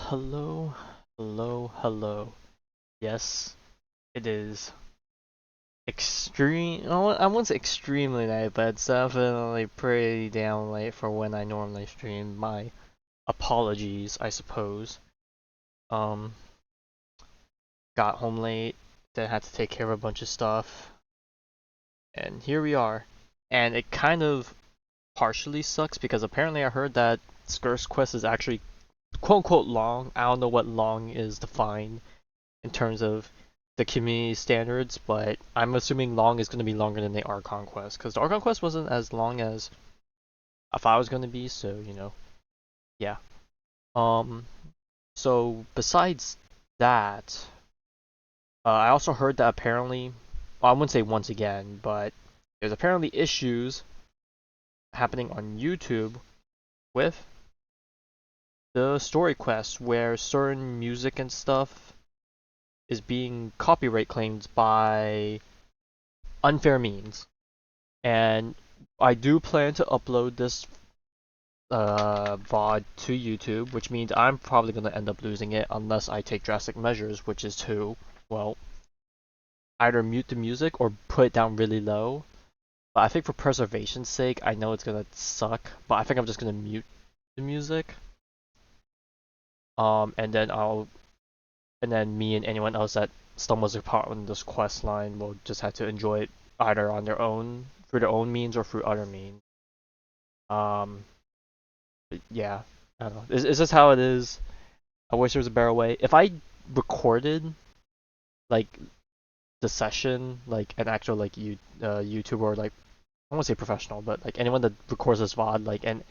Hello, hello, hello. Yes, it is extreme. I wouldn't say extremely late, but it's definitely pretty damn late for when I normally stream. My apologies, I suppose. Um, got home late, then had to take care of a bunch of stuff, and here we are. And it kind of partially sucks because apparently I heard that Skirk's quest is actually quote unquote long. I don't know what long is defined in terms of the community standards, but I'm assuming long is going to be longer than the Archon quest, because the Archon quest wasn't as long as I thought it was going to be, so, yeah. Um, so besides that, I also heard that apparently, well, I wouldn't say once again, but there's apparently issues happening on YouTube with the story quests where certain music and stuff is being copyright claimed by unfair means. And I do plan to upload this VOD to YouTube, which means I'm probably going to end up losing it unless I take drastic measures, which is to, well, either mute the music or put it down really low. But I think for preservation's sake, I know it's going to suck, but I think I'm just going to mute the music. And then me and anyone else that stumbles upon this quest line will just have to enjoy it either on their own, through their own means, or through other means. Yeah, I don't know. Is this how it is? I wish there was a better way. If I recorded like the session, like an actual like YouTuber, or like I won't say professional, but like anyone that records this VOD, like and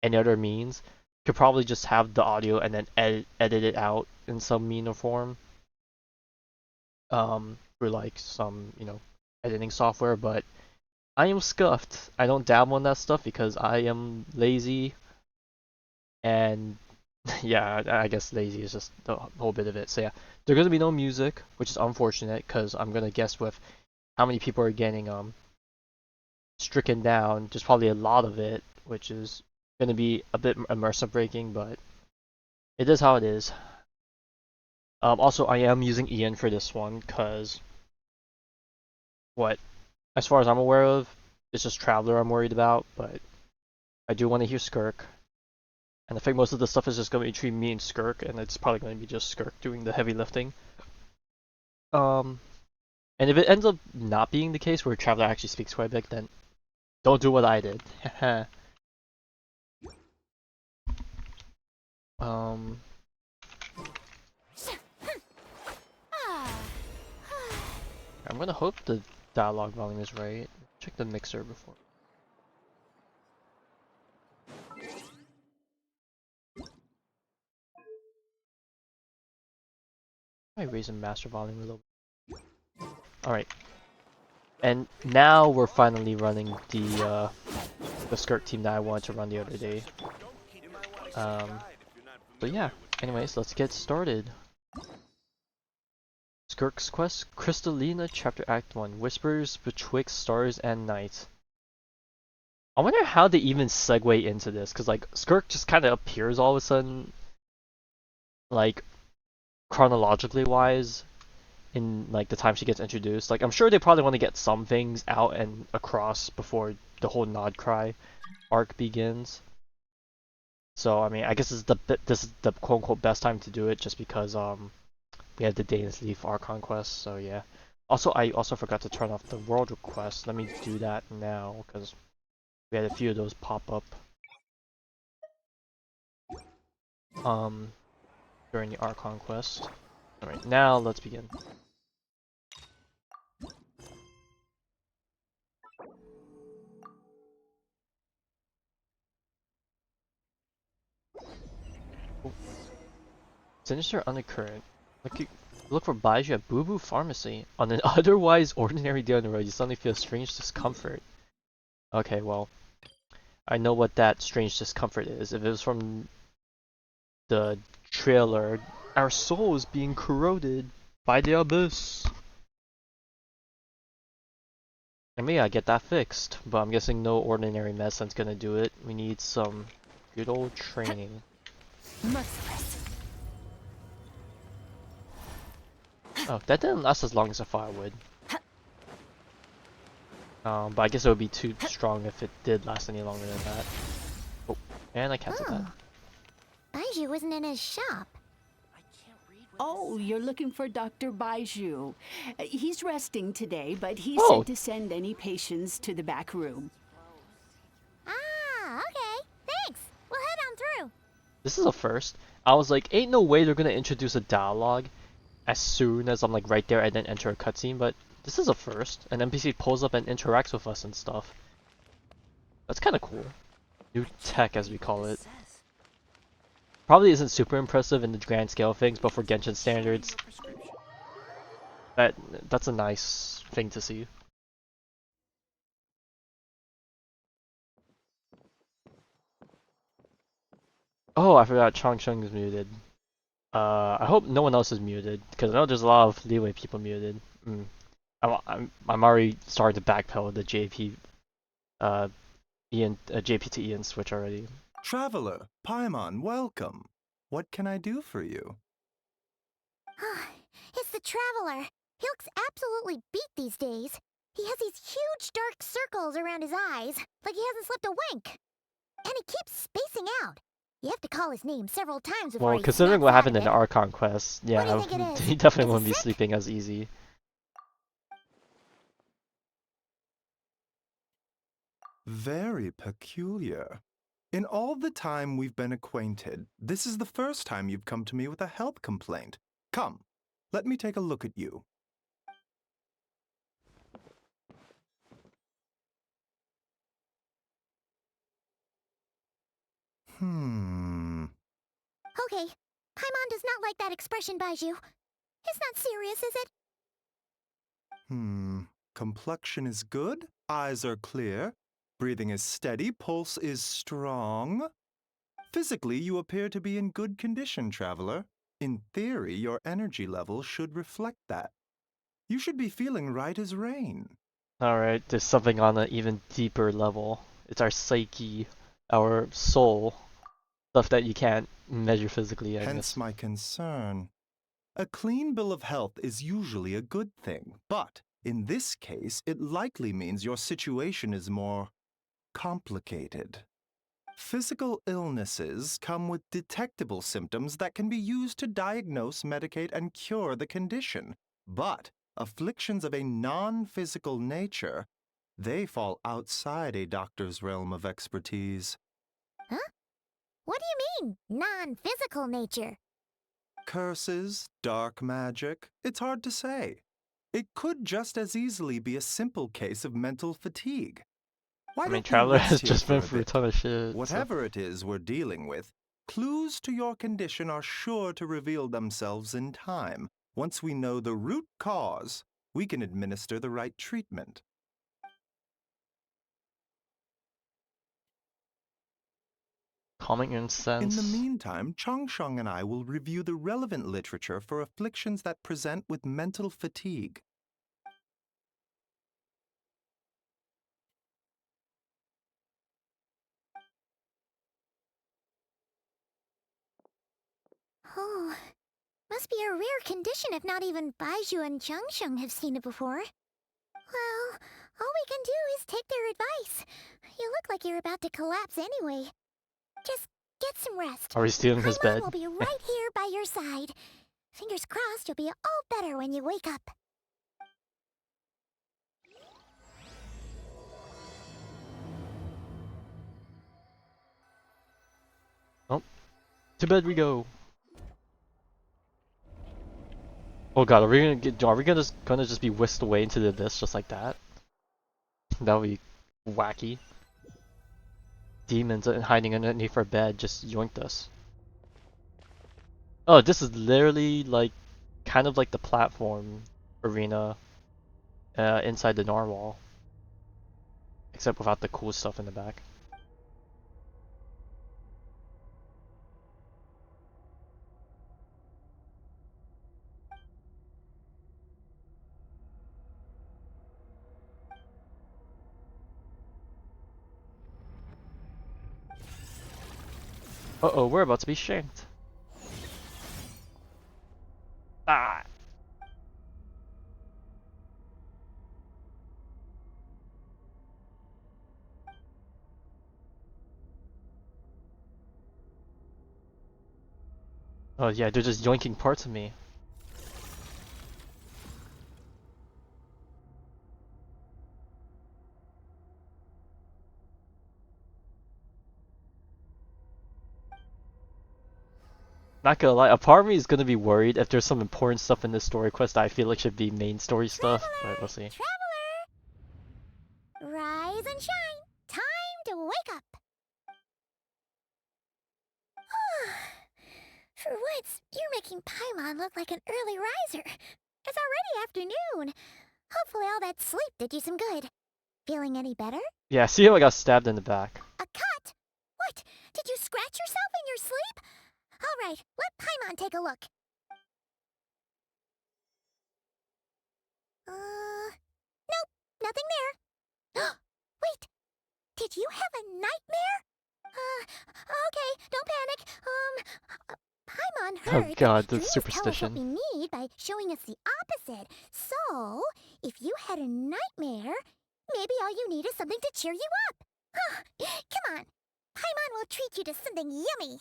any other means, could probably just have the audio and then edit it out in some mean or form. Through like some editing software, but I am scuffed. I don't dabble in that stuff because I am lazy and yeah, I guess lazy is just the whole bit of it. So yeah, there's gonna be no music, which is unfortunate because I'm gonna guess with how many people are getting stricken down, there's probably a lot of it, which is gonna be a bit immersive breaking, but it is how it is. Also, I am using Ian for this one because as far as I'm aware of, it's just Traveler I'm worried about, but I do want to hear Skirk. And I think most of the stuff is just going to be between me and Skirk, and it's probably going to be just Skirk doing the heavy lifting. Um, and if it ends up not being the case where Traveler actually speaks quite a bit, then don't do what I did. um, I'm gonna hope the dialogue volume is right. Check the mixer before. I raise the master volume a little bit. Alright. And now we're finally running the Skirk team that I wanted to run the other day. But yeah, anyways, let's get started. Skirk's Quest, Crystallina, Chapter Act 1, Whispers Betwixt Stars and Night. I wonder how they even segue into this, because like, Skirk just kind of appears all of a sudden, like, chronologically wise, in like the time she gets introduced. Like, I'm sure they probably want to get some things out and across before the whole Nod Cry arc begins. So, I mean, I guess this is the quote-unquote best time to do it, just because, we had the Dana's Leaf Archon quest, so yeah. Also, I also forgot to turn off the world request. Let me do that now, because we had a few of those pop up during the Archon quest. Alright, now let's begin. Oh. Sinister Undercurrent. Look for Baiju at Boo Boo Pharmacy. On an otherwise ordinary day on the road, you suddenly feel strange discomfort. Okay, well, I know what that strange discomfort is. If it was from the trailer, our soul is being corroded by the abyss. And we gotta get that fixed, but I'm guessing no ordinary medicine's gonna do it. We need some good old training. Merciless. Oh, that didn't last as long as I thought it would. But I guess it would be too strong if it did last any longer than that. Oh, and I canceled that. Baiju isn't in his shop. Oh, you're looking for Dr. Baiju. He's resting today, but he Oh. said to send any patients to the back room. Ah, okay. Thanks. We'll head on through. This is a first. I was like, ain't no way they're gonna introduce a dialogue as soon as I'm like right there and then enter a cutscene, but this is a first. An NPC pulls up and interacts with us and stuff. That's kind of cool. New tech, as we call it. Probably isn't super impressive in the grand scale of things, but for Genshin standards, that's a nice thing to see. Oh, I forgot Chong Chung is muted. I hope no one else is muted, because I know there's a lot of Leeway people muted. I'm already starting to backpedal the JP to Ian switch already. Traveler, Paimon, welcome. What can I do for you? It's the Traveler. He looks absolutely beat these days. He has these huge dark circles around his eyes, like he hasn't slept a wink. And he keeps spacing out. You have to call his name several times before Well, he considering snaps what out happened of in the it. Archon quest, yeah, What do you think it is? he definitely Is wouldn't he be sick? sleeping as easy. Very peculiar. In all the time we've been acquainted, this is the first time you've come to me with a health complaint. Come, let me take a look at you. Okay. Paimon does not like that expression, Baiju. It's not serious, is it? Complexion is good, eyes are clear, breathing is steady, pulse is strong. Physically, you appear to be in good condition, traveler. In theory, your energy level should reflect that. You should be feeling right as rain. Alright, there's something on an even deeper level. It's our psyche, our soul. Stuff that you can't measure physically, I Hence guess. my concern. A clean bill of health is usually a good thing, but in this case, it likely means your situation is more complicated. Physical illnesses come with detectable symptoms that can be used to diagnose, medicate, and cure the condition. But afflictions of a non-physical nature, they fall outside a doctor's realm of expertise. Huh? What do you mean, non-physical nature? Curses, dark magic, it's hard to say. It could just as easily be a simple case of mental fatigue. Why I mean, don't we Traveler rest has here just for been a through a bit? ton of shit. Whatever it is we're dealing with, clues to your condition are sure to reveal themselves in time. Once we know the root cause, we can administer the right treatment. Calming incense. In the meantime, Changsheng and I will review the relevant literature for afflictions that present with mental fatigue. Oh, must be a rare condition if not even Baiju and Changsheng have seen it before. Well, all we can do is take their advice. You look like you're about to collapse anyway. Just get some rest. Are we stealing his bed? Paimon will be right here by your side. Fingers crossed you'll be all better when you wake up. Oh, to bed we go. Oh god, are we gonna just be whisked away into the abyss just like that? That would be wacky. Demons hiding underneath our bed just yoinked us. Oh, this is literally like, kind of like the platform arena inside the narwhal. Except without the cool stuff in the back. Uh-oh, we're about to be shanked. Ah! Oh yeah, they're just yoinking parts of me. Not gonna lie, a part of me is gonna be worried if there's some important stuff in this story quest that I feel like should be main story stuff, but we'll see. Traveler! Rise and shine! Time to wake up! For once, you're making Paimon look like an early riser. It's already afternoon. Hopefully all that sleep did you some good. Feeling any better? Yeah, see how I got stabbed in the back. A cut? What? Did you scratch yourself in your sleep? Alright, let Paimon take a look. Nope, nothing there. Wait, did you have a nightmare? Okay, don't panic. Paimon Oh heard god, that the dreams tell us what we superstition. need by showing us the opposite. So, if you had a nightmare, maybe all you need is something to cheer you up. Come on, Paimon will treat you to something yummy.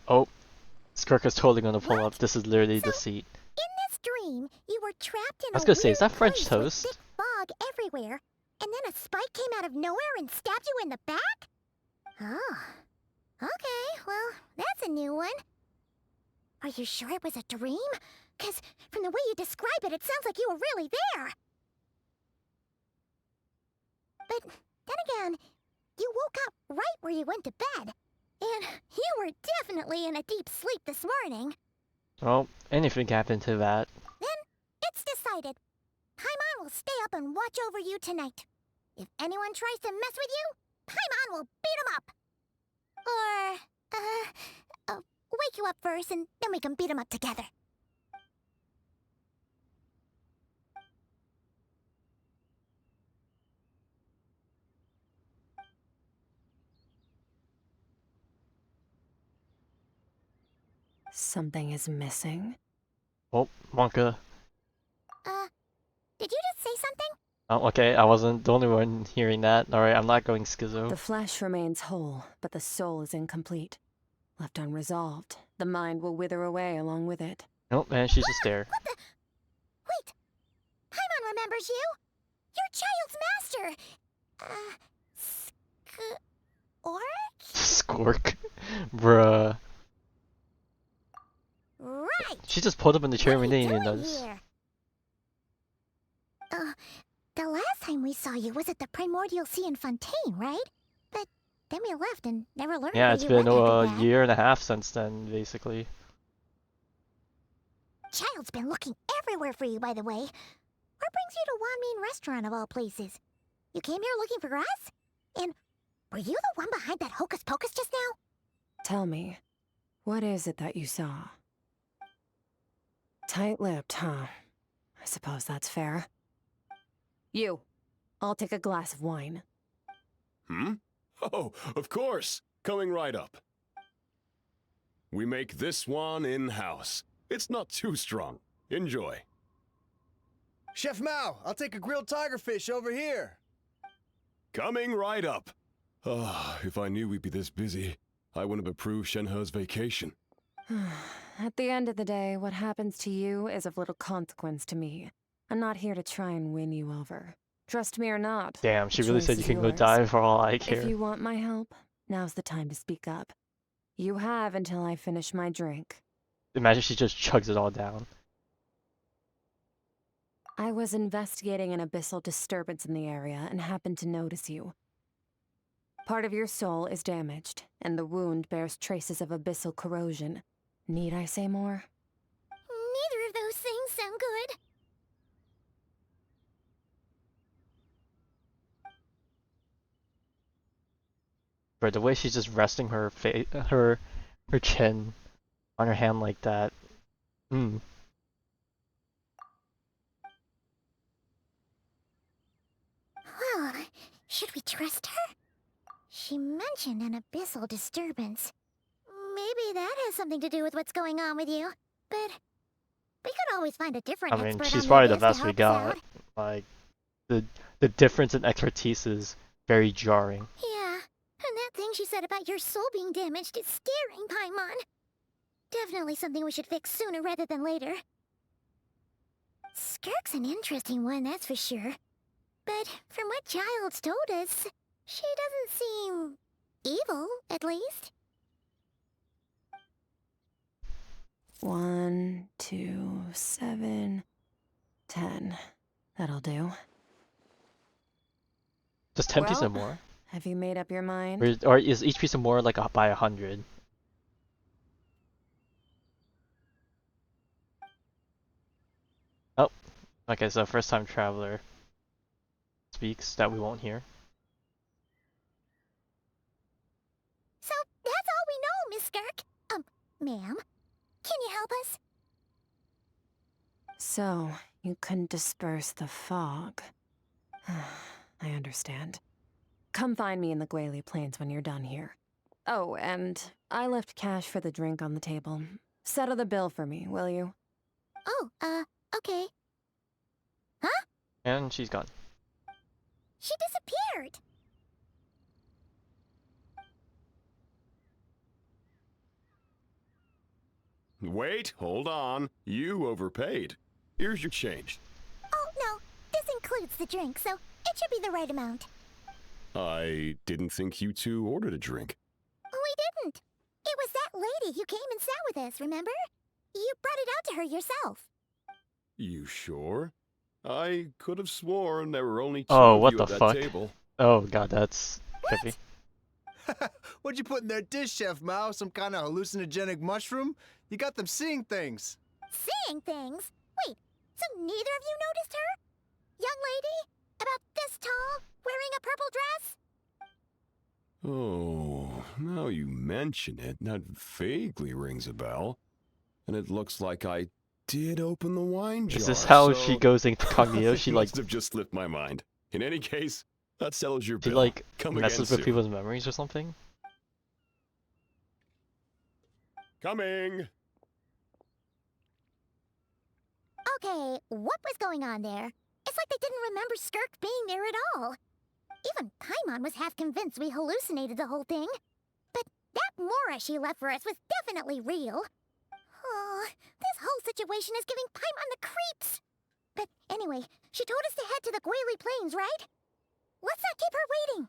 Oh, Skirk is totally gonna pull up. What? This is literally So, the seat. in this dream, you were trapped in I was a gonna say, is weird that French place with toast? thick fog everywhere, and then a spike came out of nowhere and stabbed you in the back? Oh. Okay, well, that's a new one. Are you sure it was a dream? 'Cause from the way you describe it, it sounds like you were really there. But then again, you woke up right where you went to bed. And you were definitely in a deep sleep this morning. Well, anything happened to that. Then, it's decided. Paimon will stay up and watch over you tonight. If anyone tries to mess with you, Paimon will beat 'em up. Or, wake you up first and then we can beat 'em up together. Something is missing. Oh, Wonka. Did you just say something? Oh, okay, I wasn't the only one hearing that. Alright, I'm not going schizo. The flesh remains whole, but the soul is incomplete. Left unresolved, the mind will wither away along with it. Nope, man, she's just there. What the? Wait! Paimon remembers you! Your child's master! Skirk? Skork. Bruh. Right! She just pulled up in the chair What we are you didn't even doing notice. here? The last time we saw you was at the Primordial Sea in Fontaine, right? But then we left and never learned Yeah, where it's you been went after a that. year and a half since then, basically. Child's been looking everywhere for you, by the way. What brings you to Wanmean Restaurant of all places? You came here looking for us? And were you the one behind that hocus pocus just now? Tell me, what is it that you saw? Tight-lipped, huh? I suppose that's fair. You, I'll take a glass of wine. Hmm? Oh, of course. Coming right up. We make this one in-house. It's not too strong. Enjoy. Chef Mao, I'll take a grilled tigerfish over here. Coming right up. Ah, if I knew we'd be this busy, I wouldn't have approved Shenhe's vacation. At the end of the day, what happens to you is of little consequence to me. I'm not here to try and win you over. Trust me or not. Damn, she the really choice said you is can go yours. die for all I If care. you want my help, now's the time to speak up. You have until I finish my drink. Imagine she just chugs it all down. I was investigating an abyssal disturbance in the area and happened to notice you. Part of your soul is damaged, and the wound bears traces of abyssal corrosion. Need I say more? Neither of those things sound good. But the way she's just resting her her chin on her hand like that. Hmm. Well, should we trust her? She mentioned an abyssal disturbance. Maybe that has something to do with what's going on with you. But we could always find a different I mean, expert she's on the probably the abyss to best we help us out. got. Like, the difference in expertise is very jarring. Yeah, and that thing she said about your soul being damaged is scaring, Paimon. Definitely something we should fix sooner rather than later. Skirk's an interesting one, that's for sure. But from what Child's told us, she doesn't seem evil, at least. 1, 2, 7, 10. That'll do. Just 10 pieces Well, more? Have you made up your mind? Or is each piece of more like by 100? Oh, okay, so first time traveler speaks that we won't hear. So that's all we know, Miss Skirk. Ma'am, can you help us? So, you couldn't disperse the fog. I understand. Come find me in the Gwali Plains when you're done here. Oh, and I left cash for the drink on the table. Settle the bill for me, will you? Oh, okay. And she's gone. She disappeared. Wait, hold on. You overpaid. Here's your change. Oh, no. This includes the drink, so it should be the right amount. I didn't think you two ordered a drink. We didn't. It was that lady who came and sat with us, remember? You brought it out to her yourself. You sure? I could have sworn there were only two Oh, of what you the at that fuck? table. Oh god, that's trippy. What'd you put in their dish, Chef Mao? Some kind of hallucinogenic mushroom? You got them seeing things. Seeing things? Wait, so neither of you noticed her? Young lady? About this tall? Wearing a purple dress? Oh, now you mention it, that vaguely rings a bell. And it looks like I did open the wine jar. Is this how so she goes incognito? it She like must have just slipped my mind. In any case, that settles your she bill. like Come messes again with soon. people's memories or something? Coming. Okay, what was going on there? It's like they didn't remember Skirk being there at all. Even Paimon was half convinced we hallucinated the whole thing. But that Mora she left for us was definitely real. Oh, this whole situation is giving Paimon the creeps. But anyway, she told us to head to the Gwali Plains, right? Let's not keep her waiting.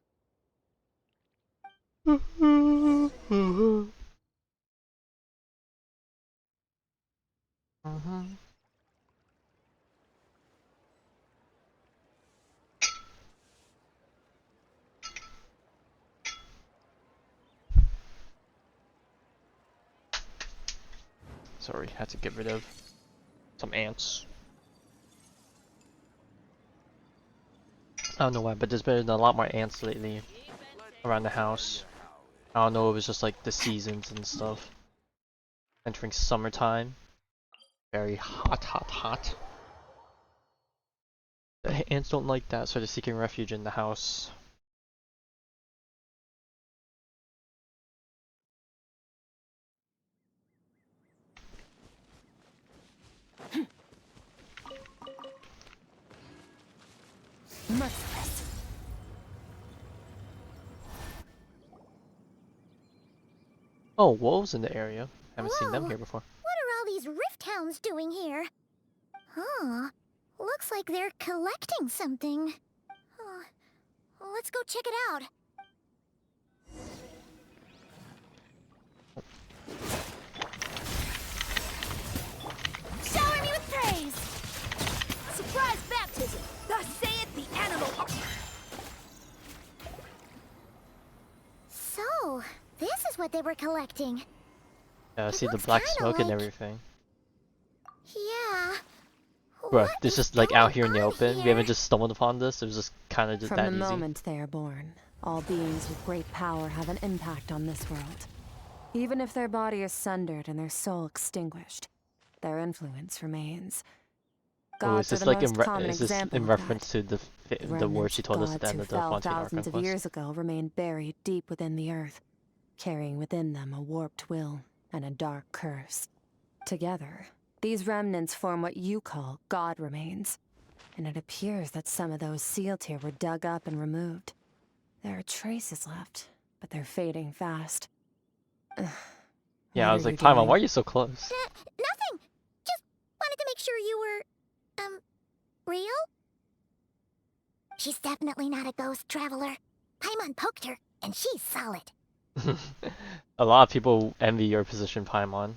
Sorry, had to get rid of some ants. I don't know why, but there's been a lot more ants lately around the house. I don't know, it was just like the seasons and stuff. Entering summertime. Very hot, hot, hot. The ants don't like that, so they're seeking refuge in the house. Merciless. Oh, wolves in the area. Haven't seen them Whoa. here before. What are all these rift hounds doing here? Huh. Looks like they're collecting something. Let's go check it out. Shower me with praise! Surprise baptism! Thus saith the animal. So, this is what they were collecting. Yeah, It see the looks black kinda smoke and like- everything. Yeah. Bruh, What this is just like out going here in the on open. We here? haven't just stumbled upon this. It was just kind of just From that the easy. moment they are born, all beings with great power have an impact on this world. Even if their body is sundered and their soul extinguished, their influence remains. Oh, is Gods are this the like most common is this example in of reference that. to the word she Remnant told us at the gods end who of the fell Fontaine thousands of Conquest? years ago remain buried deep within the earth, carrying within them a warped will and a dark curse. Together, these remnants form what you call god remains, and it appears that some of those sealed here were dug up and removed. There are traces left, but they're fading fast. Yeah, I What are was you like, Paimon, why are doing? you so close? Nothing! Just wanted to make sure you were, real? She's definitely not a ghost traveler. Paimon poked her, and she's solid. A lot of people envy your position, Paimon.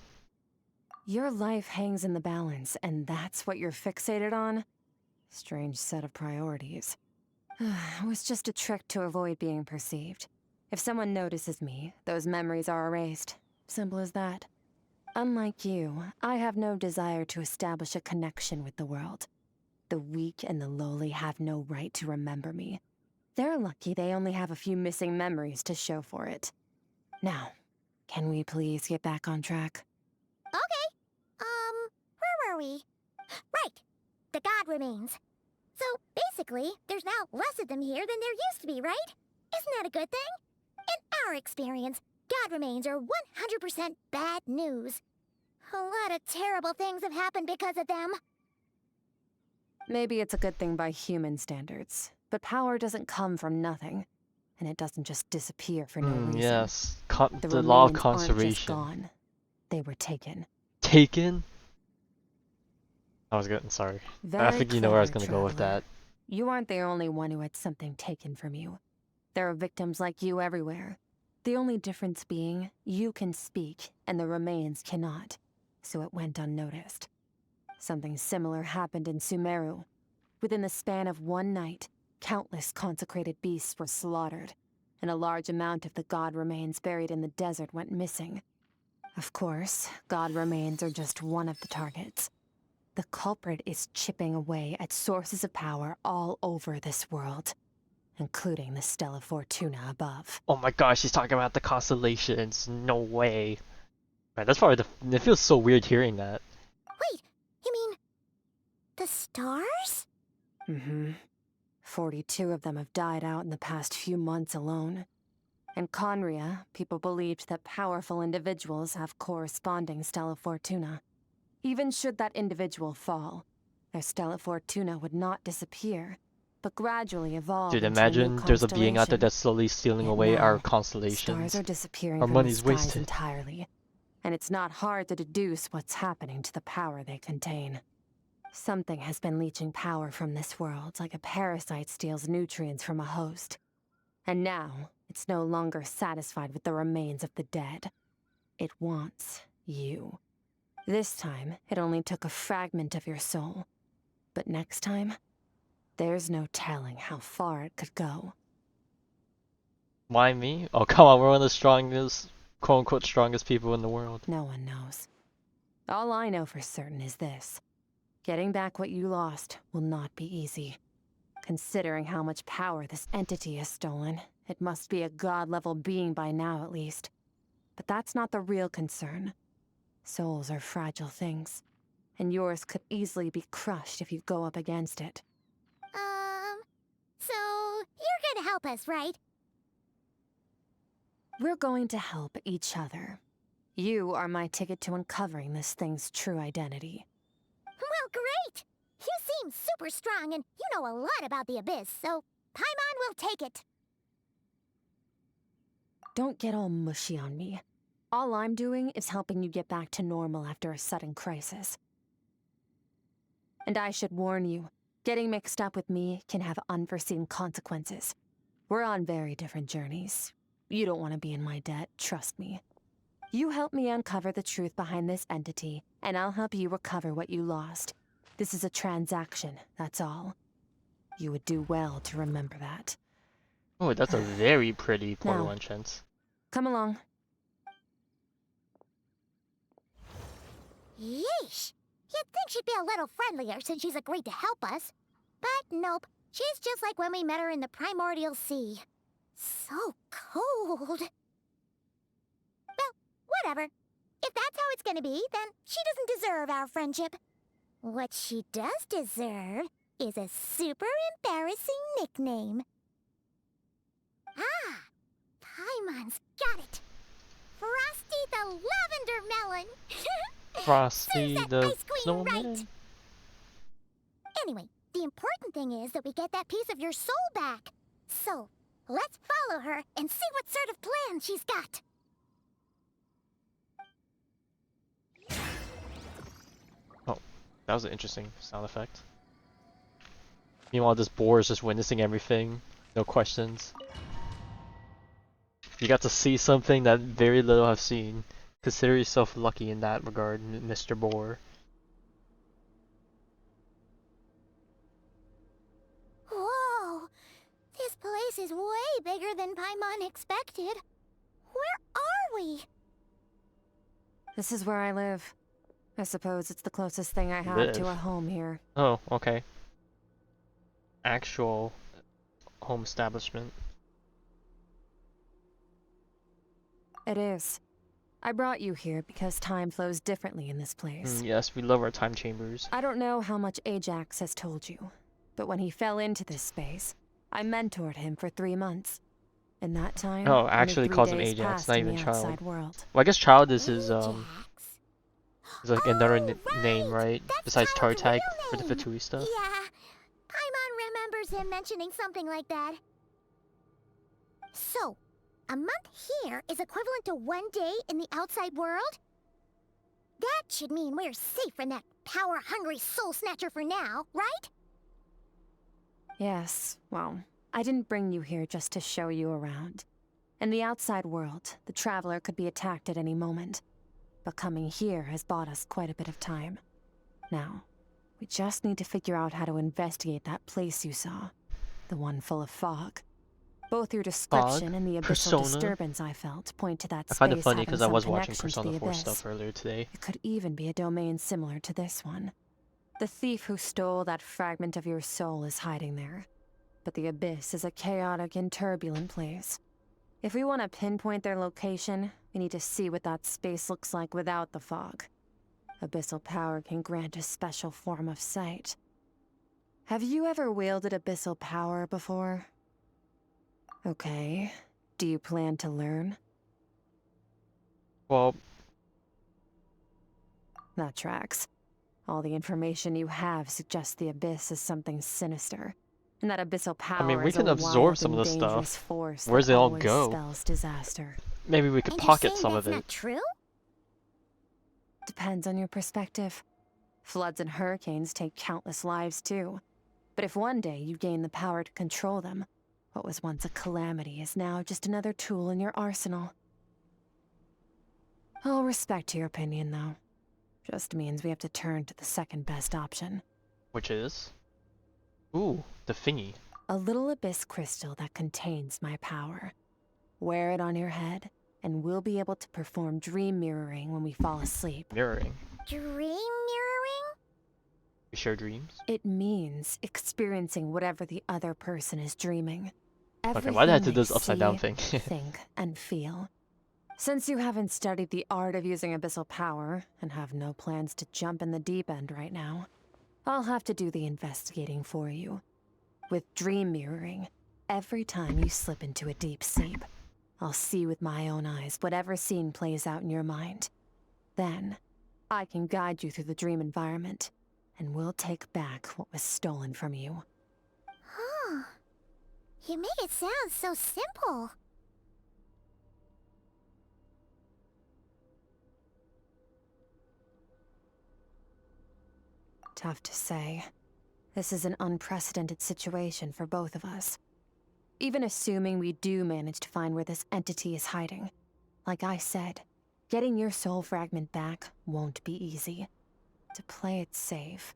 Your life hangs in the balance, and that's what you're fixated on? Strange set of priorities. It was just a trick to avoid being perceived. If someone notices me, those memories are erased. Simple as that. Unlike you, I have no desire to establish a connection with the world. The weak and the lowly have no right to remember me. They're lucky they only have a few missing memories to show for it. Now, can we please get back on track? Okay. Where were we? Right. The god remains. So, basically, there's now less of them here than there used to be, right? Isn't that a good thing? In our experience, god remains are 100% bad news. A lot of terrible things have happened because of them. Maybe it's a good thing by human standards, but power doesn't come from nothing, and it doesn't just disappear for no reason. Yes, The the law of remains aren't just conservation. gone. They were taken. Taken? I was getting sorry. I Very think you know where I was clever, gonna go with traveler. that. You aren't the only one who had something taken from you. There are victims like you everywhere. The only difference being, you can speak, and the remains cannot. So it went unnoticed. Something similar happened in Sumeru. Within the span of one night, countless consecrated beasts were slaughtered, and a large amount of the god remains buried in the desert went missing. Of course, god remains are just one of the targets. The culprit is chipping away at sources of power all over this world, including the Stella Fortuna above. Oh my gosh, she's talking about the constellations. No way. Right, that's probably it feels so weird hearing that. Wait, you mean the stars? Mm-hmm. 42 of them have died out in the past few months alone. In Conria, people believed that powerful individuals have corresponding Stella Fortuna. Even should that individual fall, their Stella Fortuna would not disappear, but gradually evolve Dude, into a new imagine there's a being out there constellation. that's slowly stealing Yet away our now, stars constellations. are disappearing Our from the money's skies wasted. entirely, and it's not hard to deduce what's happening to the power they contain. Something has been leeching power from this world like a parasite steals nutrients from a host. And now, it's no longer satisfied with the remains of the dead. It wants you. This time, it only took a fragment of your soul. But next time, there's no telling how far it could go. Why me? Oh, come on, we're one of the strongest, quote-unquote, strongest people in the world. No one knows. All I know for certain is this. Getting back what you lost will not be easy. Considering how much power this entity has stolen, it must be a god-level being by now at least. But that's not the real concern. Souls are fragile things, and yours could easily be crushed if you go up against it. So you're gonna help us, right? We're going to help each other. You are my ticket to uncovering this thing's true identity. Well, great! You seem super strong and you know a lot about the Abyss, so Paimon will take it. Don't get all mushy on me. All I'm doing is helping you get back to normal after a sudden crisis. And I should warn you, getting mixed up with me can have unforeseen consequences. We're on very different journeys. You don't want to be in my debt, trust me. You help me uncover the truth behind this entity, and I'll help you recover what you lost. This is a transaction, that's all. You would do well to remember that. Oh, that's a very pretty portal Now. entrance. Come along. Yeesh! You'd think she'd be a little friendlier since she's agreed to help us. But nope, she's just like when we met her in the Primordial Sea. So cold. Well, whatever. If that's how it's gonna be, then she doesn't deserve our friendship. What she does deserve is a super embarrassing nickname. Ah, Paimon's got it. Frosty the Lavender Melon. Serves Frosty that the ice queen snowman? right. Anyway, the important thing is that we get that piece of your soul back. So, let's follow her and see what sort of plan she's got. Oh, that was an interesting sound effect. Meanwhile, this boar is just witnessing everything. No questions. You got to see something that very little have seen. Consider yourself lucky in that regard, Mr. Boar. Whoa! This place is way bigger than Paimon expected. Where are we? This is where I live. I suppose it's the closest thing I have Live? to a home here. Oh, okay. Actual home establishment. It is. I brought you here because time flows differently in this place. Yes, we love our time chambers. I don't know how much Ajax has told you, but when he fell into this space, I mentored him for 3 months. In that time, Oh, only actually 3 calls him days Ajax, passed not in even the child. outside world. Well, I guess child is his Ajax? is like another Oh, name, right. right? That's Besides Child's Tartag real for the name. Fatui stuff. Yeah, Paimon remembers him mentioning something like that. So, a month here is equivalent to 1 day in the outside world? That should mean we're safe from that power-hungry soul snatcher for now, right? Yes, well, I didn't bring you here just to show you around. In the outside world, the Traveler could be attacked at any moment. But coming here has bought us quite a bit of time. Now, we just need to figure out how to investigate that place you saw. The one full of fog. Both your description and the abyssal Persona. disturbance I felt point to that I space find it funny having because I some was watching connection to Persona the 4 abyss. stuff earlier today. It could even be a domain similar to this one. The thief who stole that fragment of your soul is hiding there. But the abyss is a chaotic and turbulent place. If we want to pinpoint their location, we need to see what that space looks like without the fog. Abyssal power can grant a special form of sight. Have you ever wielded abyssal power before? Okay. Do you plan to learn? Well, That tracks. All the information you have suggests the abyss is something sinister. And that abyssal power I mean, we is can a absorb wild some of and the dangerous stuff. force Where's that it all always go? spells disaster. Maybe we could And you're pocket saying some that's of it. not true? Depends on your perspective. Floods and hurricanes take countless lives too. But if one day you gain the power to control them, what was once a calamity is now just another tool in your arsenal. I'll respect your opinion, though. Just means we have to turn to the second best option. Which is? Ooh, the thingy. A little abyss crystal that contains my power. Wear it on your head, and we'll be able to perform dream mirroring when we fall asleep. Mirroring. Dream mirroring? We share dreams? It means experiencing whatever the other person is dreaming. Okay, why did I have to Everything do this they upside down see, thing? think, and feel. Since you haven't studied the art of using abyssal power, and have no plans to jump in the deep end right now, I'll have to do the investigating for you. With dream mirroring, every time you slip into a deep sleep, I'll see with my own eyes whatever scene plays out in your mind. Then, I can guide you through the dream environment, and we'll take back what was stolen from you. Huh. You make it sound so simple. Tough to say. This is an unprecedented situation for both of us. Even assuming we do manage to find where this entity is hiding, like I said, getting your soul fragment back won't be easy. To play it safe,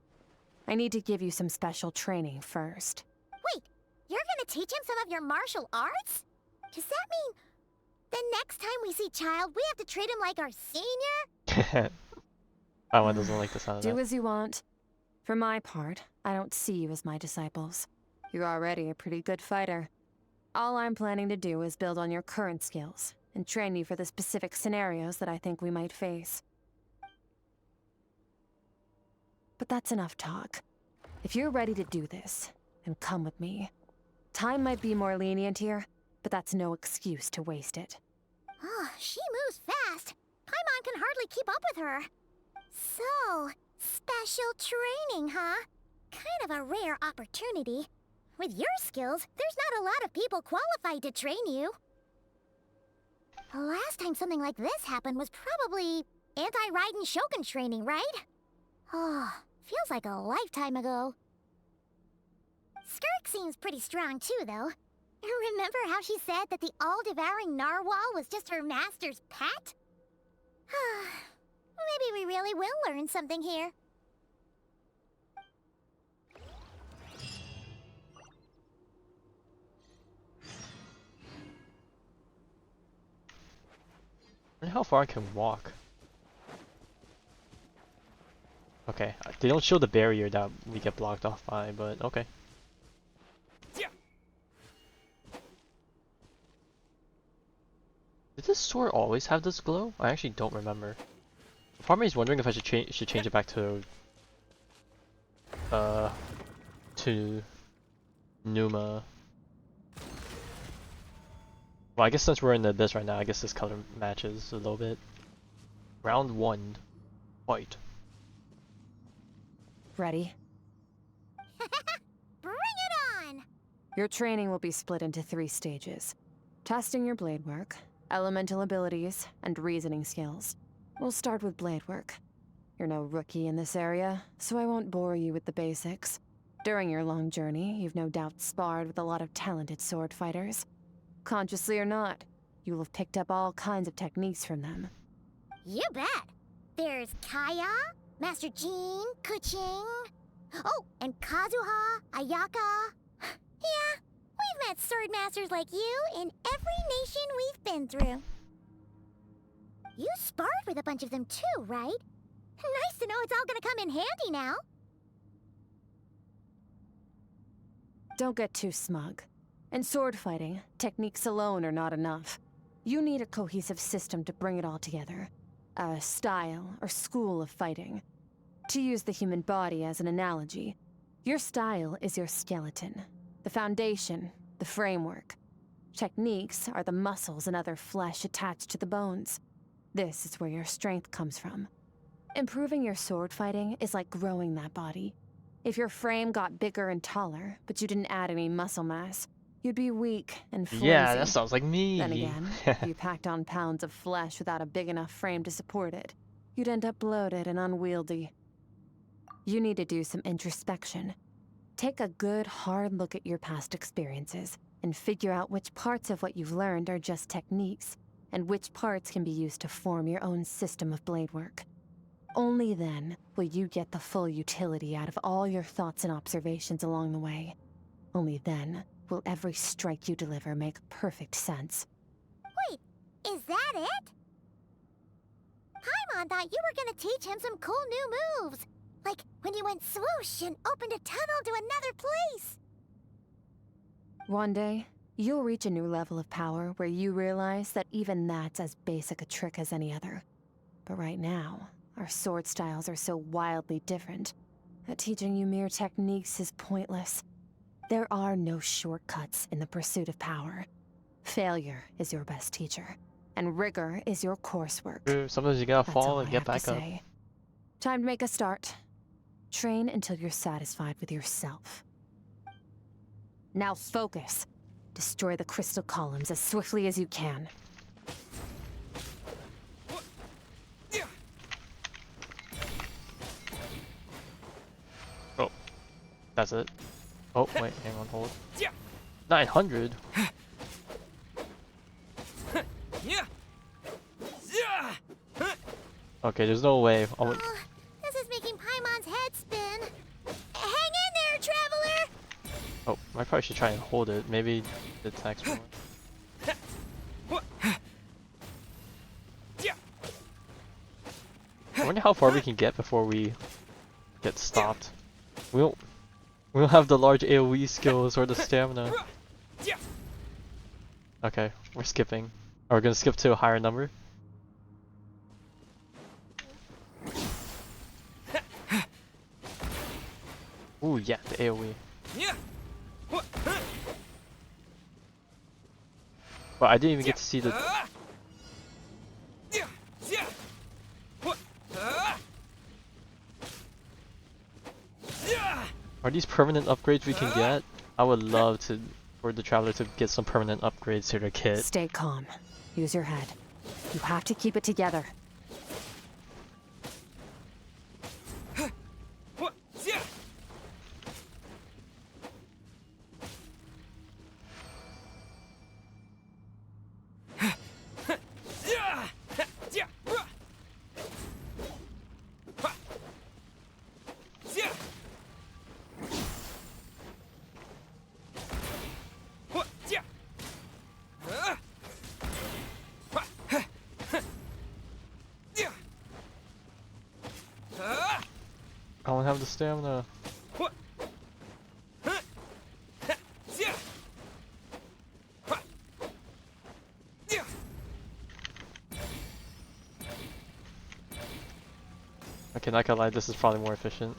I need to give you some special training first. Wait, you're gonna teach him some of your martial arts? Does that mean the next time we see Child, we have to treat him like our senior? My one doesn't like the sound of Do that. as you want. For my part, I don't see you as my disciples. You're already a pretty good fighter. All I'm planning to do is build on your current skills, and train you for the specific scenarios that I think we might face. But that's enough talk. If you're ready to do this, then come with me. Time might be more lenient here, but that's no excuse to waste it. Oh, she moves fast. Paimon can hardly keep up with her. So, special training, huh? Kind of a rare opportunity. With your skills, there's not a lot of people qualified to train you. The last time something like this happened was probably anti-Raiden Shogun training, right? Oh, feels like a lifetime ago. Skirk seems pretty strong too, though. Remember how she said that the all-devouring narwhal was just her master's pet? Maybe we really will learn something here. And how far I can walk. Okay, they don't show the barrier that we get blocked off by, but okay. Did this sword always have this glow? I actually don't remember. Part of me is wondering if I should change it back to Numa. Well, I guess since we're in the abyss right now, I guess this color matches a little bit. Round 1, fight. Ready? Bring it on! Your training will be split into 3 stages. Testing your blade work, elemental abilities, and reasoning skills. We'll start with blade work. You're no rookie in this area, so I won't bore you with the basics. During your long journey, you've no doubt sparred with a lot of talented sword fighters. Consciously or not, you'll have picked up all kinds of techniques from them. You bet! There's Kaya, Master Jean, Kuching... Oh, and Kazuha, Ayaka... Yeah, we've met sword masters like you in every nation we've been through. You sparred with a bunch of them too, right? Nice to know it's all gonna come in handy now. Don't get too smug. In sword fighting, techniques alone are not enough. You need a cohesive system to bring it all together. A style or school of fighting. To use the human body as an analogy, your style is your skeleton, the foundation, the framework. Techniques are the muscles and other flesh attached to the bones. This is where your strength comes from. Improving your sword fighting is like growing that body. If your frame got bigger and taller, but you didn't add any muscle mass, you'd be weak and flimsy. Yeah, that sounds like me. Then again, if you packed on pounds of flesh without a big enough frame to support it, you'd end up bloated and unwieldy. You need to do some introspection. Take a good, hard look at your past experiences and figure out which parts of what you've learned are just techniques, and which parts can be used to form your own system of blade work. Only then will you get the full utility out of all your thoughts and observations along the way. Only then will every strike you deliver make perfect sense. Wait, is that it? Paimon thought you were gonna teach him some cool new moves. Like when you went swoosh and opened a tunnel to another place. One day, you'll reach a new level of power where you realize that even that's as basic a trick as any other. But right now, our sword styles are so wildly different that teaching you mere techniques is pointless. There are no shortcuts in the pursuit of power. Failure is your best teacher, and rigor is your coursework. Sometimes you gotta That's fall all and I get have to back up. say. Time to make a start. Train until you're satisfied with yourself. Now focus. Destroy the crystal columns as swiftly as you can. Oh, that's it. Oh, wait, hang on, hold. 900? Okay, there's no way. Oh, wait. This is making Paimon's head spin. Hang in there, traveler! Oh, I probably should try and hold it. Maybe the attacks more. I wonder how far we can get before we get stopped. We don't have the large AoE skills or the stamina. Okay, we're skipping. Are we gonna skip to a higher number? Ooh, yeah, the AoE. But I didn't even get to see the. Are these permanent upgrades we can get? I would love to, for the traveler to get some permanent upgrades to their kit. Stay calm. Use your head. You have to keep it together. I don't have the stamina. Okay, not gonna lie, this is probably more efficient.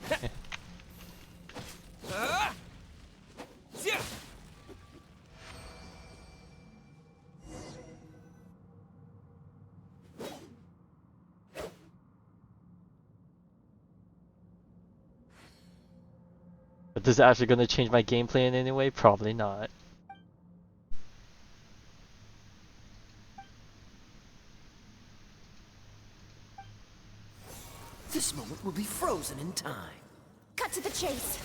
But this is actually gonna change my gameplay in any way? Probably not. This moment will be frozen in time. Cut to the chase.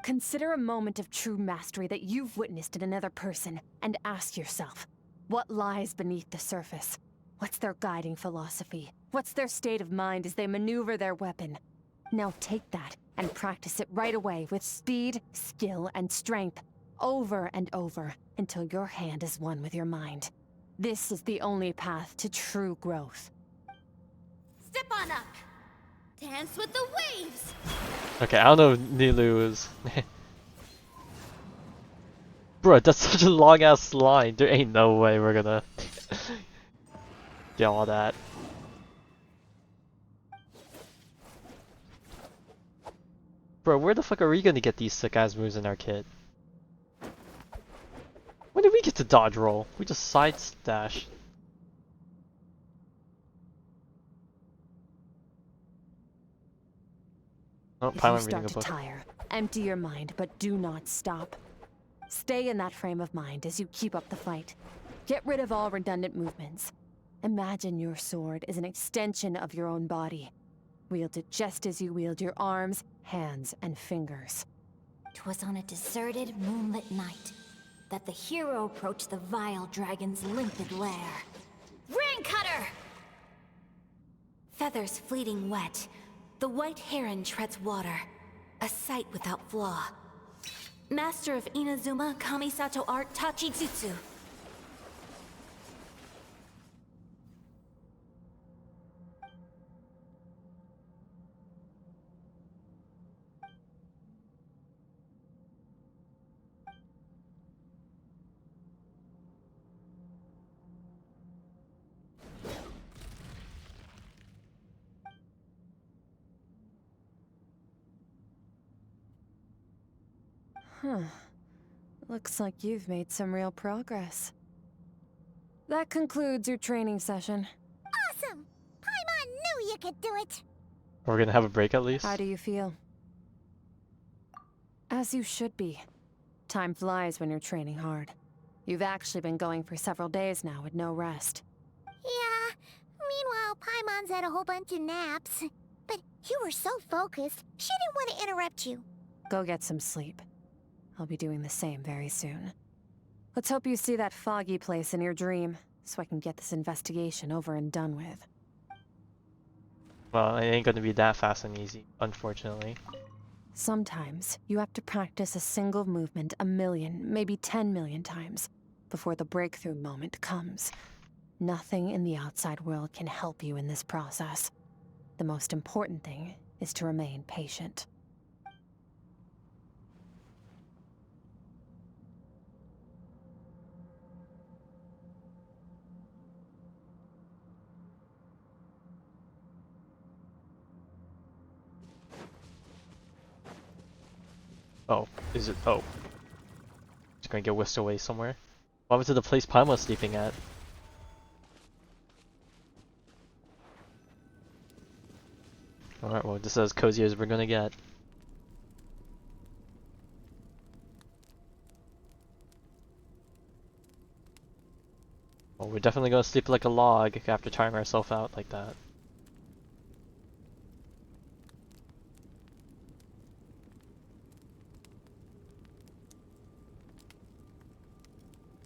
Consider a moment of true mastery that you've witnessed in another person, and ask yourself, what lies beneath the surface? What's their guiding philosophy? What's their state of mind as they maneuver their weapon? Now take that and practice it right away with speed, skill, and strength, over and over, until your hand is one with your mind. This is the only path to true growth. Step on up. Dance with the waves. Okay, I don't know if Nilu is. Bro, that's such a long ass line. There ain't no way we're gonna get all that. Bro, where the fuck are we gonna get these sick ass moves in our kit? When did we get to dodge roll? We just side stash. Oh, If you I'm reading start a to book. tire, empty your mind, but do not stop. Stay in that frame of mind as you keep up the fight. Get rid of all redundant movements. Imagine your sword is an extension of your own body. Wield it just as you wield your arms, hands, and fingers. 'Twas on a deserted, moonlit night that the hero approached the vile dragon's limpid lair. Rain Cutter! Feathers fleeting wet, the white heron treads water, a sight without flaw. Master of Inazuma Kamisato art Tachijutsu. Huh. Looks like you've made some real progress. That concludes your training session. Awesome! Paimon knew you could do it! We're gonna have a break at least? How do you feel? As you should be. Time flies when you're training hard. You've actually been going for several days now with no rest. Yeah, meanwhile Paimon's had a whole bunch of naps. But you were so focused, she didn't want to interrupt you. Go get some sleep. I'll be doing the same very soon. Let's hope you see that foggy place in your dream, so I can get this investigation over and done with. Well, it ain't gonna be that fast and easy, unfortunately. Sometimes, you have to practice a single movement 1,000,000, maybe 10,000,000 times, before the breakthrough moment comes. Nothing in the outside world can help you in this process. The most important thing is to remain patient. Oh, is it? Oh. It's gonna get whisked away somewhere. What happened to the place Paimon's sleeping at? Alright, well, this is as cozy as we're gonna get. Well, we're definitely gonna sleep like a log after tiring ourselves out like that.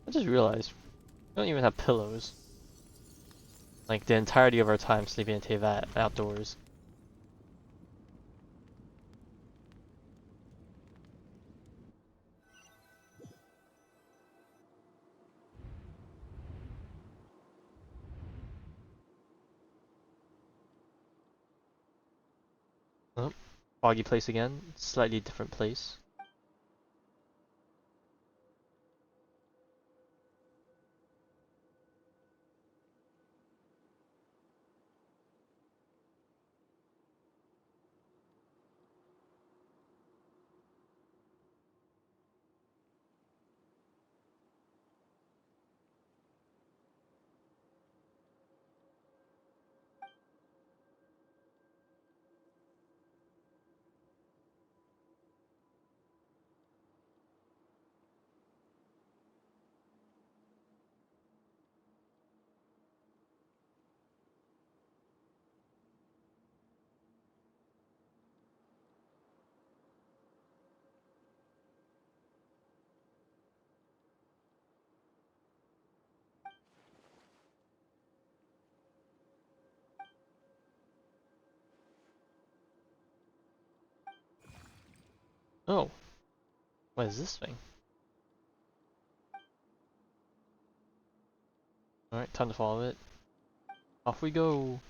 I just realized we don't even have pillows. Like the entirety of our time sleeping in Tevat outdoors. Oh, foggy place again, slightly different place. Oh, what is this thing? Alright, time to follow it. Off we go!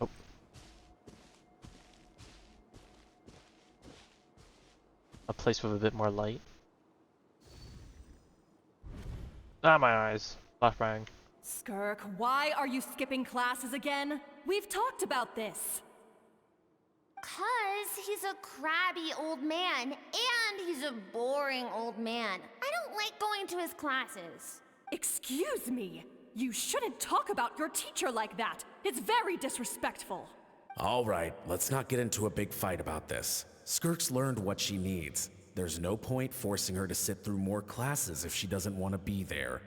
Oh. A place with a bit more light. Ah, my eyes! Flashbang. Skirk, why are you skipping classes again? We've talked about this. 'Cause he's a crabby old man, and he's a boring old man. I don't like going to his classes. Excuse me. You shouldn't talk about your teacher like that. It's very disrespectful. All right, let's not get into a big fight about this. Skirk's learned what she needs. There's no point forcing her to sit through more classes if she doesn't want to be there.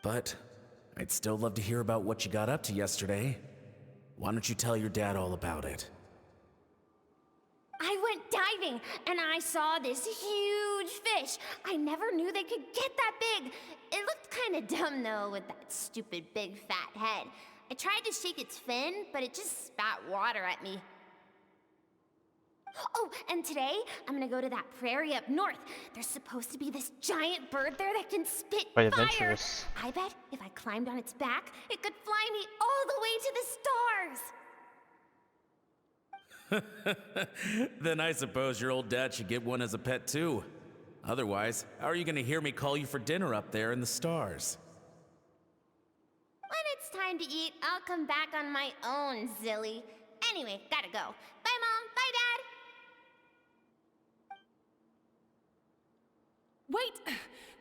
But I'd still love to hear about what you got up to yesterday. Why don't you tell your dad all about it? I went diving, and I saw this huge fish. I never knew they could get that big. It looked kind of dumb, though, with that stupid big fat head. I tried to shake its fin, but it just spat water at me. Oh, and today, I'm gonna go to that prairie up north. There's supposed to be this giant bird there that can spit Quite fire. adventurous. I bet if I climbed on its back, it could fly me all the way to the stars. Then I suppose your old dad should get one as a pet too. Otherwise, how are you gonna hear me call you for dinner up there in the stars? When it's time to eat, I'll come back on my own, Zilly. Anyway, gotta go. Bye, Mom. Bye, Dad. Wait!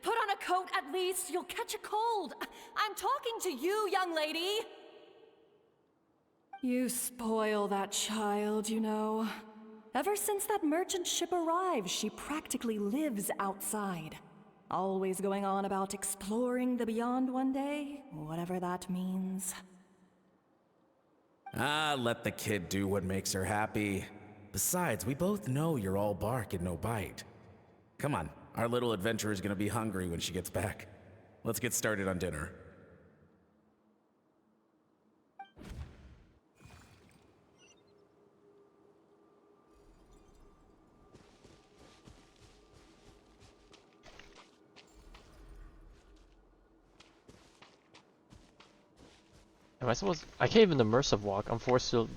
Put on a coat at least. You'll catch a cold. I'm talking to you, young lady. You spoil that child, you know. Ever since that merchant ship arrived, she practically lives outside. Always going on about exploring the beyond one day, whatever that means. Ah, let the kid do what makes her happy. Besides, we both know you're all bark and no bite. Come on, our little adventurer's gonna be hungry when she gets back. Let's get started on dinner. Am I supposed? I can't even immersive walk. I'm forced to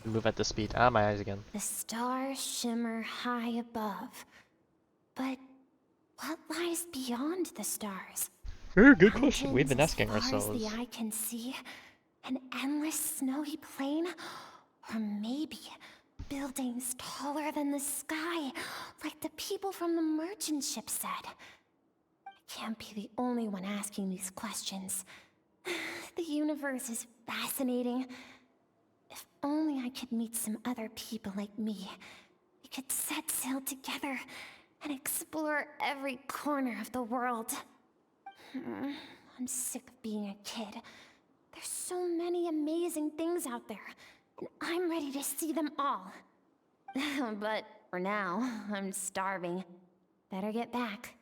move at the speed. Ah, my eyes again. The stars shimmer high above. But What lies beyond the stars? Very good question. We've been Mountains asking as far as ourselves. the eye can see, an endless snowy plain, or maybe buildings taller than the sky, like the people from the merchant ship said. I can't be the only one asking these questions. The universe is fascinating. If only I could meet some other people like me. We could set sail together and explore every corner of the world. I'm sick of being a kid. There's so many amazing things out there, and I'm ready to see them all. But for now, I'm starving. Better get back.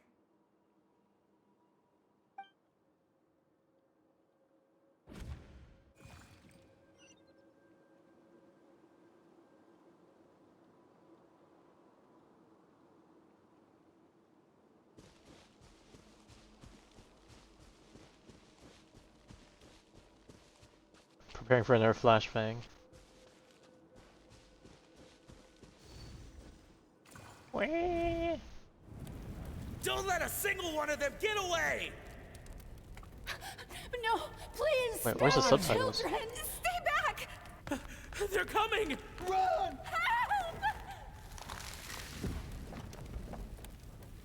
Preparing for another flashbang. Whee! Don't let a single one of them get away! No, please! Wait, where's the stop, subtitles? Children, stay back! They're coming! Run! Help!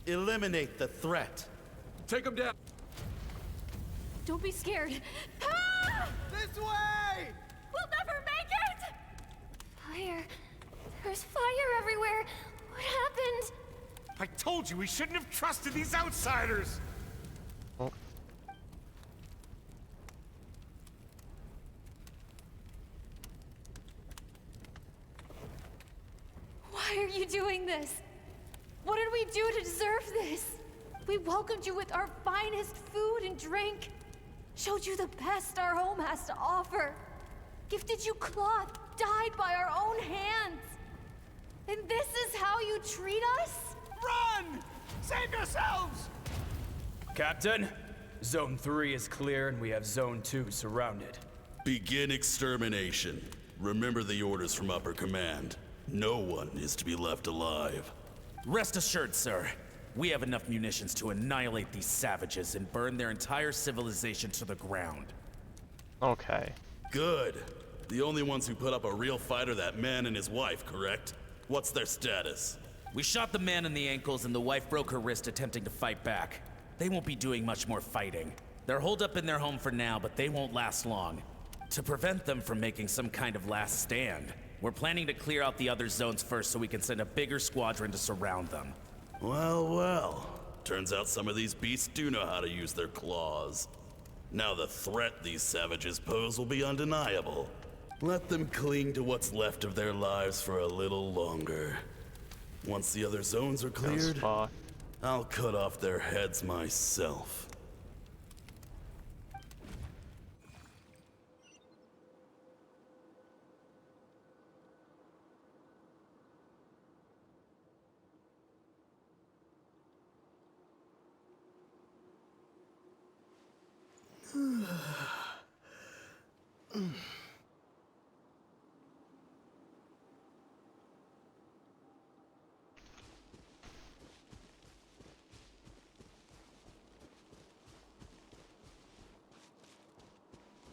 Eliminate the threat. Take them down. Don't be scared. Ah! This way! We'll never make it! Fire. There's fire everywhere. What happened? I told you we shouldn't have trusted these outsiders! Oh. Why are you doing this? What did we do to deserve this? We welcomed you with our finest food and drink. Showed you the best our home has to offer. Gifted you cloth dyed by our own hands. And this is how you treat us? Run! Save yourselves! Captain, Zone 3 is clear and we have Zone 2 surrounded. Begin extermination. Remember the orders from upper command. No one is to be left alive. Rest assured, sir. We have enough munitions to annihilate these savages and burn their entire civilization to the ground. Okay. Good. The only ones who put up a real fight are that man and his wife, correct? What's their status? We shot the man in the ankles and the wife broke her wrist attempting to fight back. They won't be doing much more fighting. They're holed up in their home for now, but they won't last long. To prevent them from making some kind of last stand, we're planning to clear out the other zones first so we can send a bigger squadron to surround them. Well, well. Turns out some of these beasts do know how to use their claws. Now the threat these savages pose will be undeniable. Let them cling to what's left of their lives for a little longer. Once the other zones are cleared, I'll cut off their heads myself.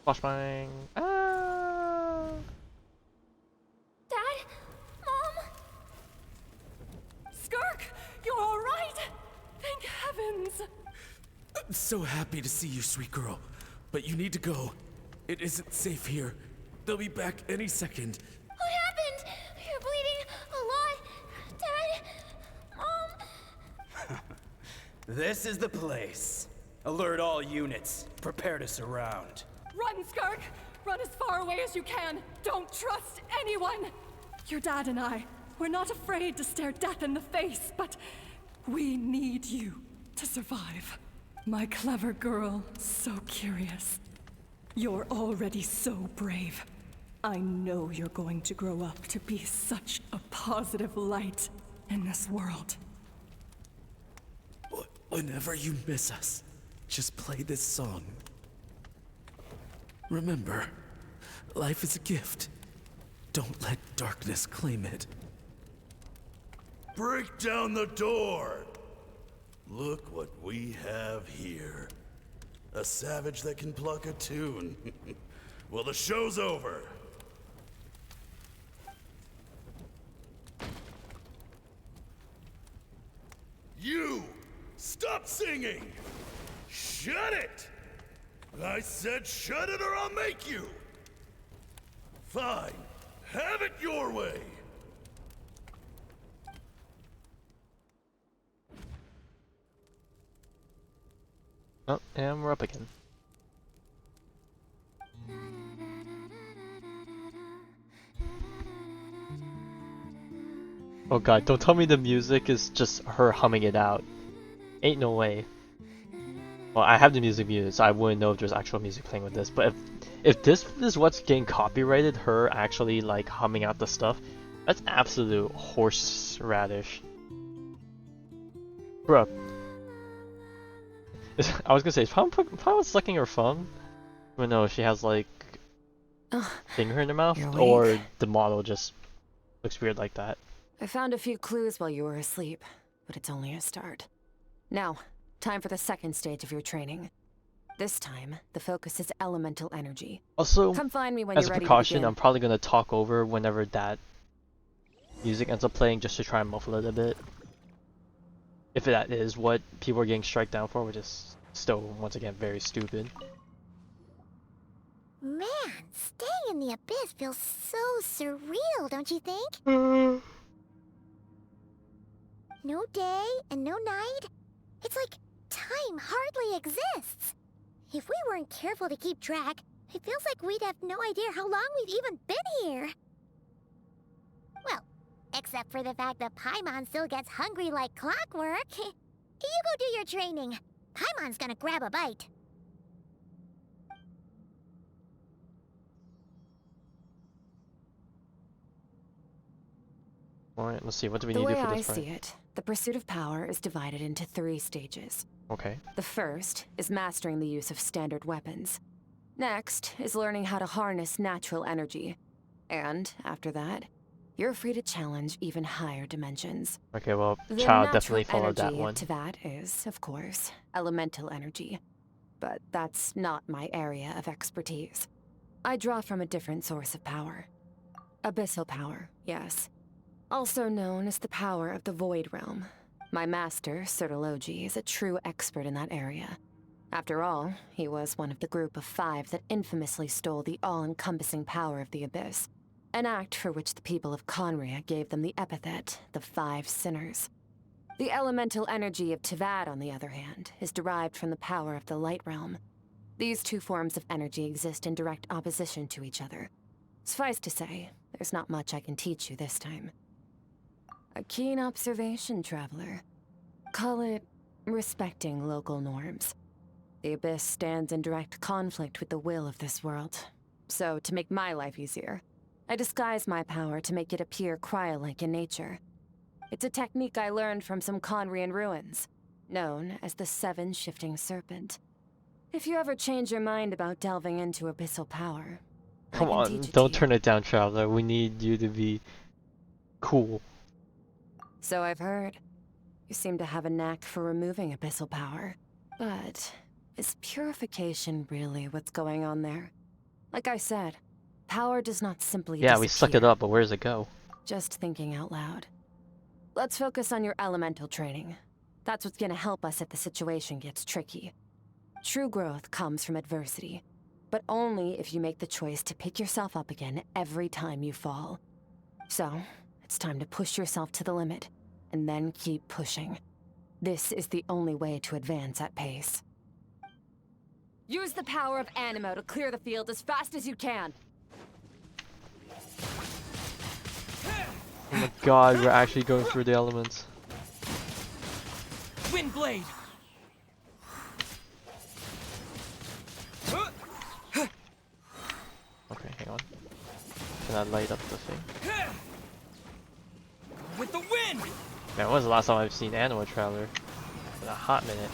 Flashbang. Ah! Dad? Mom? Skirk, you're all right? Thank heavens. I'm so happy to see you, sweet girl. But you need to go. It isn't safe here. They'll be back any second. What happened? You're bleeding a lot. Dad? Mom? This is the place. Alert all units. Prepare to surround. Run, Skirk! Run as far away as you can! Don't trust anyone! Your dad and I, we're not afraid to stare death in the face, but we need you to survive. My clever girl, so curious. You're already so brave. I know you're going to grow up to be such a positive light in this world. Whenever you miss us, just play this song. Remember, life is a gift. Don't let darkness claim it. Break down the door! Look what we have here. A savage that can pluck a tune. Well, the show's over. You! Stop singing! Shut it! I said shut it or I'll make you! Fine. Have it your way! Oh, and we're up again. Oh god, don't tell me the music is just her humming it out. Ain't no way. Well, I have the music muted, so I wouldn't know if there's actual music playing with this, but if this is what's getting copyrighted, her actually like humming out the stuff, that's absolute horseradish. Bruh. I was gonna say, is Paimon sucking her thumb? But no, she has like finger in her mouth, or the model just looks weird like that. I found a few clues while you were asleep, but it's only a start. Now, time for the second stage of your training. This time, the focus is elemental energy. Also, come find me when as you're a ready precaution, to begin. I'm probably gonna talk over whenever that music ends up playing, just to try and muffle it a bit. If that is what people are getting struck down for, which is still, once again, very stupid. Man, staying in the abyss feels so surreal, don't you think? No day and no night. It's like time hardly exists. If we weren't careful to keep track, it feels like we'd have no idea how long we've even been here. Well, except for the fact that Paimon still gets hungry like clockwork. You go do your training. Paimon's gonna grab a bite. Alright, let's see, what do we need to do for this The way I fight? see it, the pursuit of power is divided into 3 stages. Okay. The first is mastering the use of standard weapons. Next is learning how to harness natural energy. And, after that, you're free to challenge even higher dimensions. Okay, well, The Child natural definitely followed that energy one. to that is, of course, elemental energy. But that's not my area of expertise. I draw from a different source of power. Abyssal power, yes. Also known as the power of the Void Realm. My master, Sertologi, is a true expert in that area. After all, he was one of the group of 5 that infamously stole the all-encompassing power of the Abyss. An act for which the people of Conria gave them the epithet, the 5 Sinners. The elemental energy of Tivad, on the other hand, is derived from the power of the Light Realm. These 2 forms of energy exist in direct opposition to each other. Suffice to say, there's not much I can teach you this time. A keen observation, traveler. Call it respecting local norms. The Abyss stands in direct conflict with the will of this world. So, to make my life easier, I disguise my power to make it appear cryo-like in nature. It's a technique I learned from some Conrian ruins, known as the 7 Shifting Serpent. If you ever change your mind about delving into abyssal power, Come on, don't turn it down, Traveler. We need you to be cool. So I've heard. You seem to have a knack for removing abyssal power. But is purification really what's going on there? Like I said, power does not simply disappear. We suck it up, but where does it go? Just thinking out loud. Let's focus on your elemental training. That's what's gonna help us if the situation gets tricky. True growth comes from adversity, but only if you make the choice to pick yourself up again every time you fall. So, it's time to push yourself to the limit, and then keep pushing. This is the only way to advance at pace. Use the power of Animo to clear the field as fast as you can. Oh my god, we're actually going through the elements. Windblade! Okay, hang on. Can I light up the thing? With the wind! Man, when was the last time I've seen Anima Traveler? In a hot minute.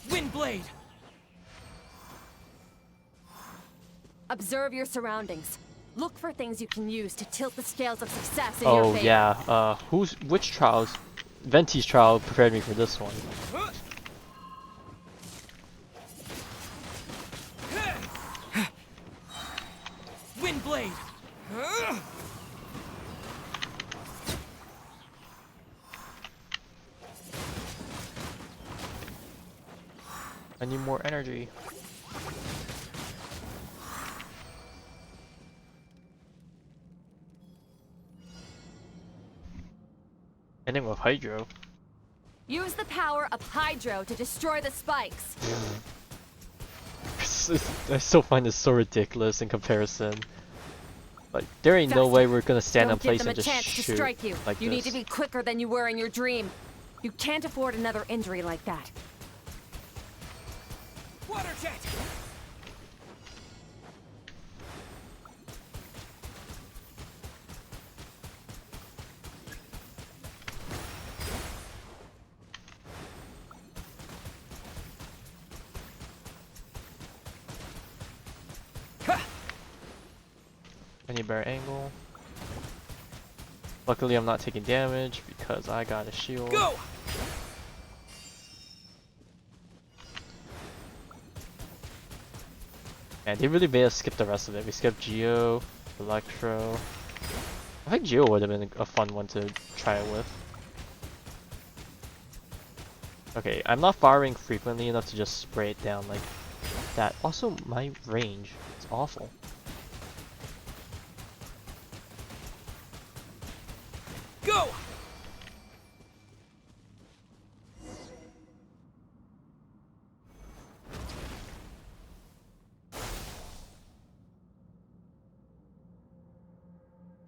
Windblade! Observe your surroundings. Look for things you can use to tilt the scales of success in your favor. Oh yeah, which trials Venti's trial prepared me for this one. Windblade! I need more energy. Ending with Hydro. Use the power of Hydro to destroy the spikes. I still find this so ridiculous in comparison. Like, there ain't no way we're gonna stand in place and just shoot like this. You need to be quicker than you were in your dream. You can't afford another injury like that. Water jet! Any better angle. Luckily I'm not taking damage because I got a shield. Go! And they really made us skip the rest of it. We skipped Geo, Electro. I think Geo would have been a fun one to try it with. Okay, I'm not firing frequently enough to just spray it down like that. Also, my range is awful. Go!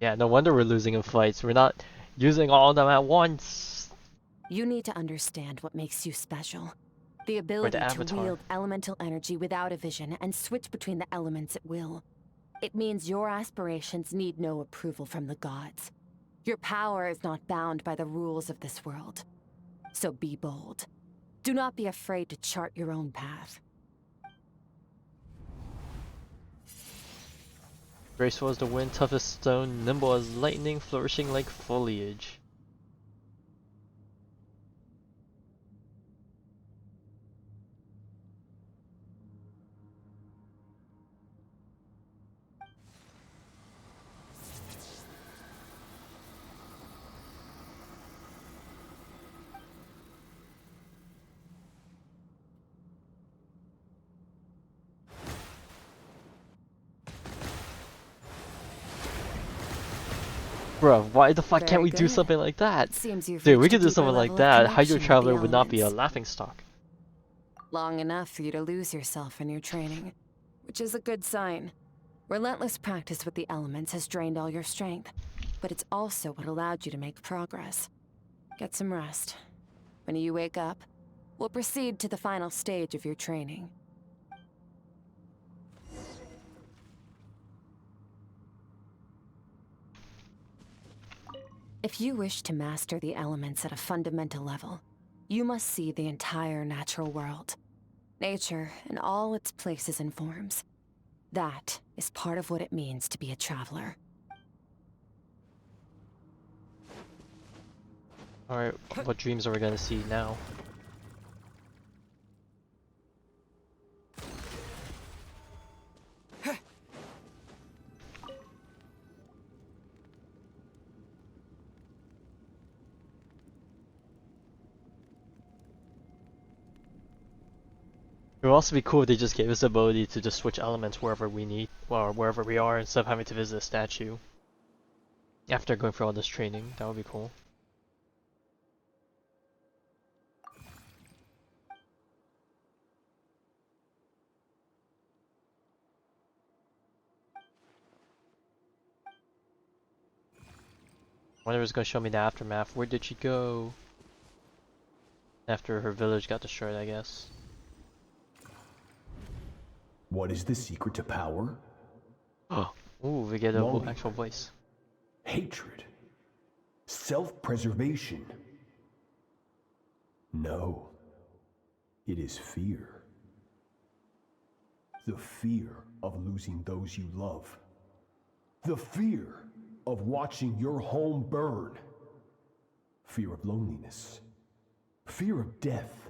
Yeah, no wonder we're losing in fights. We're not using all of them at once. You need to understand what makes you special. The ability to wield elemental energy without a vision and switch between the elements at will. It means your aspirations need no approval from the gods. Your power is not bound by the rules of this world. So be bold. Do not be afraid to chart your own path. Graceful as the wind, tough as stone, nimble as lightning, flourishing like foliage. Bro, why the fuck can't we do something like that? Dude, we could do something like that. Hydro Traveler would not be a laughingstock. Long enough for you to lose yourself in your training, which is a good sign. Relentless practice with the elements has drained all your strength, but it's also what allowed you to make progress. Get some rest. When you wake up, we'll proceed to the final stage of your training. If you wish to master the elements at a fundamental level, you must see the entire natural world. Nature in all its places and forms. That is part of what it means to be a traveler. Alright, what dreams are we gonna see now? It would also be cool if they just gave us the ability to just switch elements wherever we need, or wherever we are, instead of having to visit a statue. After going through all this training, that would be cool. Wonder if it's gonna show me the aftermath. Where did she go? After her village got destroyed, I guess. What is the secret to power? Oh, ooh, we get an actual voice. Hatred. Self-preservation. No. It is fear. The fear of losing those you love. The fear of watching your home burn. fear of loneliness, fear of death.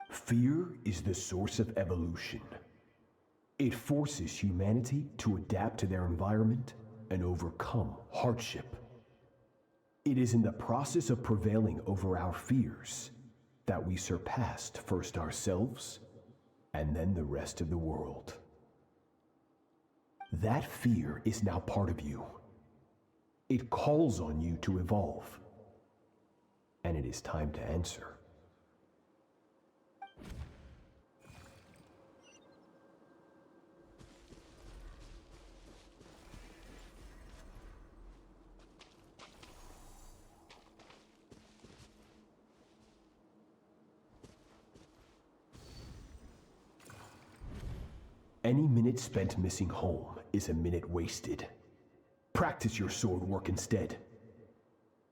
Fear is the source of evolution. It forces humanity to adapt to their environment and overcome hardship. It is in the process of prevailing over our fears that we surpassed first ourselves and then the rest of the world. That fear is now part of you. It calls on you to evolve. And it is time to answer. Any minute spent missing home is a minute wasted. Practice your sword work instead.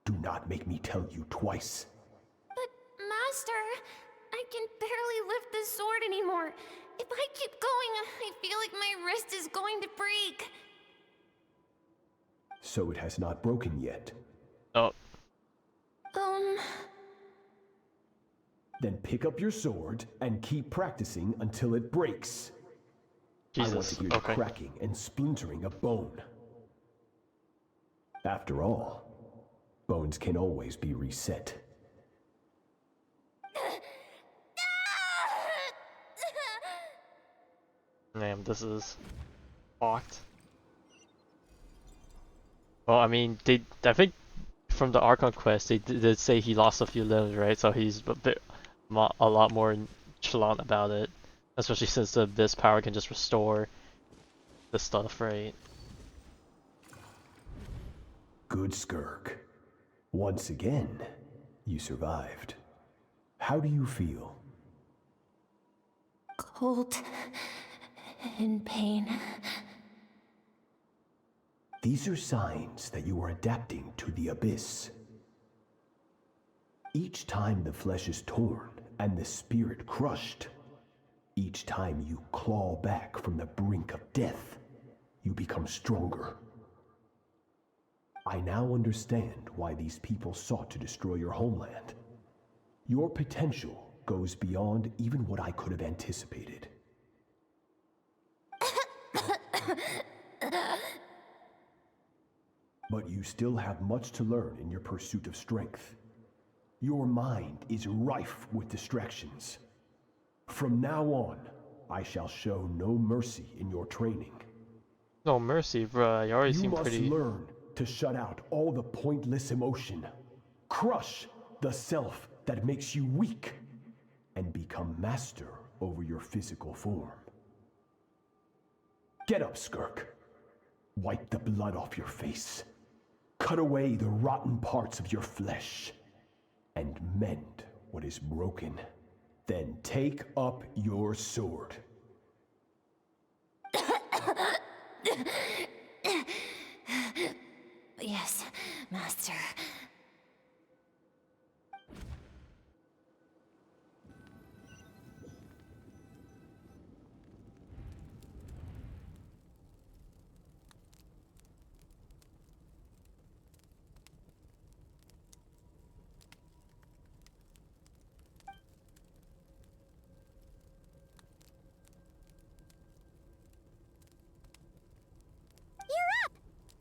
Do not make me tell you twice. But, Master, I can barely lift the sword anymore. If I keep going, I feel like my wrist is going to break. So it has not broken yet. Oh. Then pick up your sword and keep practicing until it breaks. Jesus. I want to hear the cracking and splintering of bone. After all, bones can always be reset. Damn, this is fucked. Well, I mean, I think from the Archon quest, they did say he lost a few limbs, right? So he's a lot more nonchalant about it. Especially since the Abyss power can just restore the stuff, right? Good, Skirk. Once again, you survived. How do you feel? Cold. In pain. These are signs that you are adapting to the Abyss. Each time the flesh is torn and the spirit crushed, each time you claw back from the brink of death, you become stronger. I now understand why these people sought to destroy your homeland. Your potential goes beyond even what I could have anticipated. But you still have much to learn in your pursuit of strength. Your mind is rife with distractions. From now on, I shall show no mercy in your training. No mercy, bruh. You already seem pretty... You must learn to shut out all the pointless emotion. Crush the self that makes you weak. And become master over your physical form. Get up, Skirk. Wipe the blood off your face. Cut away the rotten parts of your flesh. And mend what is broken. Then take up your sword. Yes, Master.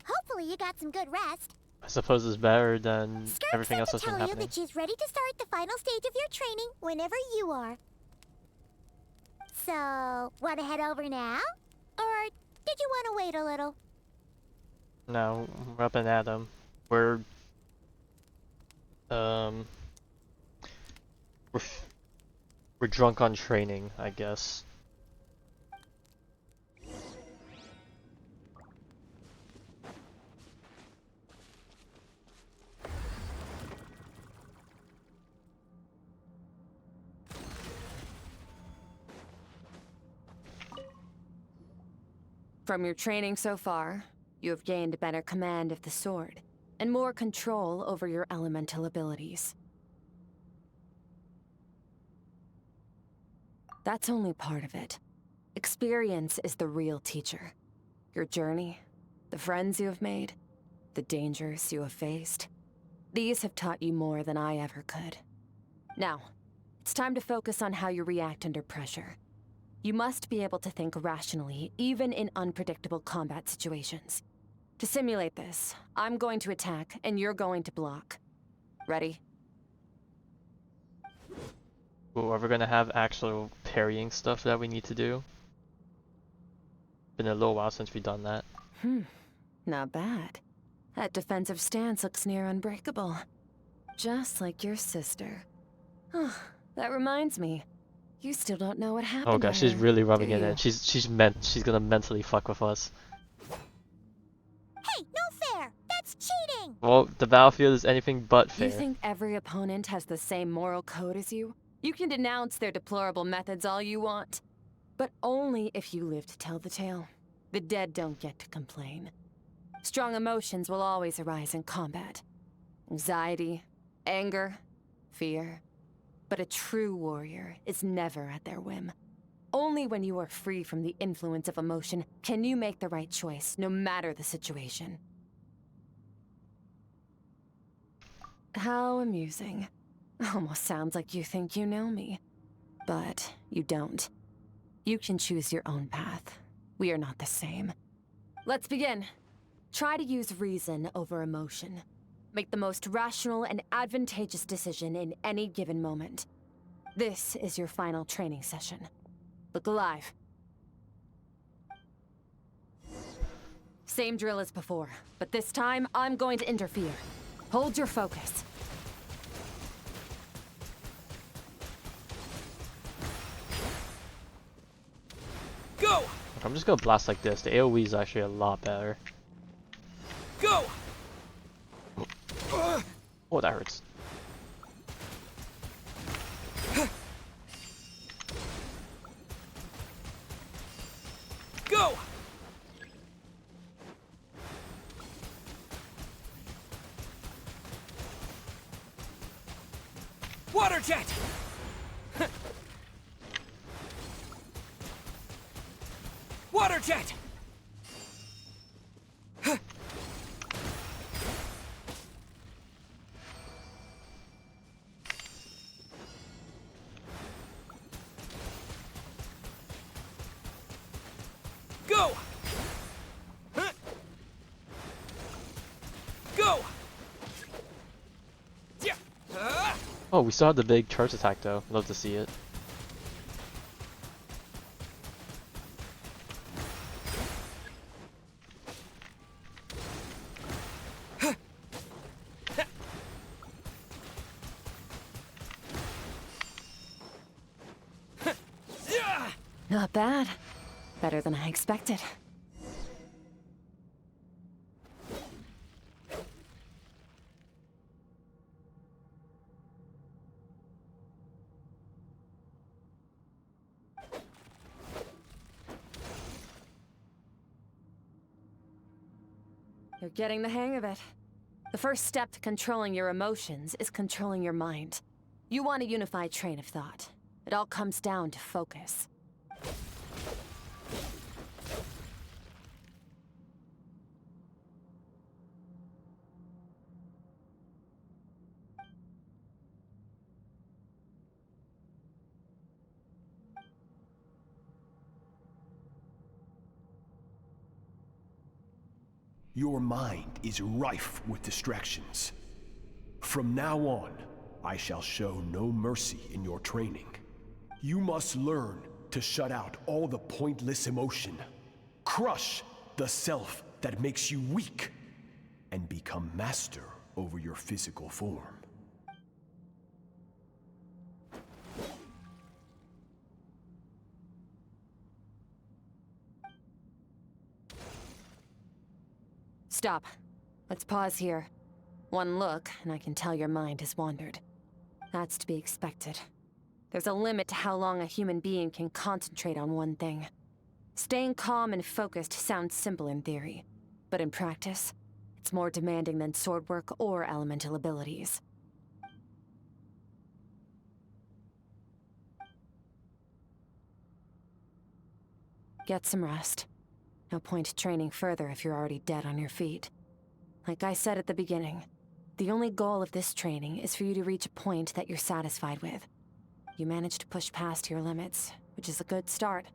Hopefully you got some good rest. I suppose it's better than Skirk everything else said that's to been tell you happening. that she's ready to start the final stage of your training whenever you are. So, want to head over now? Or did you want to wait a little? No, we're up and at 'em. We're we're drunk on training, I guess. From your training so far, you have gained better command of the sword, and more control over your elemental abilities. That's only part of it. Experience is the real teacher. Your journey, the friends you have made, the dangers you have faced. These have taught you more than I ever could. Now, it's time to focus on how you react under pressure. You must be able to think rationally, even in unpredictable combat situations. To simulate this, I'm going to attack, and you're going to block. Ready? Ooh, are we gonna have actual parrying stuff that we need to do? Been a little while since we've done that. Not bad. That defensive stance looks near unbreakable. Just like your sister. Oh, that reminds me. You still don't know what happened Oh gosh, to she's her, really rubbing do it you? in. She's gonna mentally fuck with us. Hey, no fair! That's cheating! Well, the battlefield is anything but You fair. think every opponent has the same moral code as you? You can denounce their deplorable methods all you want. But only if you live to tell the tale. The dead don't get to complain. Strong emotions will always arise in combat. Anxiety, anger, fear. But a true warrior is never at their whim. Only when you are free from the influence of emotion can you make the right choice, no matter the situation. How amusing. Almost sounds like you think you know me. But you don't. You can choose your own path. We are not the same. Let's begin. Try to use reason over emotion. Make the most rational and advantageous decision in any given moment. This is your final training session. Look alive. Same drill as before, but this time I'm going to interfere. Hold your focus. Go! I'm just gonna blast like this. The AoE is actually a lot better. Go! Oh, that hurts. Go! Water jet! Water jet! Go! Go! Yeah. Oh, we still have the big charge attack though. Love to see it. Not bad. Better than I expected. You're getting the hang of it. The first step to controlling your emotions is controlling your mind. You want a unified train of thought. It all comes down to focus. Your mind is rife with distractions. From now on, I shall show no mercy in your training. You must learn to shut out all the pointless emotion, crush the self that makes you weak, and become master over your physical form. Stop. Let's pause here. One look, and I can tell your mind has wandered. That's to be expected. There's a limit to how long a human being can concentrate on one thing. Staying calm and focused sounds simple in theory, but in practice, it's more demanding than sword work or elemental abilities. Get some rest. No point training further if you're already dead on your feet. Like I said at the beginning, The only goal of this training is for you to reach a point that you're satisfied with. You managed to push past your limits, which is a good start.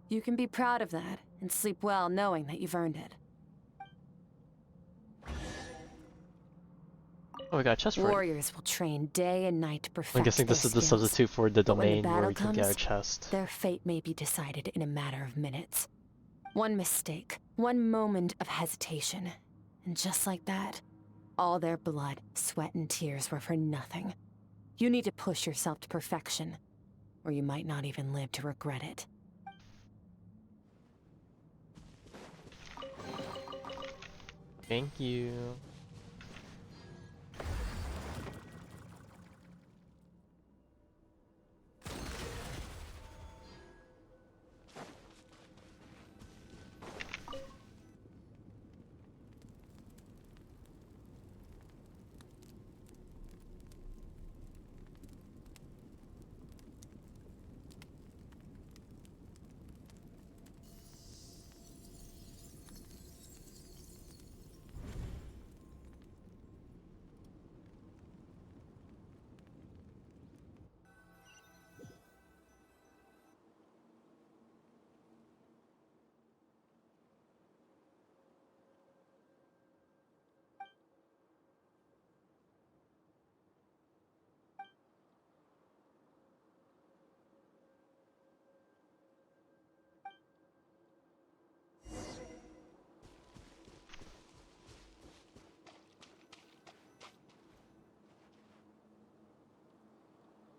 You can be proud of that and sleep well knowing that you've earned it. Oh, we got a chest for it. Warriors will train day and night to perfect I'm guessing this their is the skills. substitute for the But when the domain where battle we can get our comes, chest. their fate may be decided in a matter of minutes. One mistake, one moment of hesitation, and just like that, all their blood, sweat, and tears were for nothing. You need to push yourself to perfection, or you might not even live to regret it. Thank you.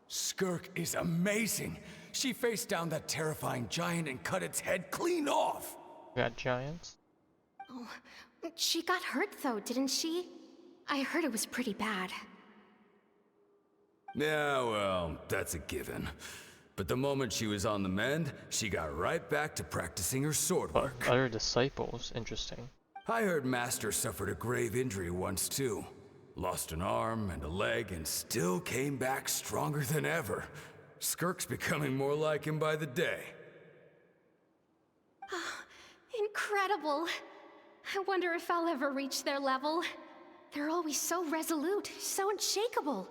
Skirk is amazing. She faced down that terrifying giant and cut its head clean off. We got giants. Oh, she got hurt though, didn't she? I heard it was pretty bad. Yeah, well, that's a given. But the moment she was on the mend, she got right back to practicing her sword work. Other disciples, interesting. I heard Master suffered a grave injury once too. Lost an arm and a leg and still came back stronger than ever. Skirk's becoming more like him by the day. Incredible. I wonder if I'll ever reach their level. They're always so resolute, so unshakable.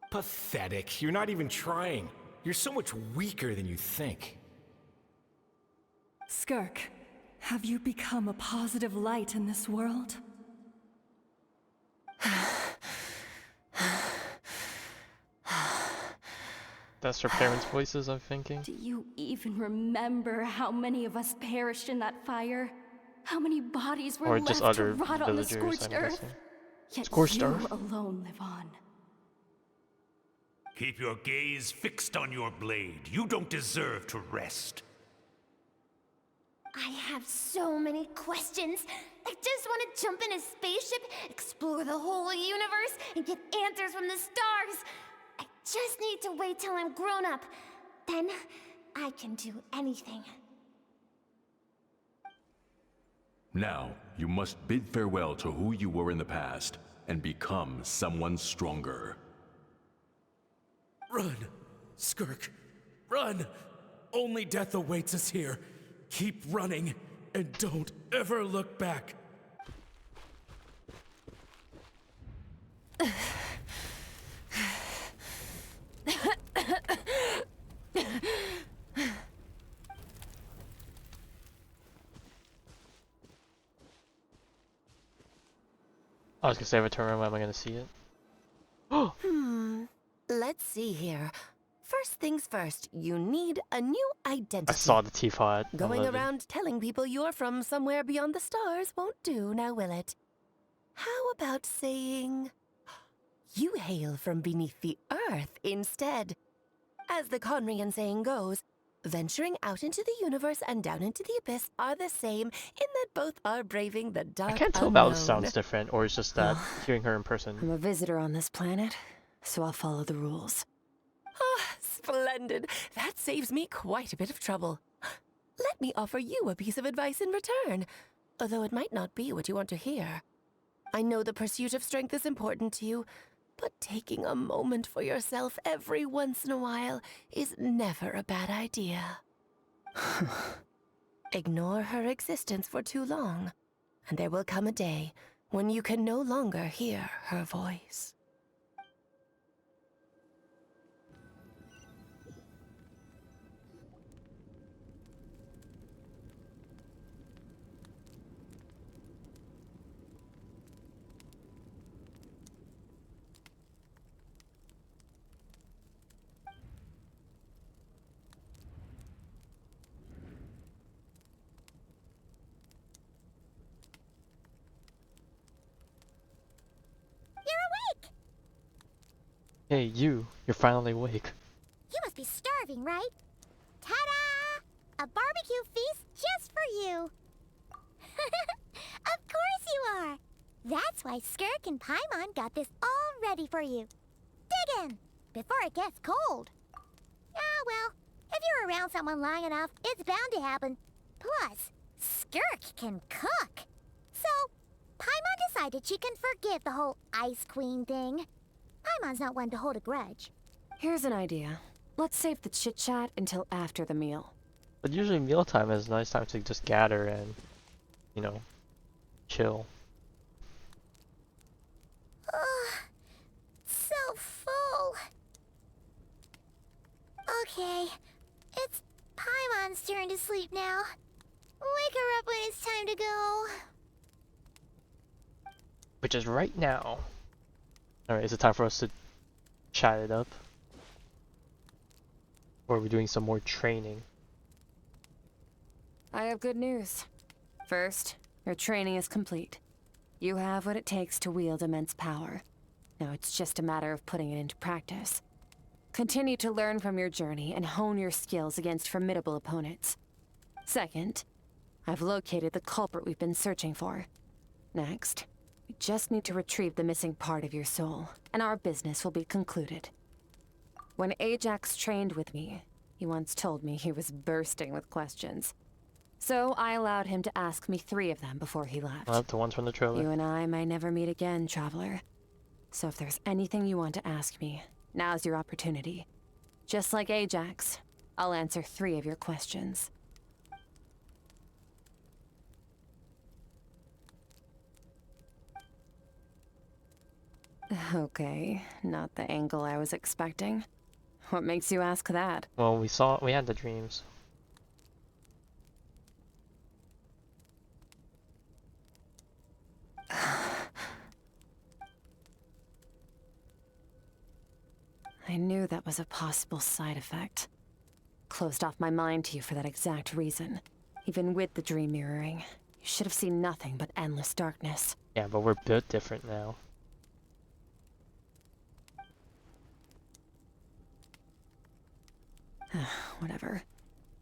Pathetic. You're not even trying. You're so much weaker than you think. Skirk, have you become a positive light in this world? That's her parents' voices, I'm thinking. Do you even remember how many of us perished in that fire? How many bodies were Or left just to other rot on the villagers, scorched I'm earth? guessing. Yet Scorched you earth? alone live on. Keep your gaze fixed on your blade. You don't deserve to rest. I have so many questions. I just want to jump in a spaceship, explore the whole universe, and get answers from the stars. I just need to wait till I'm grown up. Then I can do anything. Now, you must bid farewell to who you were in the past and become someone stronger. Run, Skirk, run! Only death awaits us here. Keep running, and don't ever look back. I was gonna say, if I turn around, when am I gonna see it? Let's see here. First things first, you need a new identity. I saw the teapot. Going around telling people you're from somewhere beyond the stars won't do, now will it? How about saying you hail from beneath the earth instead? As the Conrian saying goes, venturing out into the universe and down into the abyss are the same, in that both are braving the dark I can't tell unknown. about it sounds different, or it's just that hearing her in person. I'm a visitor on this planet, so I'll follow the rules. Ah, splendid. That saves me quite a bit of trouble. Let me offer you a piece of advice in return. although it might not be what you want to hear. I know the pursuit of strength is important to you, but taking a moment for yourself every once in a while is never a bad idea. Ignore her existence for too long, and there will come a day when you can no longer hear her voice. Hey, you're finally awake. You must be starving, right? Ta-da! A barbecue feast just for you! Of course you are! That's why Skirk and Paimon got this all ready for you. Dig in, before it gets cold. Ah, well, if you're around someone long enough, it's bound to happen. Plus, Skirk can cook. So, Paimon decided she can forgive the whole Ice Queen thing. Paimon's not one to hold a grudge. Here's an idea. Let's save the chit-chat until after the meal. But usually mealtime is a nice time to just gather and, you know, chill. Ugh, so full. Okay, it's Paimon's turn to sleep now. Wake her up when it's time to go. Which is right now. Alright, is it time for us to chat it up? Or are we doing some more training? I have good news. First, your training is complete. You have what it takes to wield immense power. Now it's just a matter of putting it into practice. Continue to learn from your journey and hone your skills against formidable opponents. Second, I've located the culprit we've been searching for. Next, we just need to retrieve the missing part of your soul, and our business will be concluded. When Ajax trained with me, he once told me he was bursting with questions. So I allowed him to ask me 3 of them before he left. The ones from the trailer. You and I may never meet again, Traveler. So if there's anything you want to ask me, now's your opportunity. Just like Ajax, I'll answer 3 of your questions. Okay, not the angle I was expecting. What makes you ask that? Well, we had the dreams. I knew that was a possible side effect. Closed off my mind to you for that exact reason. Even with the dream mirroring, you should have seen nothing but endless darkness. Yeah, but we're built different now. Whatever.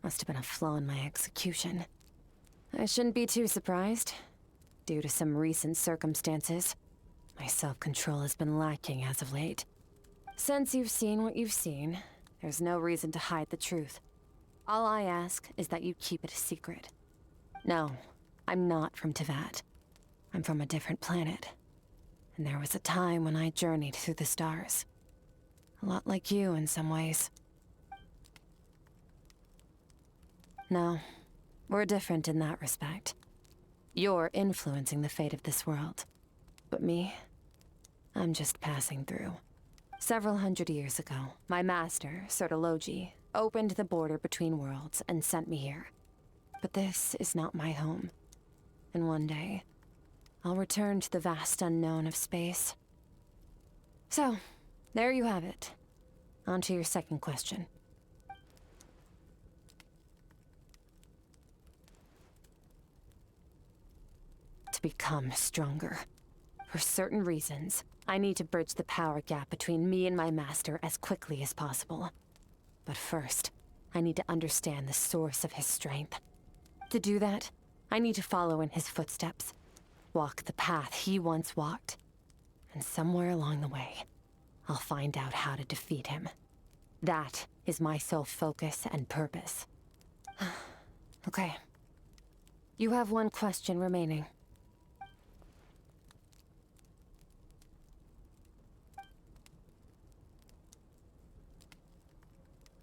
Must have been a flaw in my execution. I shouldn't be too surprised. Due to some recent circumstances, my self-control has been lacking as of late. Since you've seen what you've seen, there's no reason to hide the truth. All I ask is that you keep it a secret. No, I'm not from Teyvat. I'm from a different planet. And there was a time when I journeyed through the stars. A lot like you in some ways. No, we're different in that respect. You're influencing the fate of this world. But me, I'm just passing through. Several hundred years ago, my master, Sertologi, opened the border between worlds and sent me here. But this is not my home. And one day, I'll return to the vast unknown of space. So, there you have it. On to your second question. To become stronger. For certain reasons, I need to bridge the power gap between me and my master as quickly as possible. But first, I need to understand the source of his strength. To do that, I need to follow in his footsteps, walk the path he once walked. And somewhere along the way, I'll find out how to defeat him. That is my sole focus and purpose. Okay. You have one question remaining.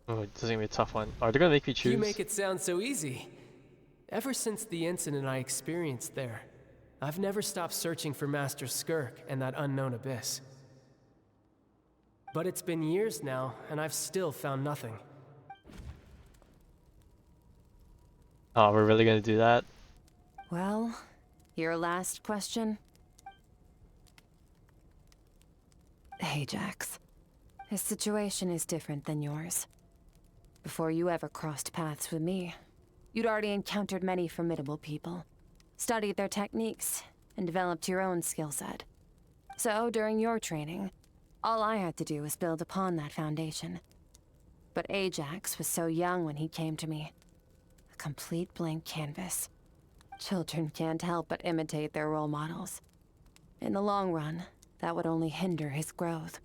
Oh, this is gonna be a tough one. Are they gonna make me choose? You make it sound so easy. Ever since the incident I experienced there, I've never stopped searching for Master Skirk and that unknown abyss. But it's been years now, and I've still found nothing. Oh, we're really gonna do that? Well, your last question? Ajax. His situation is different than yours. Before you ever crossed paths with me, you'd already encountered many formidable people, studied their techniques, and developed your own skill set. So, during your training, all I had to do was build upon that foundation. But Ajax was so young when he came to me. A complete blank canvas. Children can't help but imitate their role models. In the long run, that would only hinder his growth.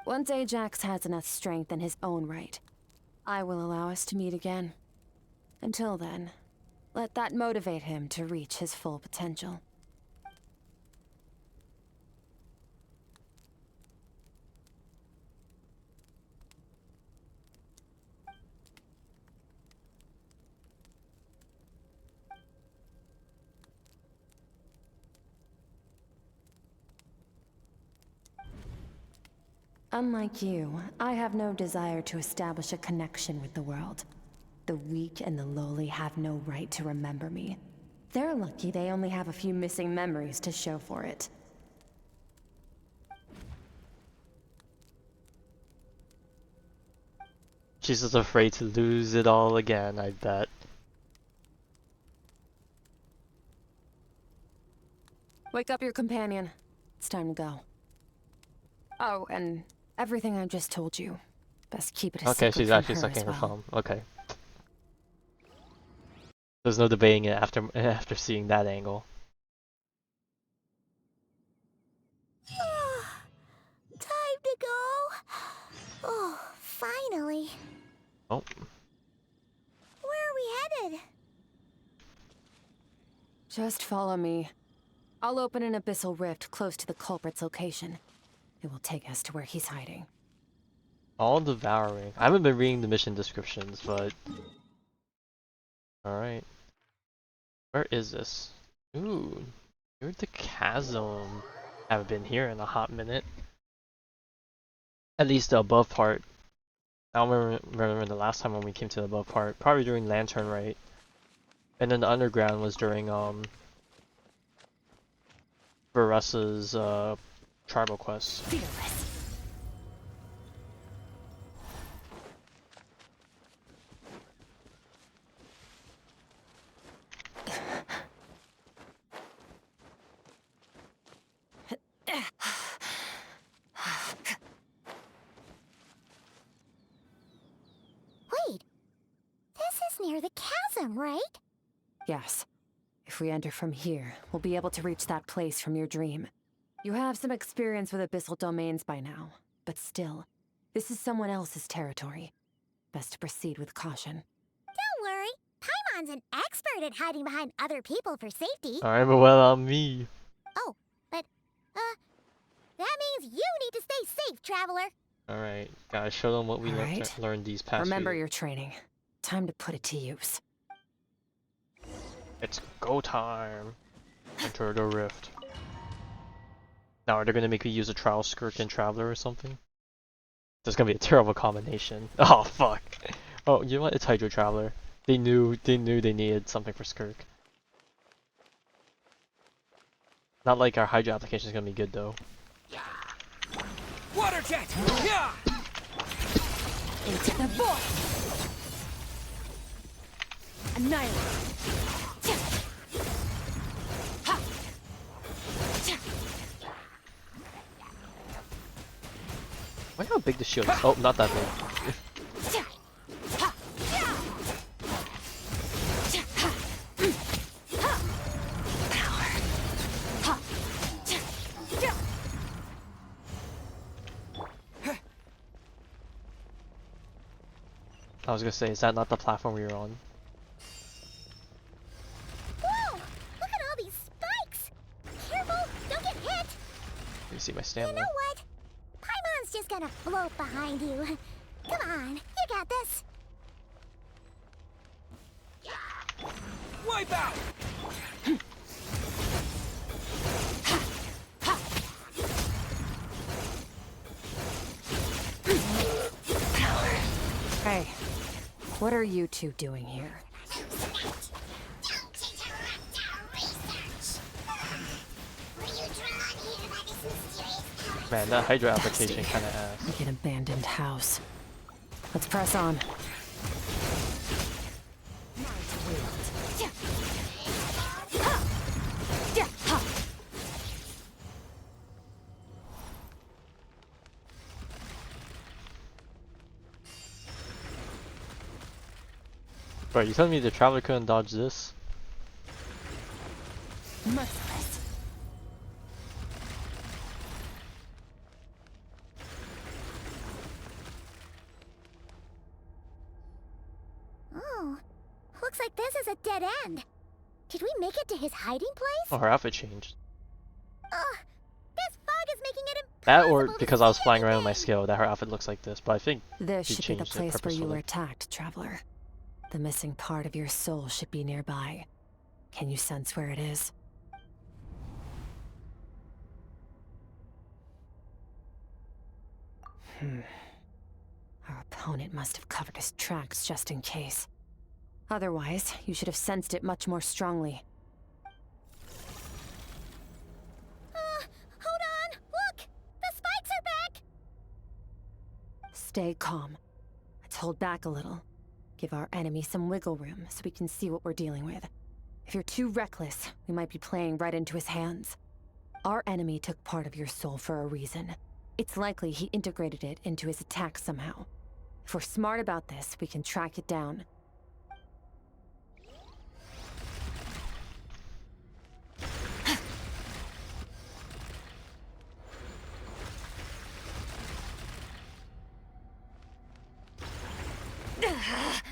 Once Ajax has enough strength in his own right, I will allow us to meet again. Until then, let that motivate him to reach his full potential. Unlike you, I have no desire to establish a connection with the world. The weak and the lowly have no right to remember me. They're lucky they only have a few missing memories to show for it. She's just afraid to lose it all again, I bet. Wake up your companion. It's time to go. Oh, and everything I just told you. Best keep it a Okay, secret she's from actually her sucking as her well. thumb. Okay. There's no debating it after seeing that angle. Time to go. Oh, finally. Oh. Where are we headed? Just follow me. I'll open an abyssal rift close to the culprit's location. It will take us to where he's hiding. All devouring. I haven't been reading the mission descriptions, but... Alright. Where is this? Ooh. Near the chasm. Haven't been here in a hot minute. At least the above part. I don't remember the last time when we came to the above part. Probably during Lantern, right? And then the underground was during, Baressa's, tribal quest. Fearless. Wait. This is near the chasm, right? Yes. If we enter from here, we'll be able to reach that place from your dream. You have some experience with abyssal domains by now, but still, this is someone else's territory. Best to proceed with caution. Don't worry. Paimon's an expert at hiding behind other people for safety. Alright, but what about me? Oh, but, that means you need to stay safe, traveler. Alright, gotta show them what we learned these past Remember few. your training. Time to put it to use. It's go time. Enter the rift. Now, are they gonna make me use a trial Skirk and Traveler or something? That's gonna be a terrible combination. Oh fuck. Oh, you know what? It's Hydro Traveler. They knew they needed something for Skirk. Not like our Hydro application is gonna be good though. Water jet! Yeah! Into the void! Annihilate! Wonder how big the shield is. Oh, not that big. I was gonna say, is that not the platform we were on? me see my You stamina. know what? Paimon's just gonna float behind you. Come on, you got this. Wipe out! Hey, what are you two doing here? Man, that Hydra application kinda ass. Like an abandoned house. Let's press on. Bro, you telling me the Traveler couldn't dodge this? Merciless. Oh, looks like this is a dead end. Did we make it to his hiding place? Oh, her outfit changed. Ugh, this fog is making it That or impossible because to I was see flying around with my anything. scale, that her outfit looks like this, but I think This she should be the changed it place where you were purposefully. attacked, Traveler. The missing part of your soul should be nearby. Can you sense where it is? Our opponent must have covered his tracks just in case. Otherwise, you should have sensed it much more strongly. Hold on, look! The spikes are back! Stay calm. Let's hold back a little. Give our enemy some wiggle room so we can see what we're dealing with. If you're too reckless, we might be playing right into his hands. Our enemy took part of your soul for a reason. It's likely he integrated it into his attack somehow. If we're smart about this, we can track it down.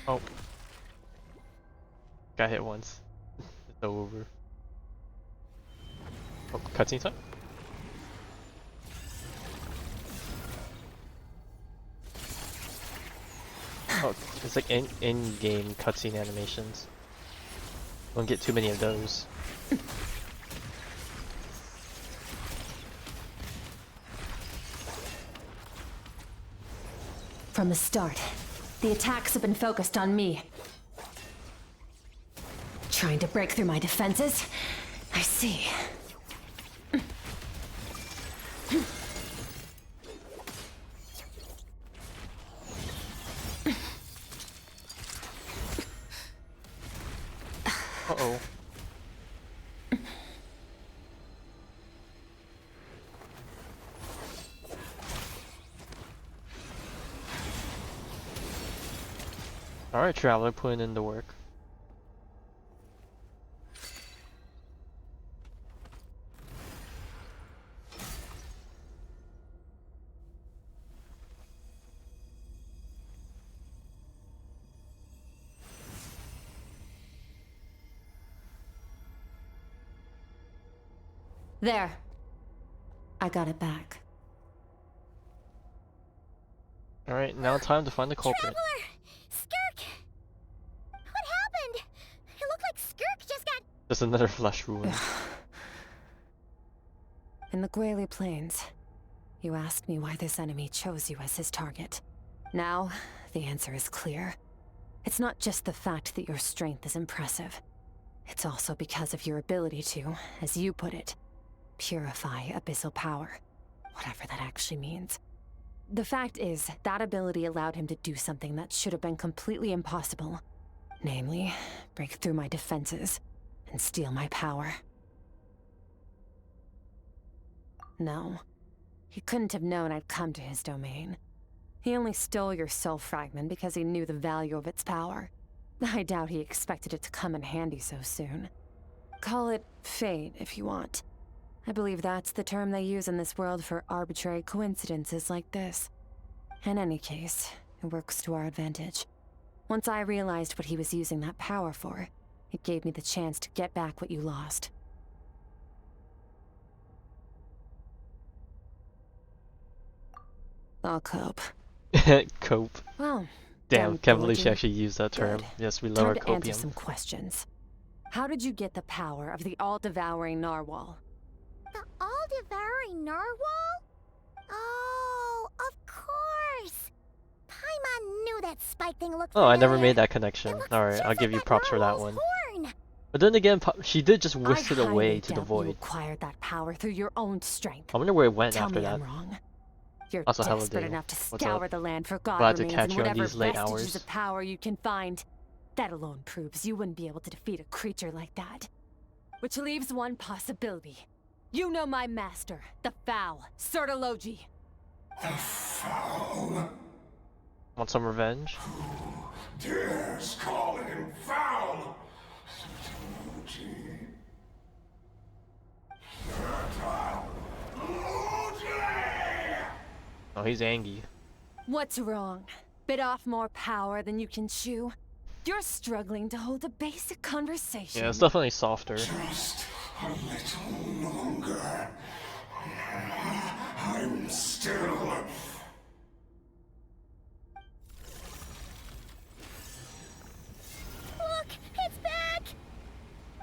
Oh. Got hit once. It's over. Oh, cutscene time? Oh, it's like in-game cutscene animations. Don't get too many of those. From the start, the attacks have been focused on me. Trying to break through my defenses? I see. Uh-oh. Alright, Traveler, putting in the work. There. I got it back. Alright, now time to find the culprit. Traveler! Skirk! What happened? It looked like Skirk just got... Just another flesh wound. In the Gwali Plains, you asked me why this enemy chose you as his target. Now, the answer is clear. It's not just the fact that your strength is impressive. It's also because of your ability to, as you put it, purify abyssal power. Whatever that actually means. The fact is, that ability allowed him to do something that should have been completely impossible. Namely, break through my defenses and steal my power. No, he couldn't have known I'd come to his domain. He only stole your soul fragment because he knew the value of its power. I doubt he expected it to come in handy so soon. Call it fate if you want. I believe that's the term they use in this world for arbitrary coincidences like this. In any case, it works to our advantage. Once I realized what he was using that power for, it gave me the chance to get back what you lost. I'll cope. Cope. Well, Damn, done can't believe she gorging. actually used that term. Good. Yes, we love Time our to answer copium. some questions. How did you get the power of the all-devouring narwhal? The all-devouring narwhal? Oh, of course! Paimon knew that spike thing looked Oh, I never familiar. made that connection. Alright, I'll give you props for that one. Horn. But then again, she did just whisk it I away highly to the doubt you void. acquired that power through your own strength. I wonder where it went Tell after me that. I'm wrong. You're Also, hello, desperate Dale. enough to What's scour up? the land for god Glad to remains catch and you on whatever these late vestiges hours. of power you can find. That alone proves you wouldn't be able to defeat a creature like that. Which leaves one possibility. You know my master, the Foul, Sertologi. The Foul? Want some revenge? Dares call him foul? Oh, he's angry. What's wrong? Bit off more power than you can chew? You're struggling to hold a basic conversation. Yeah, it's definitely softer. Just a little longer. I'm still... Look, it's back!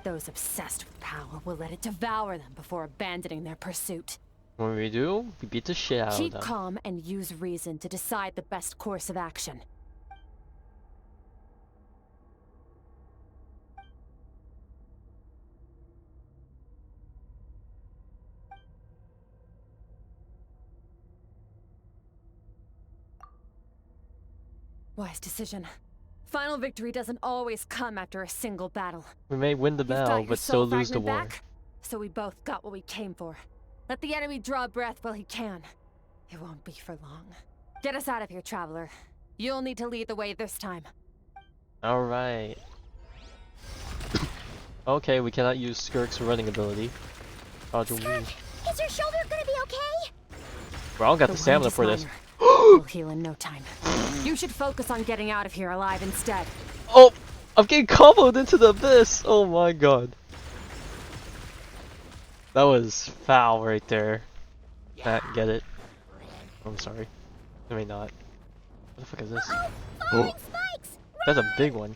Those obsessed with power will let it devour them before abandoning their pursuit. When we do, we beat the shit out of Keep them. calm and use reason to decide the best course of action. Wise decision. Final victory doesn't always come after a single battle. We may win the You've got battle, your but soul still lose the fragment war. back, so we both got what we came for. Let the enemy draw breath while he can. It won't be for long. Get us out of here, traveler. You'll need to lead the way this time. Alright. Okay, we cannot use Skirk's running ability. Roger, Skirk, is your shoulder gonna be okay? Bro, I don't got the wound stamina is for this. minor. We'll heal in no time. You should focus on getting out of here alive instead. Oh! I'm getting comboed into the abyss! Oh my god. That was foul right there. Matt, get it? I'm sorry. I mean not. What the fuck is this? Falling spikes! That's a big one.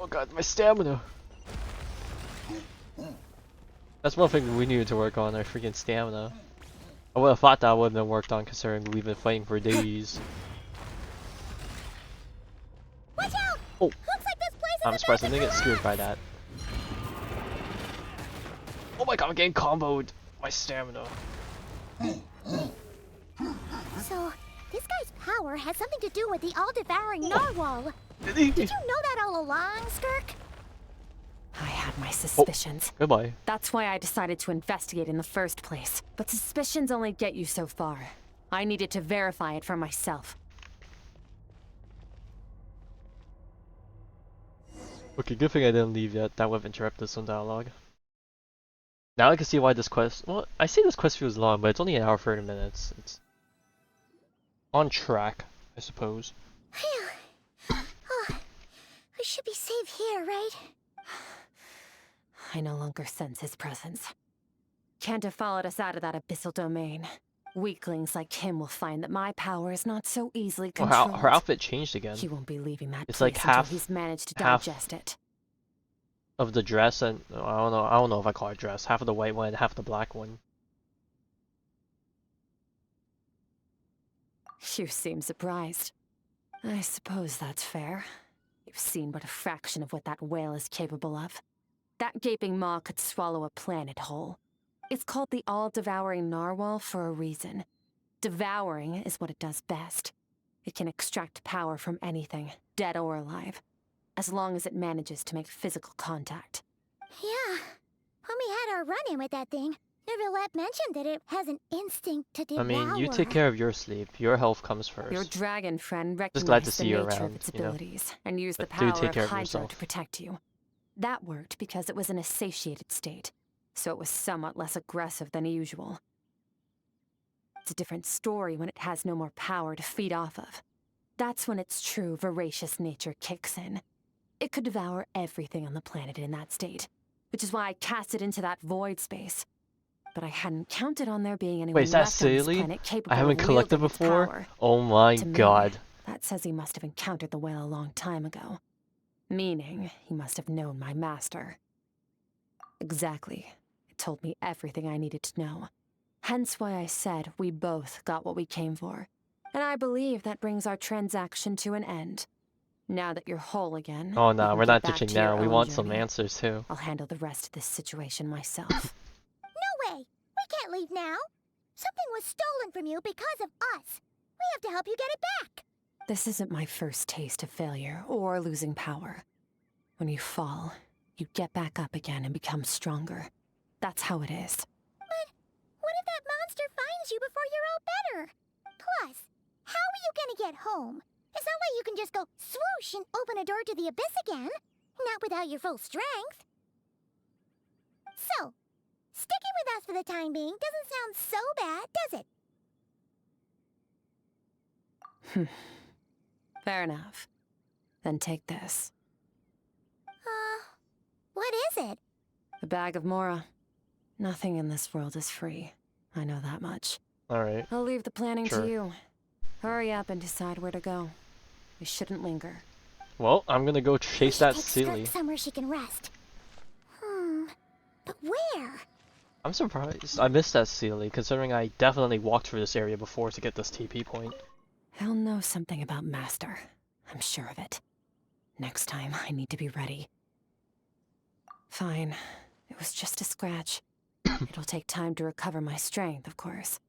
Oh god, my stamina! That's one thing we needed to work on, our freaking stamina. I would have thought that would have been worked on considering we've been fighting for days. Watch out! Oh! Looks like this place is I'm about surprised I to didn't get screwed by that. Oh my god, I'm getting comboed! My stamina. So, this guy's power has something to do with the all-devouring narwhal. Did he? Did you know that all along, Skirk? I had my suspicions. Goodbye. That's why I decided to investigate in the first place. But suspicions only get you so far. I needed to verify it for myself. Okay, good thing I didn't leave yet. That would have interrupted some dialogue. Now I can see why this quest... Well, I say this quest feels long, but it's only an hour 30 minutes. It's on track, I suppose. Phew. Oh, we should be safe here, right? I no longer sense his presence. Can't have followed us out of that abyssal domain. Weaklings like him will find that my power is not so easily Well, controlled. her outfit changed again. He won't be leaving that It's place like half- until he's managed to half- digest it. Of the dress and... I don't know if I call it dress. Half of the white one and half the black one. You seem surprised. I suppose that's fair. You've seen but a fraction of what that whale is capable of. That gaping maw could swallow a planet whole. It's called the all-devouring narwhal for a reason. Devouring is what it does best. It can extract power from anything, dead or alive, as long as it manages to make physical contact. Yeah. When we had our run-in with that thing, Neverlet mentioned that it has an instinct to devour. I mean, you take care of your sleep. Your health comes first. Your dragon friend Just glad to recognized see the you nature around, of its you know. abilities and used the But do power take of care of Hydro yourself. to protect you. That worked because it was in a satiated state, so it was somewhat less aggressive than usual. It's a different story when it has no more power to feed off of. That's when its true voracious nature kicks in. It could devour everything on the planet in that state, which is why I cast it into that void space, but I hadn't counted on there being anyone Wait, is that left on this Silly? planet capable I haven't of collected wielding its before? power. Oh my To me, god. that says he must have encountered the whale a long time ago. Meaning, he must have known my master. Exactly. It told me everything I needed to know. Hence why I said we both got what we came for. And I believe that brings our transaction to an end. Now that you're whole again, Oh you no, can we're get not back ditching to your now. We own want some journey. answers too. I'll handle the rest of this situation myself. No way! We can't leave now! Something was stolen from you because of us! We have to help you get it back! This isn't my first taste of failure or losing power. When you fall, you get back up again and become stronger. That's how it is. But what if that monster finds you before you're all better? Plus, how are you gonna get home? It's not like you can just go swoosh and open a door to the abyss again. Not without your full strength. So, sticking with us for the time being doesn't sound so bad, does it? Fair enough. Then take this. What is it? A bag of Mora. Nothing in this world is free. I know that much. Alright. I'll leave the planning Sure. to you. Hurry up and decide where to go. We shouldn't linger. Well, I'm gonna go chase that Take Silly. Skirk somewhere she can rest. But where? I'm surprised. I missed that Silly, considering I definitely walked through this area before to get this TP point. He'll know something about Master. I'm sure of it. Next time, I need to be ready. Fine. It was just a scratch. It'll take time to recover my strength, of course.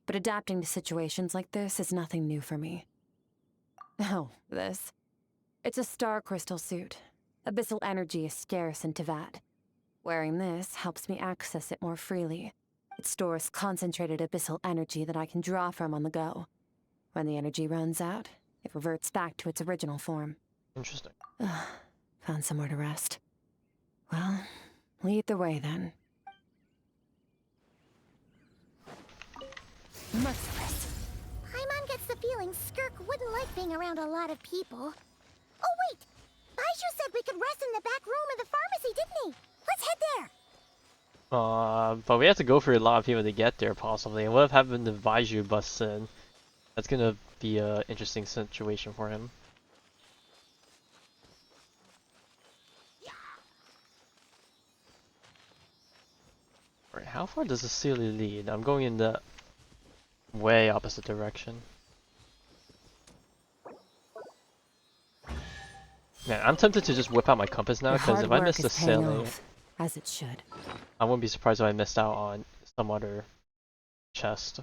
But adapting to situations like this is nothing new for me. Oh, this. It's a star crystal suit. Abyssal energy is scarce in Tevat. Wearing this helps me access it more freely. It stores concentrated abyssal energy that I can draw from on the go. When the energy runs out, it reverts back to its original form. Interesting. Found somewhere to rest. Well, lead the way then. Merciless. Paimon gets the feeling Skirk wouldn't like being around a lot of people. Oh wait! Baiju said we could rest in the back room of the pharmacy, didn't he? Let's head there! But we have to go for a lot of people to get there, possibly. And what if having the Baiju busts in? That's gonna be an interesting situation for him. Alright, how far does the Silly lead? I'm going in the way opposite direction. Man, I'm tempted to just whip out my compass now, because if I miss the Silly, as it should. I wouldn't be surprised if I missed out on some other chest.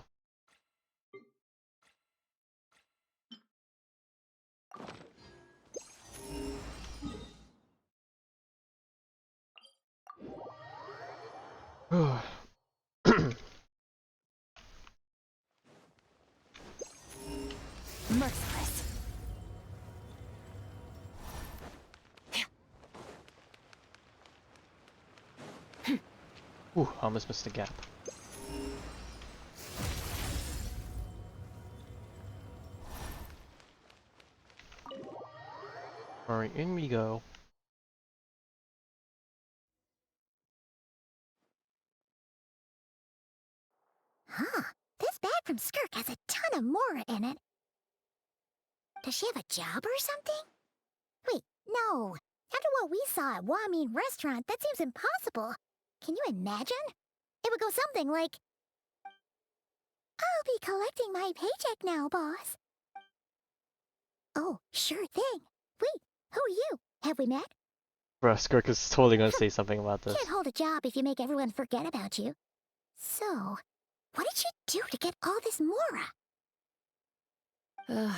Merciless. Ooh, I almost missed the gap. Alright, in we go. Huh. This bag from Skirk has a ton of Mora in it. Does she have a job or something? Wait, no. After what we saw at Wamin Restaurant, that seems impossible. Can you imagine? It would go something like, I'll be collecting my paycheck now, boss. Oh, sure thing. Wait, who are you? Have we met? Bruh, Skirk is totally gonna say something about this. Can't hold a job if you make everyone forget about you. So, what did you do to get all this Mora?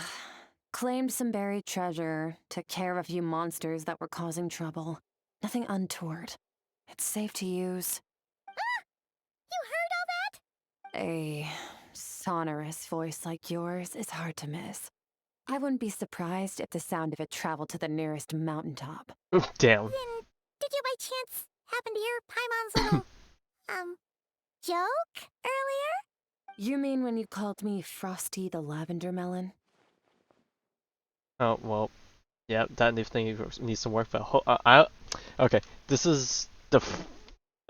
Claimed some buried treasure, took care of a few monsters that were causing trouble. Nothing untoward. It's safe to use. Ah! You heard all that? A sonorous voice like yours is hard to miss. I wouldn't be surprised if the sound of it traveled to the nearest mountaintop. Damn. Then, did you by chance happen to hear Paimon's little, joke earlier? You mean when you called me Frosty the Lavender Melon? Oh, well, yeah, that new thing needs some work, but okay, this is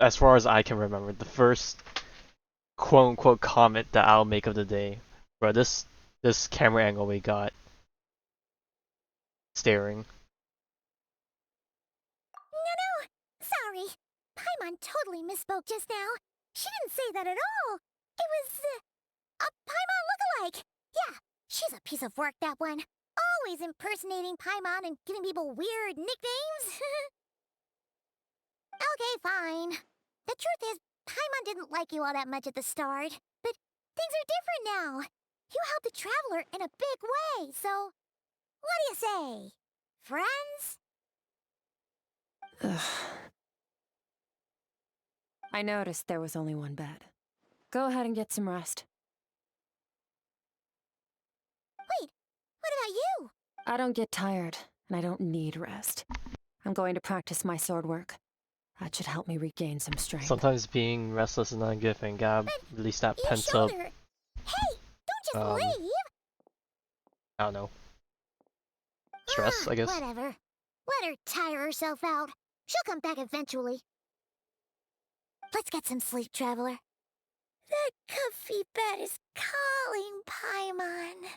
as far as I can remember, the first quote unquote comment that I'll make of the day. Bro, this camera angle we got. Staring. No, sorry. Paimon totally misspoke just now. She didn't say that at all. It was, a Paimon lookalike. Yeah, she's a piece of work, that one. Always impersonating Paimon and giving people weird nicknames. Okay, fine. The truth is, Paimon didn't like you all that much at the start. But things are different now. You helped the Traveler in a big way, so... What do you say? Friends? I noticed there was only one bed. Go ahead and get some rest. Wait, what about you? I don't get tired, and I don't need rest. I'm going to practice my sword work. That should help me regain some strength. Sometimes being restless is not a good thing. Gotta release that pent up. Hey, don't just leave! I don't know. Stress, I guess. Whatever. Let her tire herself out. She'll come back eventually. Let's get some sleep, Traveler. That comfy bed is calling, Paimon.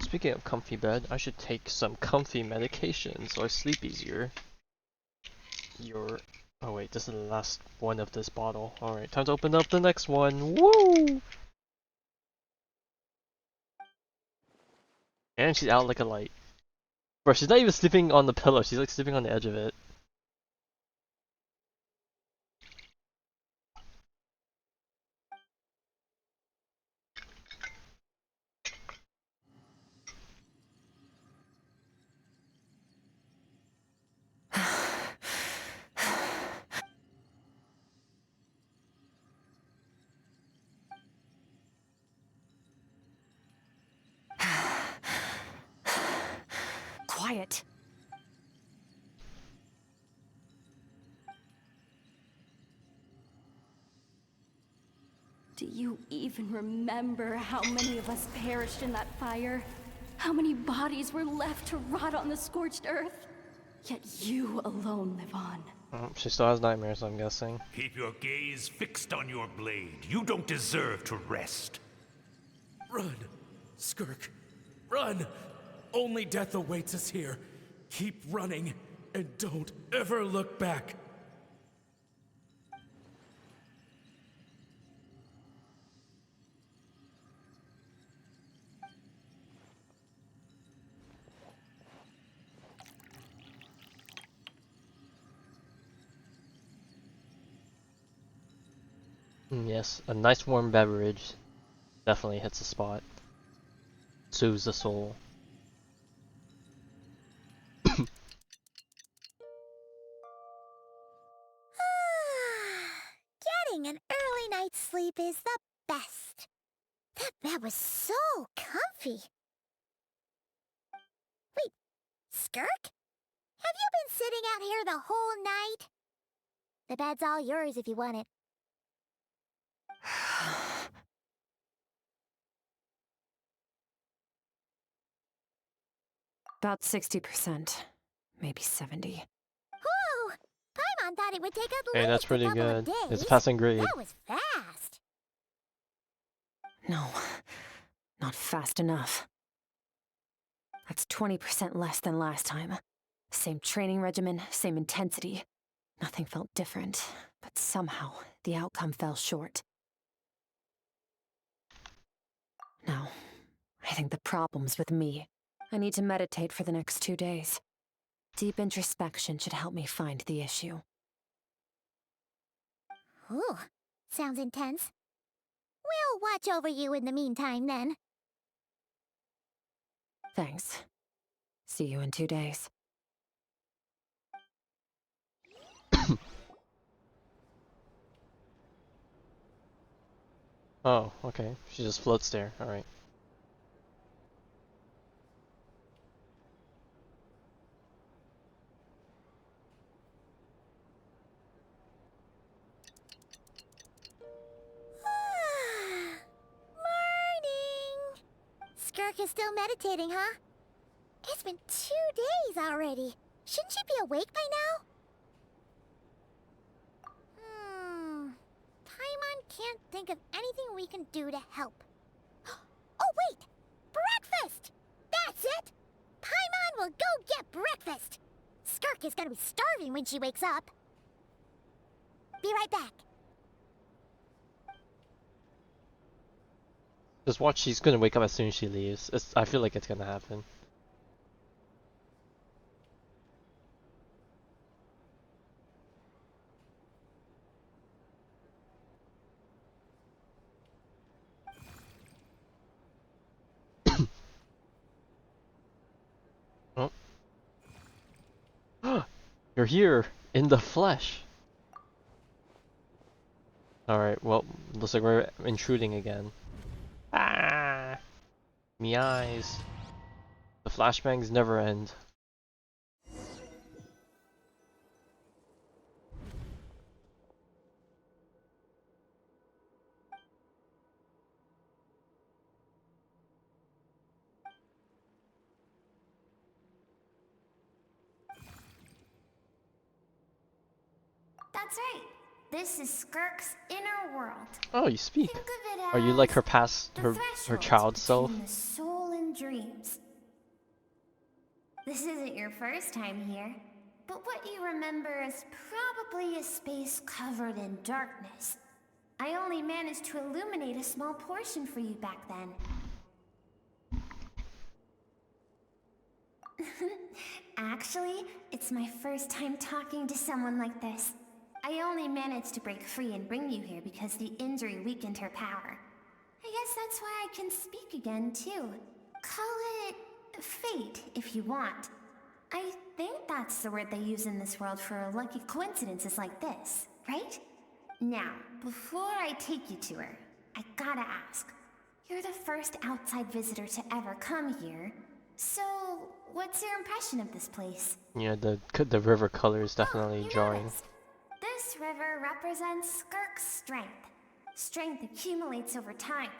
Speaking of comfy bed, I should take some comfy medication so I sleep easier. Oh wait, this is the last one of this bottle. Alright, time to open up the next one. Woo! And she's out like a light. Bro, she's not even sleeping on the pillow, she's like sleeping on the edge of it. Quiet. Do you even remember how many of us perished in that fire? How many bodies were left to rot on the scorched earth? Yet you alone live on. She still has nightmares, I'm guessing. Keep your gaze fixed on your blade. You don't deserve to rest. Run, Skirk. Run! Only death awaits us here. Keep running, and don't ever look back. Yes, a nice warm beverage definitely hits the spot. Soothes the soul. Getting an early night's sleep is the best. That bed was so comfy. Wait, Skirk? Have you been sitting out here the whole night? The bed's all yours if you want it. About 60%. Maybe 70. Whoa! Paimon thought it would take at Hey, least that's pretty a couple good. of days. It's a passing grade. That was fast. No, not fast enough. That's 20% less than last time. Same training regimen, same intensity. Nothing felt different, but somehow the outcome fell short. No, I think the problem's with me. I need to meditate for the next 2 days. Deep introspection should help me find the issue. Ooh, sounds intense. We'll watch over you in the meantime, then. Thanks. See you in 2 days. Oh, okay. She just floats there. Alright. Skirk is still meditating, huh? It's been 2 days already. Shouldn't she be awake by now? Paimon can't think of anything we can do to help. Oh wait! Breakfast! That's it! Paimon will go get breakfast! Skirk is gonna be starving when she wakes up. Be right back. Just watch, she's gonna wake up as soon as she leaves. I feel like it's gonna happen. Oh. You're here, in the flesh! Alright, well, looks like we're intruding again. Ah! Me eyes. The flashbangs never end. That's right. This is Skirk's inner world. Oh, you speak. Think of it Are you like as her past, the her threshold child self? between the soul and dreams. This isn't your first time here, but what you remember is probably a space covered in darkness. I only managed to illuminate a small portion for you back then. Actually, it's my first time talking to someone like this. I only managed to break free and bring you here because the injury weakened her power. I guess that's why I can speak again, too. Call it fate, if you want. I think that's the word they use in this world for lucky coincidences like this, right? Now, before I take you to her, I gotta ask. You're the first outside visitor to ever come here, so what's your impression of this place? Yeah, the river color is definitely jarring. Noticed. This river represents Skirk's strength. Strength accumulates over time.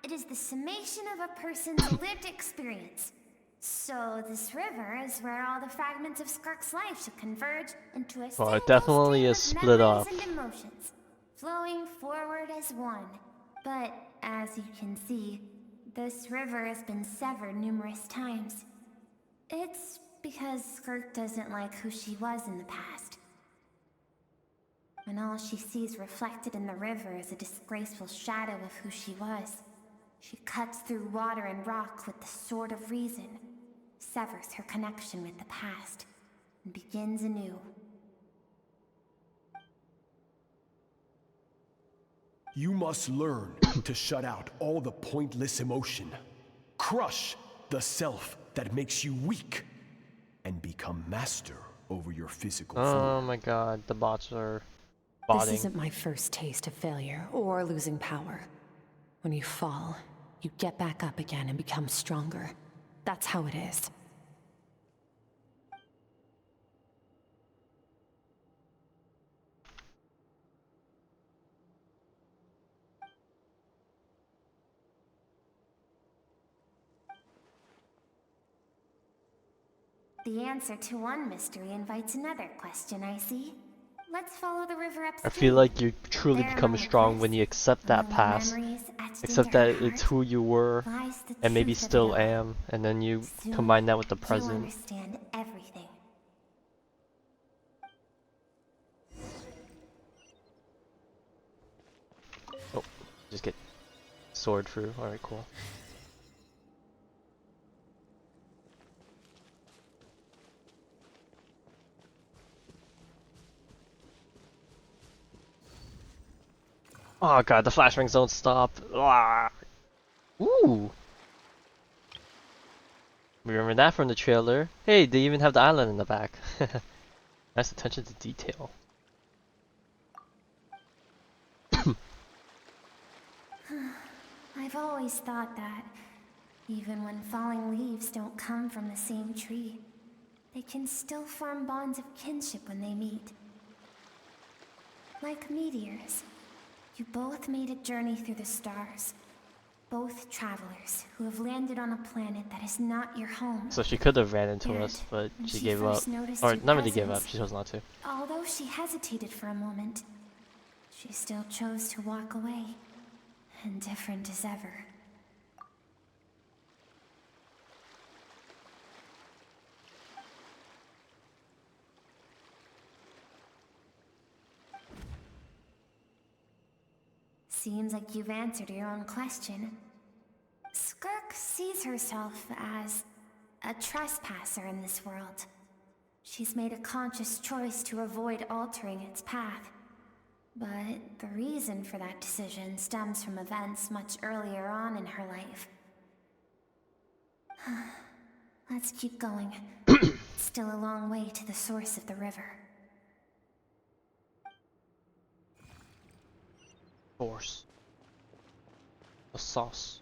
It is the summation of a person's lived experience. So this river is where all the fragments of Skirk's life should converge into a Well, single it definitely stream is of split memories up. and emotions, flowing forward as one. But as you can see, this river has been severed numerous times. It's because Skirk doesn't like who she was in the past. When all she sees reflected in the river is a disgraceful shadow of who she was, she cuts through water and rock with the sword of reason, severs her connection with the past, and begins anew. You must learn to shut out all the pointless emotion. Crush the self that makes you weak, and become master over your physical form. Oh my god, the bots are This botting. isn't my first taste of failure or losing power. When you fall, you get back up again and become stronger. That's how it is. The answer to one mystery invites another question, I see. Let's follow the river I upstream. feel like you truly There become among the strong cliffs, when you accept that among the past. memories etched Accept into her that it's heart, who you were, lies the and maybe truth of it still all. am, and then you Soon, combine that with the you'll present. understand everything. Oh, just get sword through. Alright, cool. Oh god, the flashbangs don't stop. Ah. Ooh! Remember that from the trailer? Hey, they even have the island in the back. Nice attention to detail. I've always thought that, even when falling leaves don't come from the same tree, they can still form bonds of kinship when they meet. Like meteors, you both made a journey through the stars. Both travelers who have landed on a planet that is not your home. So she could have ran into Yet, us, but when she gave up. first noticed Or your not really gave up, presence, she chose not to. although she hesitated for a moment, she still chose to walk away, indifferent as ever. Seems like you've answered your own question. Skirk sees herself as a trespasser in this world. She's made a conscious choice to avoid altering its path. But the reason for that decision stems from events much earlier on in her life. Let's keep going. It's still a long way to the source of the river. Force. The sauce.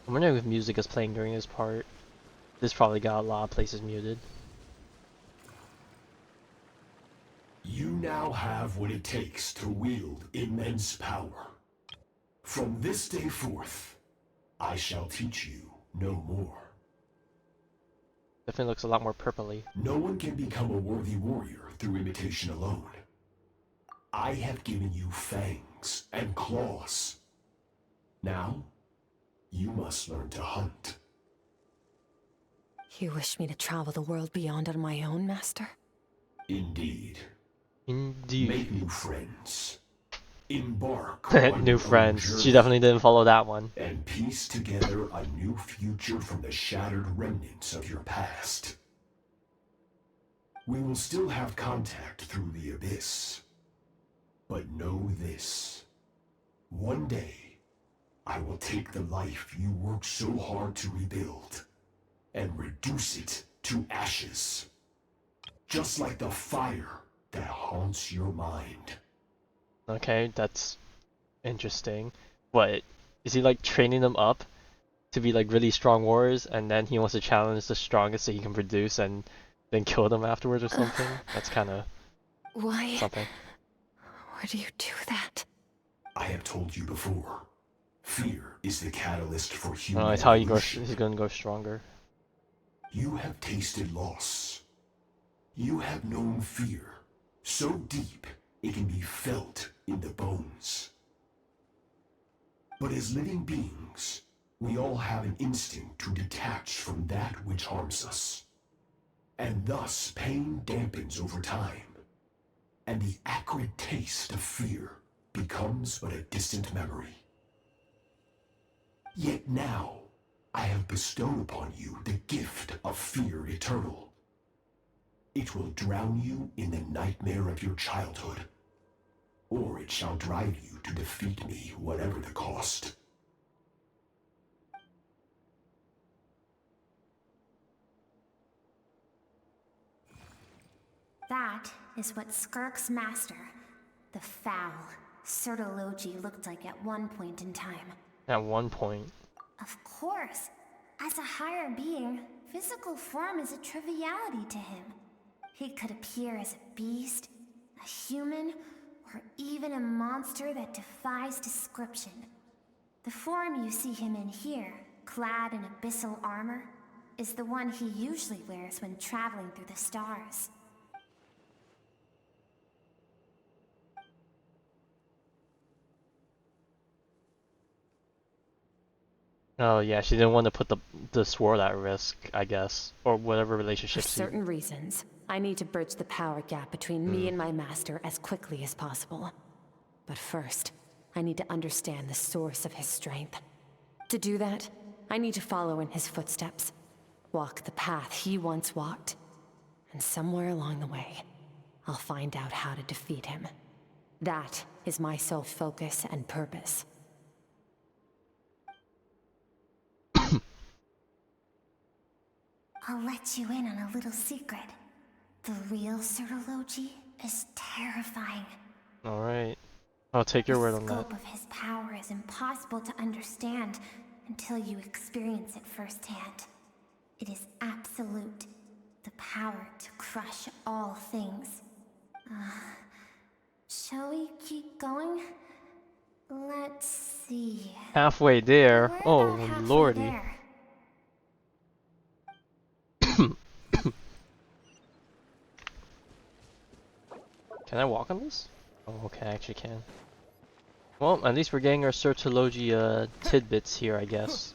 I'm wondering if music is playing during this part. This probably got a lot of places muted. You now have what it takes to wield immense power. From this day forth, I shall teach you no more. Definitely looks a lot more purpley. No one can become a worthy warrior through imitation alone. I have given you fangs and claws. Now, you must learn to hunt. You wish me to travel the world beyond on my own, Master? Indeed. Indeed. Make new friends. Embark on New your friends. own She journey, definitely didn't follow that one. and piece together a new future from the shattered remnants of your past. We will still have contact through the abyss. But know this. One day, I will take the life you worked so hard to rebuild and reduce it to ashes. Just like the fire that haunts your mind. Okay, that's interesting. What, is he like training them up to be like really strong warriors, and then he wants to challenge the strongest that he can produce and then kill them afterwards or something? That's kind of Why? something. Why do you do that? I have told you before. Fear is the catalyst for human Oh, it's how evolution. he's gonna go stronger. You have tasted loss. You have known fear, so deep it can be felt in the bones. But as living beings, we all have an instinct to detach from that which harms us. And thus pain dampens over time, and the acrid taste of fear becomes but a distant memory. Yet now, I have bestowed upon you the gift of fear eternal. It will drown you in the nightmare of your childhood, or it shall drive you to defeat me, whatever the cost. That is what Skirk's master, the foul Sertologi, looked like at one point in time. At one point. Of course, as a higher being, physical form is a triviality to him. He could appear as a beast, a human, or even a monster that defies description. The form you see him in here, clad in abyssal armor, is the one he usually wears when traveling through the stars. Oh yeah, she didn't want to put the sword at risk, I guess, or whatever For relationship she. certain reasons, I need to bridge the power gap between me and my master as quickly as possible. But first, I need to understand the source of his strength. To do that, I need to follow in his footsteps, walk the path he once walked, and somewhere along the way, I'll find out how to defeat him. That is my sole focus and purpose. I'll let you in on a little secret. The real Sertologi is terrifying. Alright. I'll take your word on The that. scope of his power is impossible to understand until you experience it firsthand. It is absolute. the power to crush all things. Shall we keep going? Let's see. Halfway there. We're Oh, about halfway lordy. there. Can I walk on this? Oh, okay, I actually can. Well, at least we're getting our Certology tidbits here, I guess.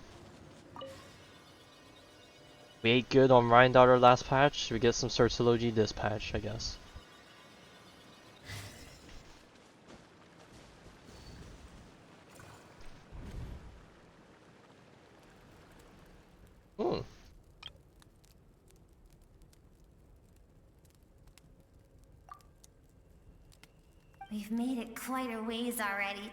We ate good on Ryan Daughter last patch, we get some Certology this patch, I guess. Hmm. We've made it quite a ways already.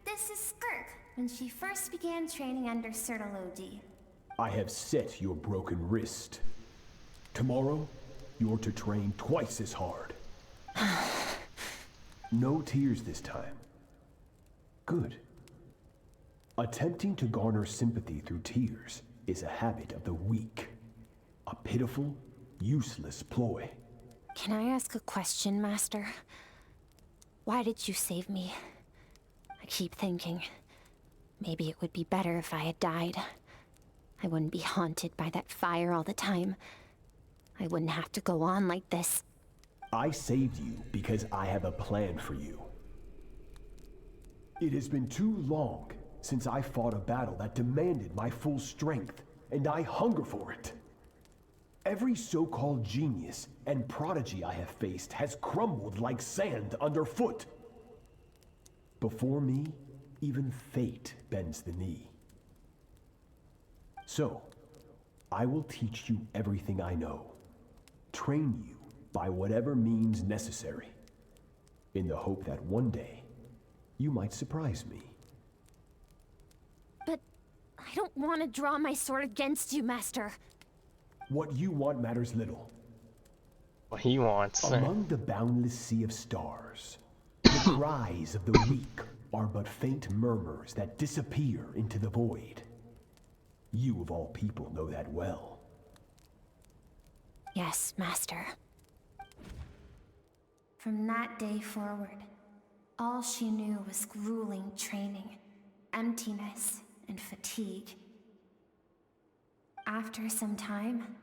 This is Skirk, when she first began training under Certology. I have set your broken wrist. Tomorrow, you're to train twice as hard. No tears this time. Good. Attempting to garner sympathy through tears is a habit of the weak. A pitiful, useless ploy. Can I ask a question, Master? Why did you save me? I keep thinking, maybe it would be better if I had died. I wouldn't be haunted by that fire all the time. I wouldn't have to go on like this. I saved you because I have a plan for you. It has been too long since I fought a battle that demanded my full strength, and I hunger for it. Every so-called genius and prodigy I have faced has crumbled like sand underfoot. Before me, even fate bends the knee. So, I will teach you everything I know. Train you by whatever means necessary, in the hope that one day, you might surprise me. But I don't want to draw my sword against you, Master. What you want matters little. What he wants. Among the boundless sea of stars, the cries of the weak are but faint murmurs that disappear into the void. You of all people know that well. Yes, Master. From that day forward, all she knew was grueling training, emptiness, and fatigue. After some time,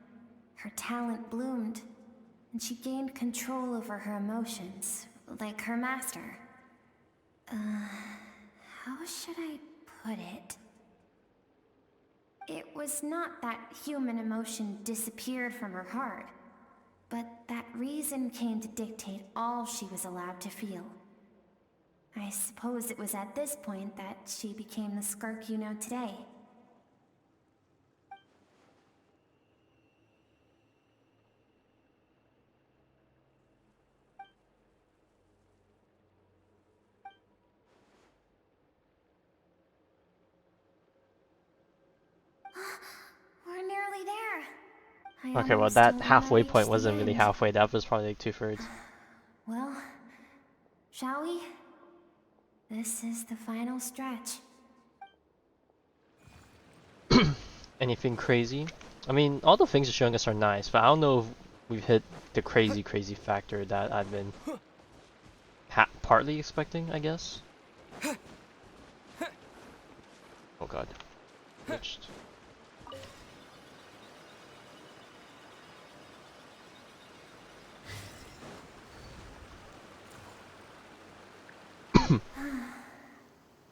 her talent bloomed, and she gained control over her emotions, like her master. How should I put it? It was not that human emotion disappeared from her heart, but that reason came to dictate all she was allowed to feel. I suppose it was at this point that she became the Skirk you know today. We're nearly there. Okay, well that halfway point wasn't really halfway, that was probably like 2/3. Well, shall we? This is the final stretch. Anything crazy? I mean, all the things you're showing us are nice, but I don't know if we've hit the crazy factor that I've been partly expecting, I guess. Oh god. Switched.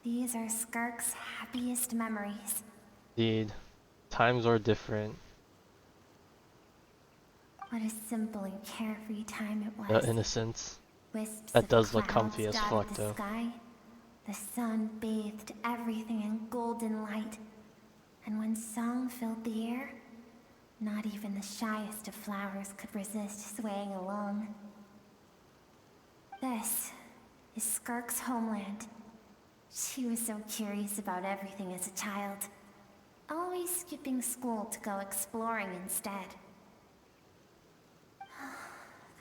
These are Skirk's happiest memories. Indeed. Times are different. What a simple and carefree time it was. The innocence. Wisps That of does look clouds comfy as dotted fuck the though. sky. The sun bathed everything in golden light. And when song filled the air, not even the shyest of flowers could resist swaying along. This is Skirk's homeland. She was so curious about everything as a child, always skipping school to go exploring instead.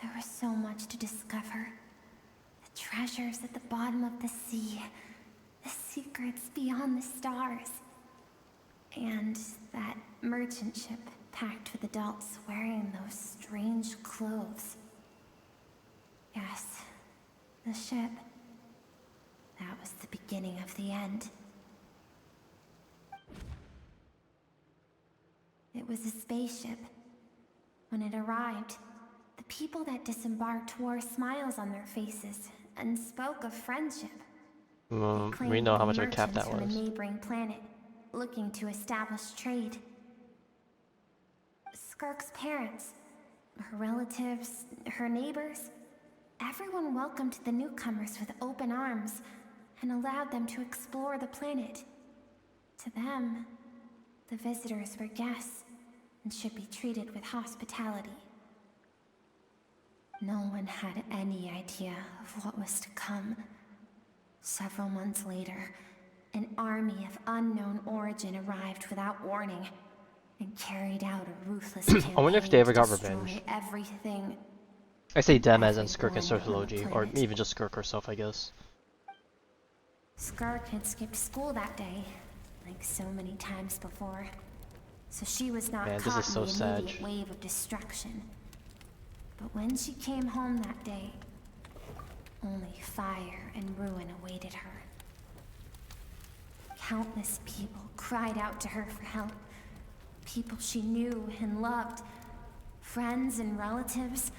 There was so much to discover. The treasures at the bottom of the sea, the secrets beyond the stars, and that merchant ship packed with adults wearing those strange clothes. Yes, the ship. That was the beginning of the end. It was a spaceship. When it arrived, the people that disembarked wore smiles on their faces and spoke of friendship. They claimed We know to how be much of a cap merchants that from a was. neighboring planet, looking to establish trade. Skirk's parents, her relatives, her neighbors, everyone welcomed the newcomers with open arms and allowed them to explore the planet. To them, the visitors were guests and should be treated with hospitality. No one had any idea of what was to come. Several months later, an army of unknown origin arrived without warning and carried out a ruthless campaign I wonder if they ever to got destroy revenge. everything. I say them as in Skirk and Everyone on the Sociology, or planet. even just Skirk herself, I guess. Skirk had skipped school that day, like so many times before, so she was not Man, this caught is so in the sad. immediate wave of destruction. But when she came home that day, only fire and ruin awaited her. Countless people cried out to her for help. People she knew and loved. Friends and relatives.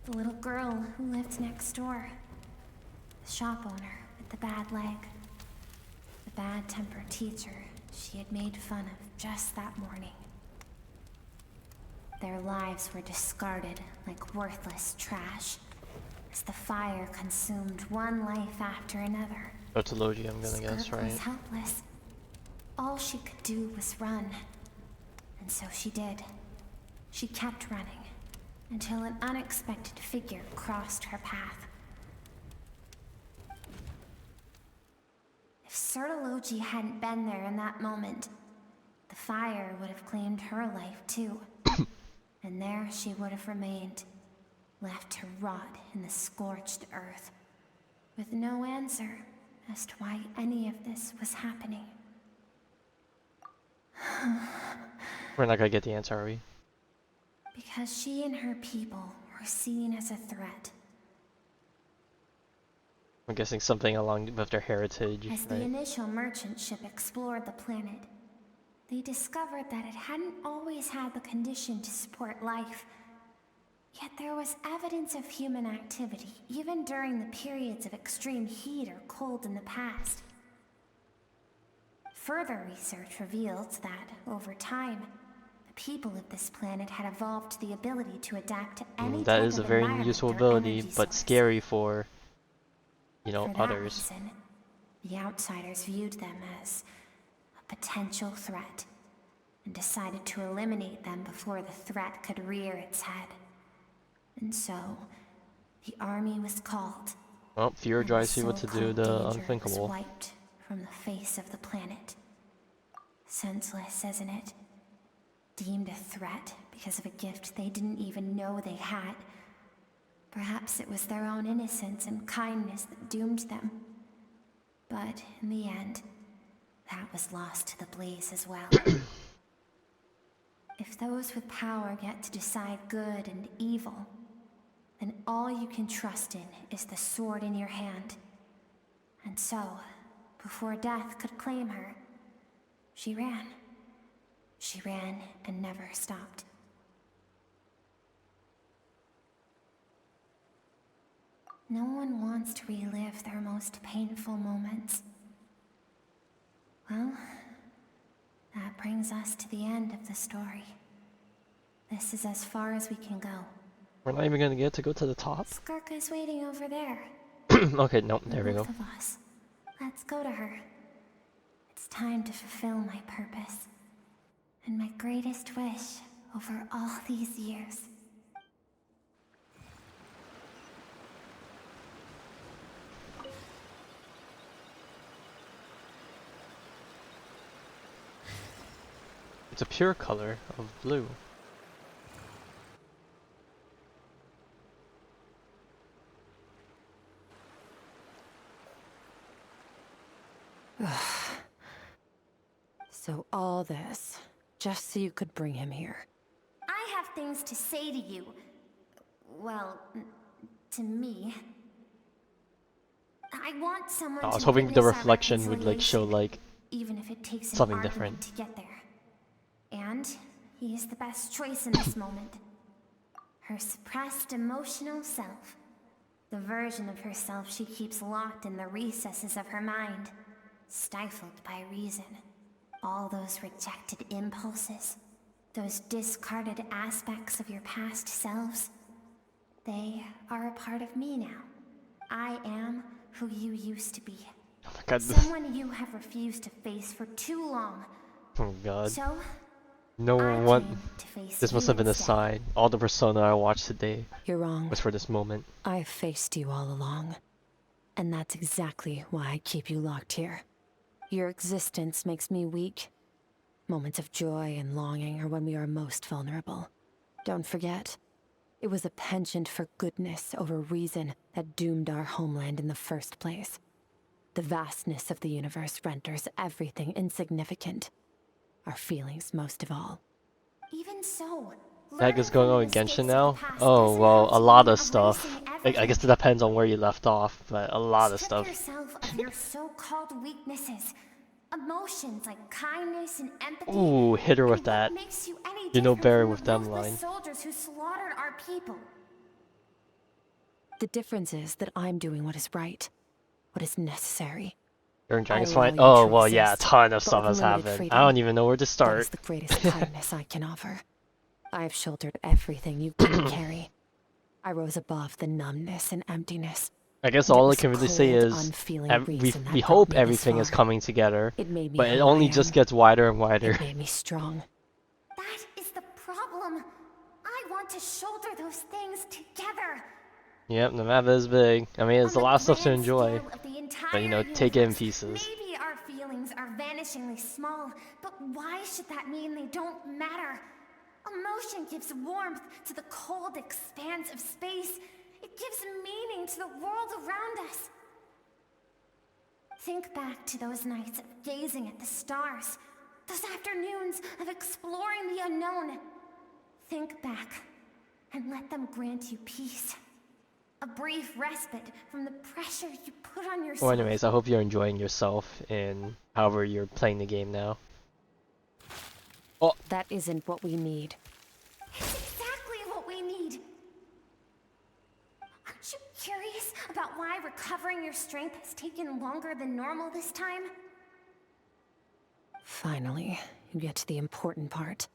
The little girl who lived next door. The shop owner with the bad leg. The bad-tempered teacher she had made fun of just that morning. Their lives were discarded like worthless trash as the fire consumed one life after another. Sociology, I'm gonna guess, Skirk right? was helpless. All she could do was run. And so she did. She kept running until an unexpected figure crossed her path. If Certology hadn't been there in that moment, the fire would have claimed her life too. And there she would have remained, left to rot in the scorched earth, with no answer as to why any of this was happening. We're not gonna get the answer, are we? Because she and her people were seen as a threat. I'm guessing something along with their heritage, As the right? initial merchant ship explored the planet, they discovered that it hadn't always had the condition to support life. Yet there was evidence of human activity, even during the periods of extreme heat or cold in the past. Further research revealed that, over time, the people of this planet had evolved the ability to adapt to any That type is a of very environment useful or ability, energy but source. scary for, you know, For that others. reason, the outsiders viewed them as a potential threat and decided to eliminate them before the threat could rear its head. And so, the army was called. Well, fear and drives people to do so-called the danger was unthinkable. wiped from the face of the planet. Senseless, isn't it? Deemed a threat because of a gift they didn't even know they had. Perhaps it was their own innocence and kindness that doomed them. But in the end, that was lost to the blaze as well. If those with power get to decide good and evil, then all you can trust in is the sword in your hand. And so, before death could claim her, she ran. She ran and never stopped. No one wants to relive their most painful moments. Well, that brings us to the end of the story. This is as far as we can go. We're not even gonna get to go to the top? Skirk is waiting over there. Okay, nope, there we go. Both of us. Let's go to her. It's time to fulfill my purpose. And my greatest wish over all these years. It's a pure color of blue. So all this, just so you could bring him here. things to say to you. Well, to me. I want someone I was to hoping the witness our reflection would like show reconciliation, like even if it takes an something argument different. to get there. And he is the best choice in this moment. Her suppressed emotional self. The version of herself she keeps locked in the recesses of her mind, stifled by reason. All those rejected impulses, those discarded aspects of your past selves, they are a part of me now. I am who you used to be. Oh my god. Someone you have refused to face for too long. Oh god. So, No I one. came to face This must you have been a instead. sign. All the Persona I watched today You're wrong. was for this moment. I've faced you all along. And that's exactly why I keep you locked here. Your existence makes me weak. Moments of joy and longing are when we are most vulnerable. Don't forget, it was a penchant for goodness over reason that doomed our homeland in the first place. The vastness of the universe renders everything insignificant. Our feelings most of all. Even so, That is going on with Genshin now? past Oh, doesn't well, have a to lot mean of stuff. erasing I guess it everything. depends on where you left off, but a lot of Strip stuff. yourself of your so-called weaknesses. Emotions like kindness and empathy. Ooh, hit her with and that. what makes you any You know different better from with the them ruthless line. soldiers who slaughtered our people? The difference is that I'm doing what is right, what is necessary. You're I enjoying allow fine. you Oh, to well, yeah, a exist, ton of but stuff with has limited happened. I freedom. don't even know where to That start. is the greatest kindness I can offer. I've shouldered everything you couldn't carry. I rose above the numbness and emptiness. I guess And it all I was can really say cold, is unfeeling reason we that brought hope me this everything is far. coming together, It made me but it who only I just am. gets wider and wider. It made me strong. That is the problem. I want to shoulder those things together. Yep, the map is big. I mean, there's a lot of stuff to Grand enjoy, scale of the entire but you know, take it in universe, pieces. maybe our feelings are vanishingly small, but why should that mean they don't matter? Emotion gives warmth to the cold expanse of space. It gives meaning to the world around us. Think back to those nights of gazing at the stars, those afternoons of exploring the unknown. Think back and let them grant you peace. A brief respite from the pressure you put on yourself. Well, anyways, I hope you're enjoying yourself in however you're playing the game now. Oh, That isn't what we need. It's exactly what we need. Aren't you curious about why recovering your strength has taken longer than normal this time? Finally, you get to the important part.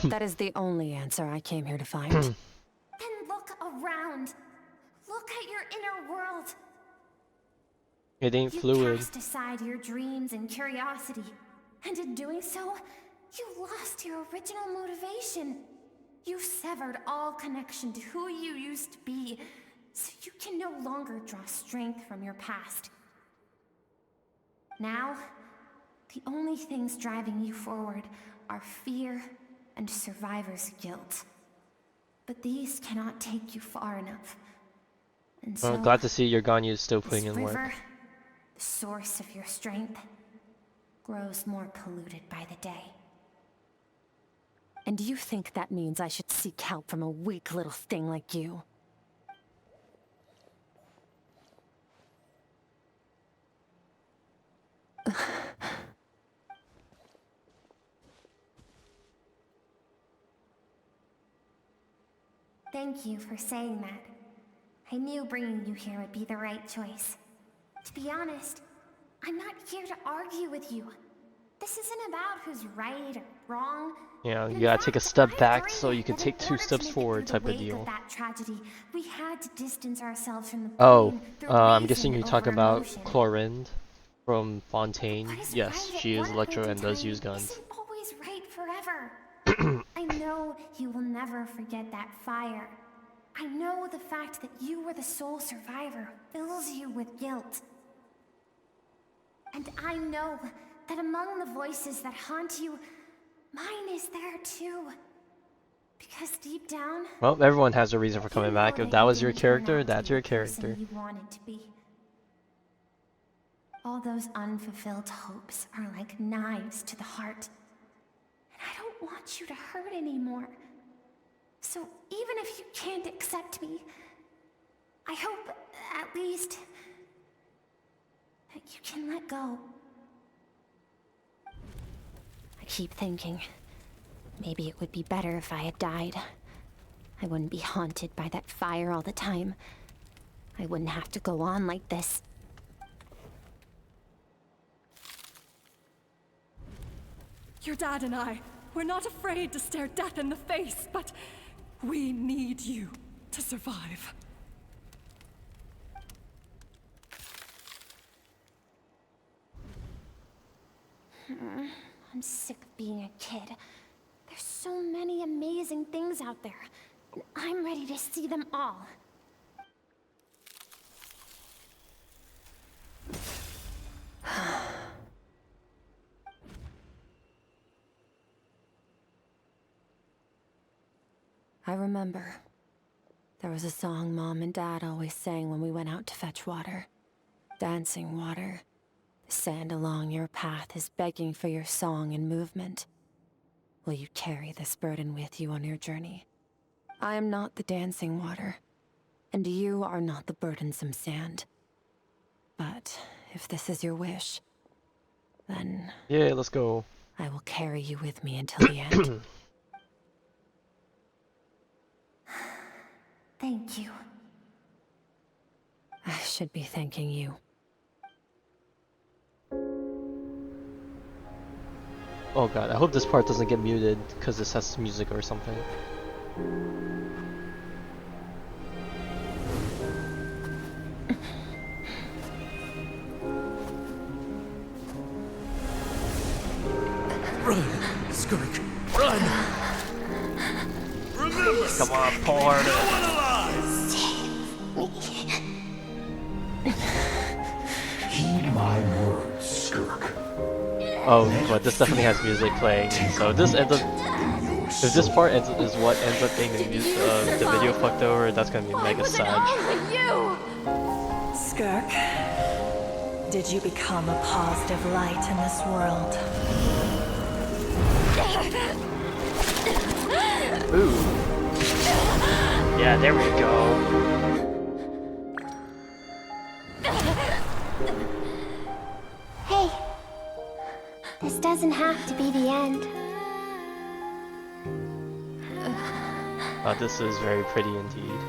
That is the only answer I came here to find. Then look around. Look at your inner world. it ain't You fluid. cast aside your dreams and curiosity, and in doing so, you lost your original motivation. You severed all connection to who you used to be, so you can no longer draw strength from your past. Now, the only things driving you forward are fear and survivor's guilt. But these cannot take you far enough. And Well, so, glad to see your Ganyu still this putting in river, work. the source of your strength, grows more polluted by the day. And you think that means I should seek help from a weak little thing like you? Thank you for saying that. I knew bringing you here would be the right choice. To be honest, I'm not here to argue with you. This isn't about who's right or wrong. You know, And you in gotta take a fact, step I back agree so you can that in take 2 order to steps make it forward through type the of wake deal. that tragedy, we had to distance ourselves from the Oh, pain, the I'm guessing reason you're talking over about emotion. Chlorind from Fontaine. What is Yes, right she at is one Electro point and in does time use guns. isn't always right forever. I know you will never forget that fire. I know the fact that you were the sole survivor fills you with guilt. And I know that among the voices that haunt you, mine is there too. Because deep down, Well, everyone has a reason for you coming know back. If that that you was your didn't turn character, out to that's be your the person character. you wanted to be. All those unfulfilled hopes are like knives to the heart. And I don't want you to hurt anymore. So even if you can't accept me, I hope, at least, that you can let go. I keep thinking, maybe it would be better if I had died. I wouldn't be haunted by that fire all the time. I wouldn't have to go on like this. Your dad and I, we're not afraid to stare death in the face, but we need you to survive. I'm sick of being a kid. There's so many amazing things out there, and I'm ready to see them all. I remember. There was a song Mom and Dad always sang when we went out to fetch water. Dancing water. The sand along your path is begging for your song and movement. Will you carry this burden with you on your journey? I am not the dancing water, and you are not the burdensome sand. But if this is your wish, then... Yeah, let's go. I will carry you with me until the end. Thank you. I should be thanking you. Oh god, I hope this part doesn't get muted because this has music or something. Run, Skirk, run! Remember, Come on, pull harder. no one alive! Heed my words, Skirk. Oh, but this definitely has music playing. So this ends up, if this part is what ends up being the video fucked over, that's gonna be mega sad. Skirk, did you become a positive light in this world? Ooh. Yeah, there we go. Hey, this doesn't have to be the end. Oh, this is very pretty indeed.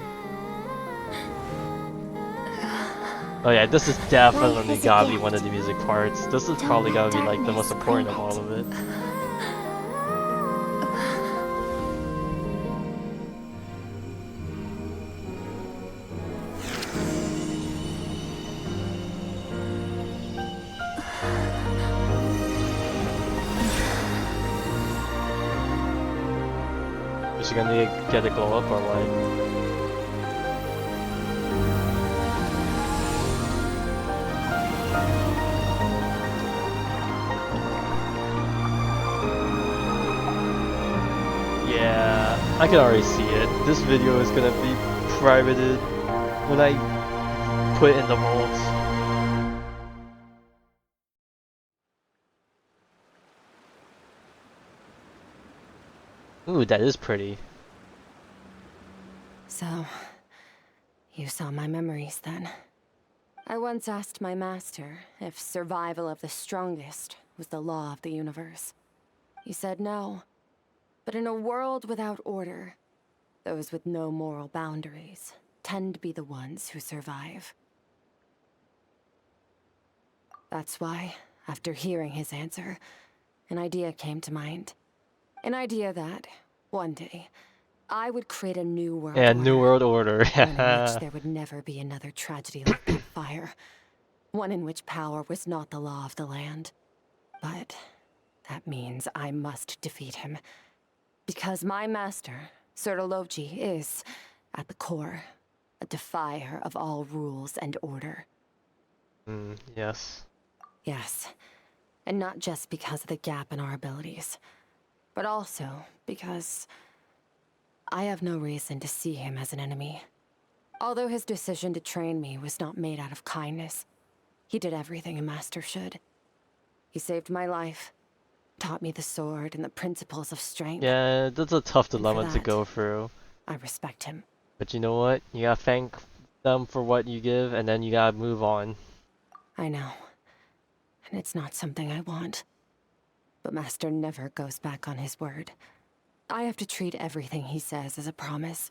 Oh yeah, this is definitely gotta be one of the music parts. This is probably gotta be like the most important of all of it. Is she gonna get a glow up or what? Yeah, I can already see it. This video is gonna be privated when I put it in the vaults. Ooh, that is pretty. So, you saw my memories then. I once asked my master if survival of the strongest was the law of the universe. He said no. But in a world without order, those with no moral boundaries tend to be the ones who survive. That's why, after hearing his answer, an idea came to mind. An idea that, one day, I would create a new world order. New world order. One in which there would never be another tragedy like that fire. One in which power was not the law of the land. But that means I must defeat him. Because my master, Sertologi, is, at the core, a defier of all rules and order. Yes. Yes. And not just because of the gap in our abilities, but also because I have no reason to see him as an enemy. Although his decision to train me was not made out of kindness, he did everything a master should. He saved my life, taught me the sword and the principles of strength. Yeah, that's a tough dilemma to go through. I respect him. But you know what? You gotta thank them for what you give, and then you gotta move on. I know. And it's not something I want. But Master never goes back on his word. I have to treat everything he says as a promise.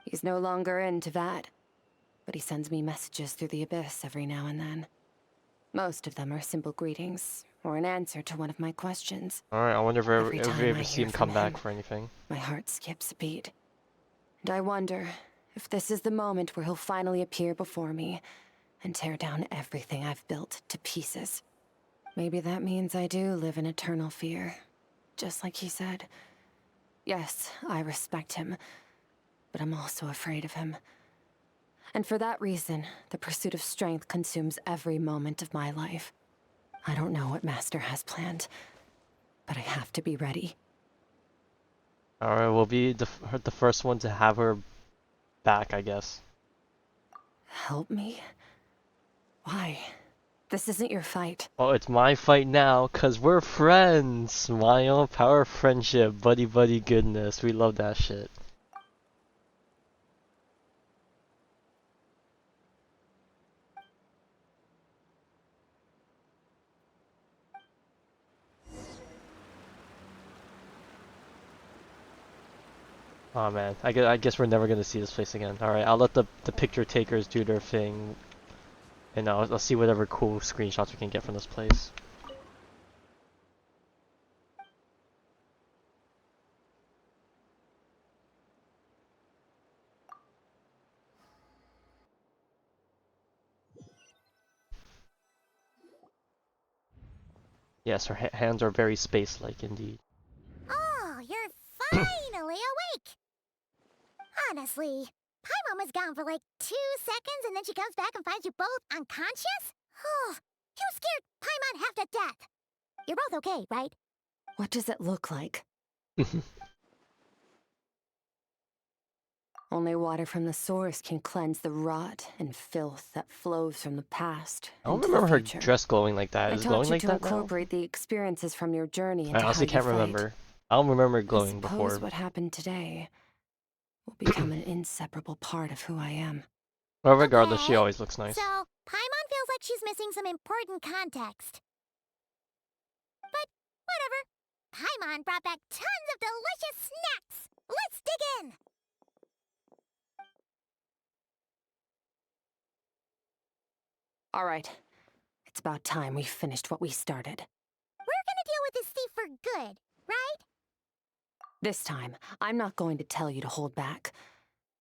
He's no longer into that. But he sends me messages through the abyss every now and then. Most of them are simple greetings, or an answer to one of my questions. Alright, I wonder Every if we time ever I see hear him from come back him, for anything. my heart skips a beat. And I wonder if this is the moment where he'll finally appear before me and tear down everything I've built to pieces. Maybe that means I do live in eternal fear, just like he said. Yes, I respect him, but I'm also afraid of him. And for that reason, the pursuit of strength consumes every moment of my life. I don't know what Master has planned, but I have to be ready. Alright, we'll be the first one to have her back, I guess. Help me? Why? This isn't your fight. Oh, it's my fight now, cause we're friends! My own power friendship, buddy buddy goodness. We love that shit. Oh man, I guess we're never gonna see this place again. Alright, I'll let the picture takers do their thing. And I'll see whatever cool screenshots we can get from this place. Yes, her hands are very space-like indeed. Oh, you're finally awake! Honestly, Paimon was gone for like 2 seconds and then she comes back and finds you both unconscious? Oh, you scared Paimon half to death! You're both okay, right? What does it look like? Only water from the source can cleanse the rot and filth that flows from the past. I don't into remember the her future. dress glowing like that. I Is it taught glowing you like to that now? incorporate the experiences from your journey I into how honestly you can't fight. remember. I don't remember it I glowing suppose before. what happened today will become an inseparable part of who I am. Well, regardless, she Okay, always looks nice. So, Paimon feels like she's missing some important context. But, whatever. Paimon brought back tons of delicious snacks! Let's dig in! All right. It's about time we finished what we started. We're gonna deal with this thief for good, right? This time, I'm not going to tell you to hold back.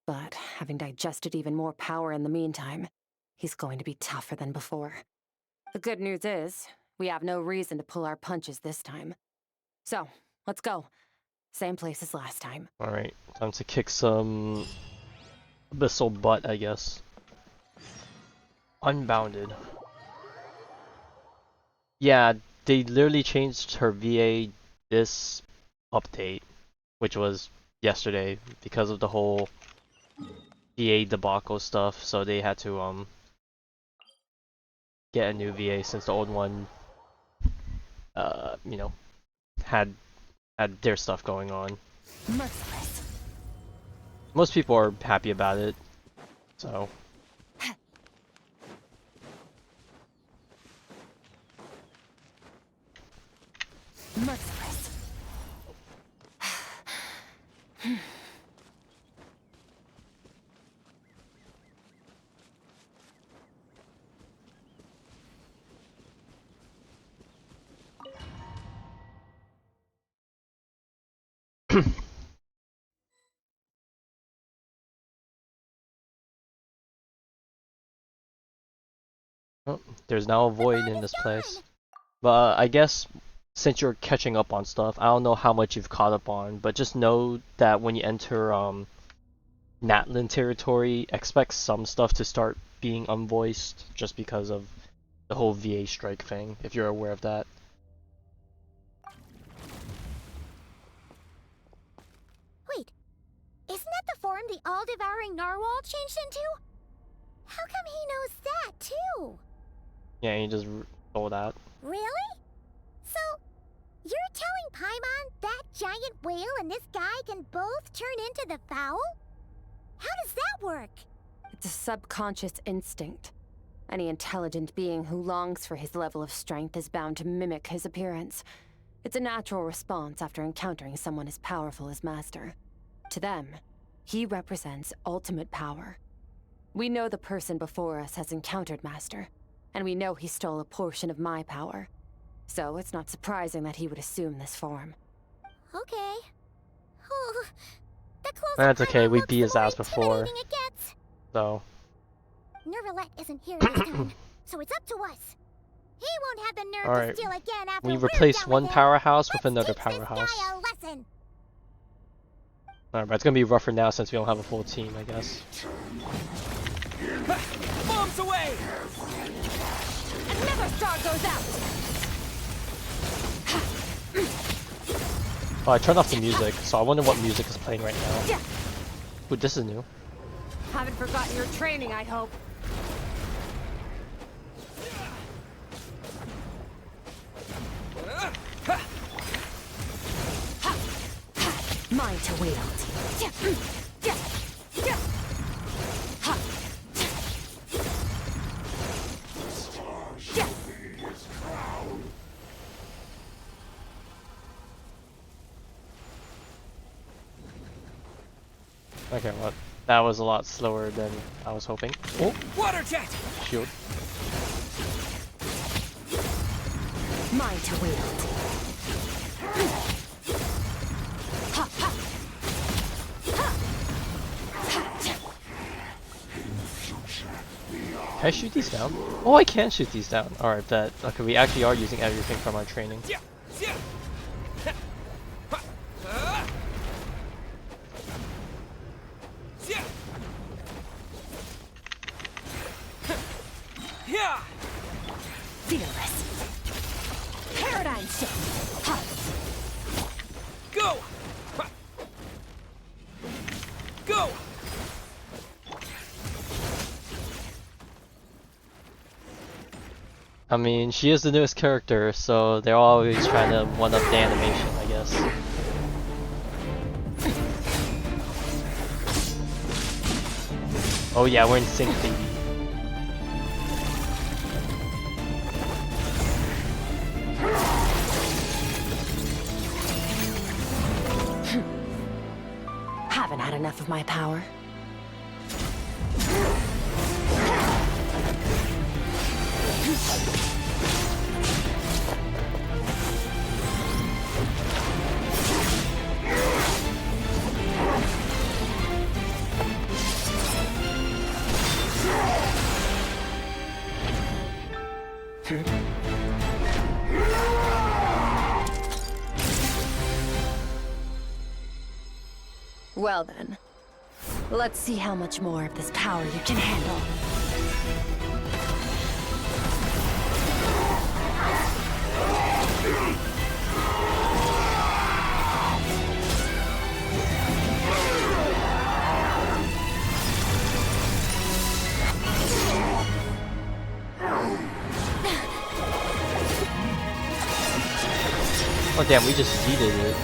But having digested even more power in the meantime, he's going to be tougher than before. The good news is, we have no reason to pull our punches this time. So, let's go. Same place as last time. Alright, time to kick some abyssal butt, I guess. Unbounded. Yeah, they literally changed her VA this update, which was yesterday, because of the whole VA debacle stuff, so they had to get a new VA since the old one you know, had their stuff going on. Merciless. Most people are happy about it, so Merciless. oh, there's now a void in this place. But I guess since you're catching up on stuff, I don't know how much you've caught up on, but just know that when you enter Natlin territory, expect some stuff to start being unvoiced just because of the whole VA strike thing, if you're aware of that. Wait, isn't that the form the all-devouring narwhal changed into? How come he knows that, too? Yeah, you just told that. Really? So, you're telling Paimon that giant whale and this guy can both turn into the fowl? How does that work? It's a subconscious instinct. Any intelligent being who longs for his level of strength is bound to mimic his appearance. It's a natural response after encountering someone as powerful as Master. To them, he represents ultimate power. We know the person before us has encountered Master, and we know he stole a portion of my power. So it's not surprising that he would assume this form. Okay. Oh, the closer That's okay, Paimon we looks, beat the his more ass before. intimidating it gets. So. Nervalette isn't here this time, so it's up to us. He won't have the nerve Alright. to steal again after We we're replaced done one with him. powerhouse with Let's another teach this powerhouse. guy a lesson. Alright, but it's gonna be rougher now since we don't have a full team, I guess. Bombs away! Another star goes out! Oh, I turned off the music, so I wonder what music is playing right now. Ooh, this is new. Haven't forgotten your training, I hope. Mine to wield. Okay, well, that was a lot slower than I was hoping. Oh, Water jet! shield. Mine to wield. Can I shoot these down? Oh, I can shoot these down. Alright, bet. Okay, we actually are using everything from our training. Fearless. Paradigm shift. Go! Go! I mean, she is the newest character, so they're always trying to one-up the animation, I guess. Oh yeah, we're in sync, baby. Haven't had enough of my power. Well then, let's see how much more of this power you can handle. Oh damn, we just yeeted it.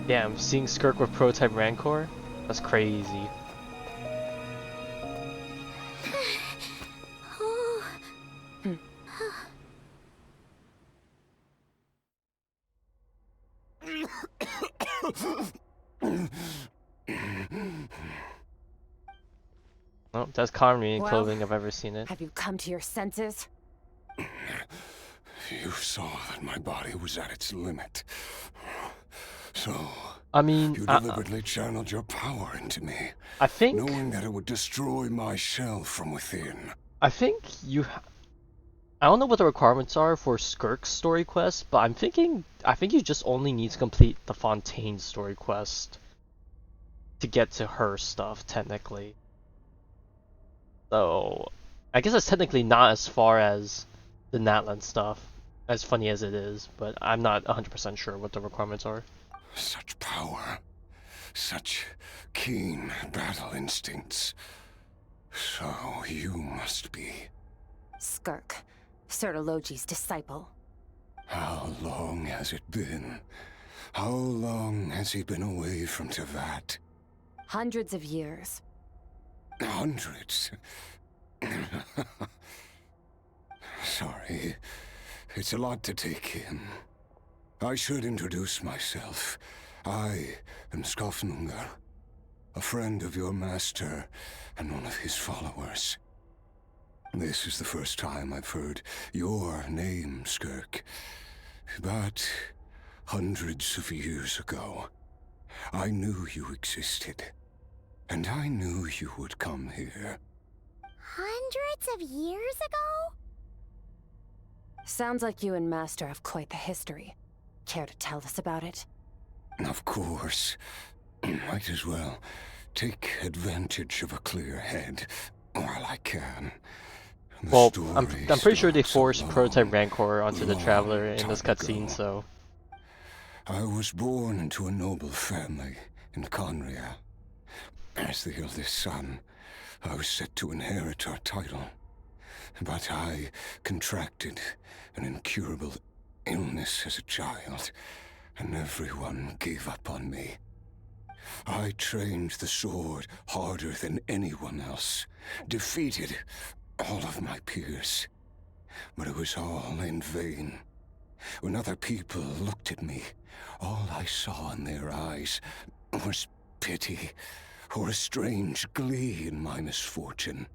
Damn, seeing Skirk with prototype Rancor? That's crazy. Oh, that's Conry in Well, clothing I've ever seen it. Have you come to your senses? You saw that my body was at its limit. So, I mean, you deliberately channeled your power into me. I think, knowing that it would destroy my shell from within. I think you. I don't know what the requirements are for Skirk's story quest, but I think you just only need to complete the Fontaine story quest to get to her stuff, technically. So, I guess it's technically not as far as the Natlan stuff, as funny as it is, but I'm not 100% sure what the requirements are. Such power. Such keen battle instincts. So you must be... Skirk, Sertologi's disciple. How long has it been? How long has he been away from Tevat? Hundreds of years. Hundreds? Sorry, it's a lot to take in. I should introduce myself. I am Skofnungar, a friend of your master and one of his followers. This is the first time I've heard your name, Skirk. But hundreds of years ago, I knew you existed. And I knew you would come here. Hundreds of years ago? Sounds like you and Master have quite the history. Care to tell us about it? Of course. Might as well take advantage of a clear head while I can. Well, I'm pretty sure they forced Prototype Rancor onto the Traveler in this cutscene, so... I was born into a noble family in Conria. As the eldest son, I was set to inherit our title. But I contracted an incurable illness as a child, and everyone gave up on me. I trained the sword harder than anyone else, defeated all of my peers. But it was all in vain. When other people looked at me, all I saw in their eyes was pity, or a strange glee in my misfortune.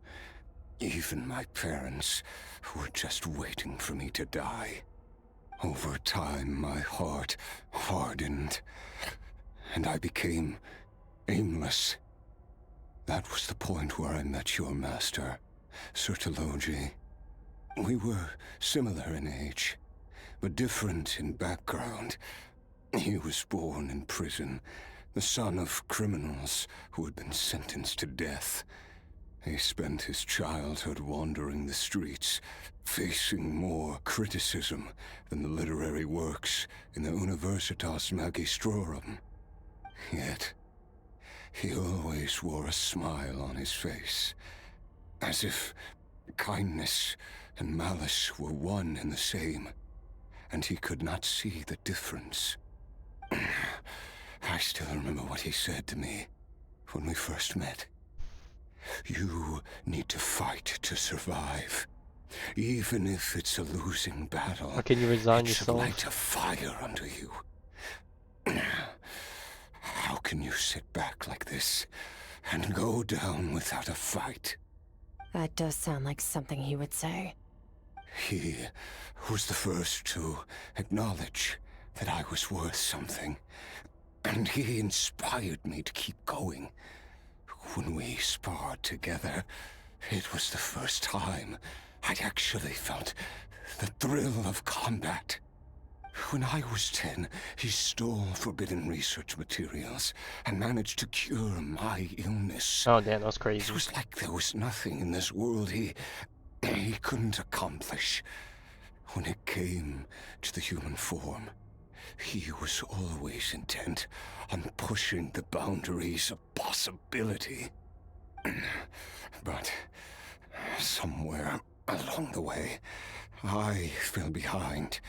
Even my parents were just waiting for me to die. Over time, my heart hardened, and I became aimless. That was the point where I met your master, Sir Taloji. We were similar in age, but different in background. He was born in prison, the son of criminals who had been sentenced to death. He spent his childhood wandering the streets, facing more criticism than the literary works in the Universitas Magistrorum. Yet, he always wore a smile on his face, as if kindness and malice were one and the same, and he could not see the difference. I still remember what he said to me when we first met. You need to fight to survive. Even if it's a losing battle, how can you resign it should yourself? light a fire under you. How can you sit back like this and go down without a fight? That does sound like something he would say. He was the first to acknowledge that I was worth something, and he inspired me to keep going. When we sparred together, it was the first time I'd actually felt the thrill of combat. When I was 10, he stole forbidden research materials and managed to cure my illness. Oh damn, that's crazy. It was like there was nothing in this world he couldn't accomplish. When it came to the human form, he was always intent on pushing the boundaries of possibility. But somewhere along the way, I fell behind.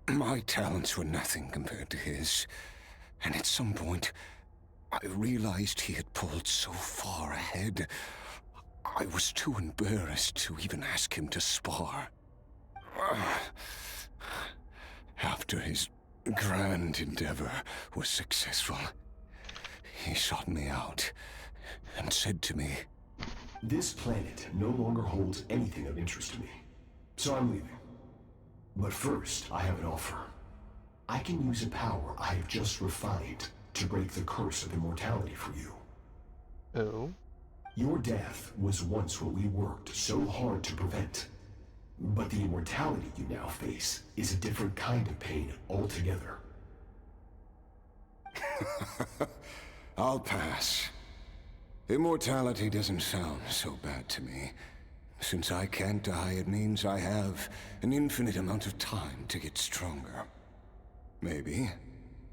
My talents were nothing compared to his, and at some point, I realized he had pulled so far ahead, I was too embarrassed to even ask him to spar. After his grand endeavor was successful, he sought me out and said to me, "This planet no longer holds anything of interest to me, so I'm leaving. But first, I have an offer. I can use a power I have just refined to break the curse of immortality for you." Oh? Your death was once what we worked so hard to prevent. But the immortality you now face is a different kind of pain altogether. I'll pass. Immortality doesn't sound so bad to me. Since I can't die, it means I have an infinite amount of time to get stronger. Maybe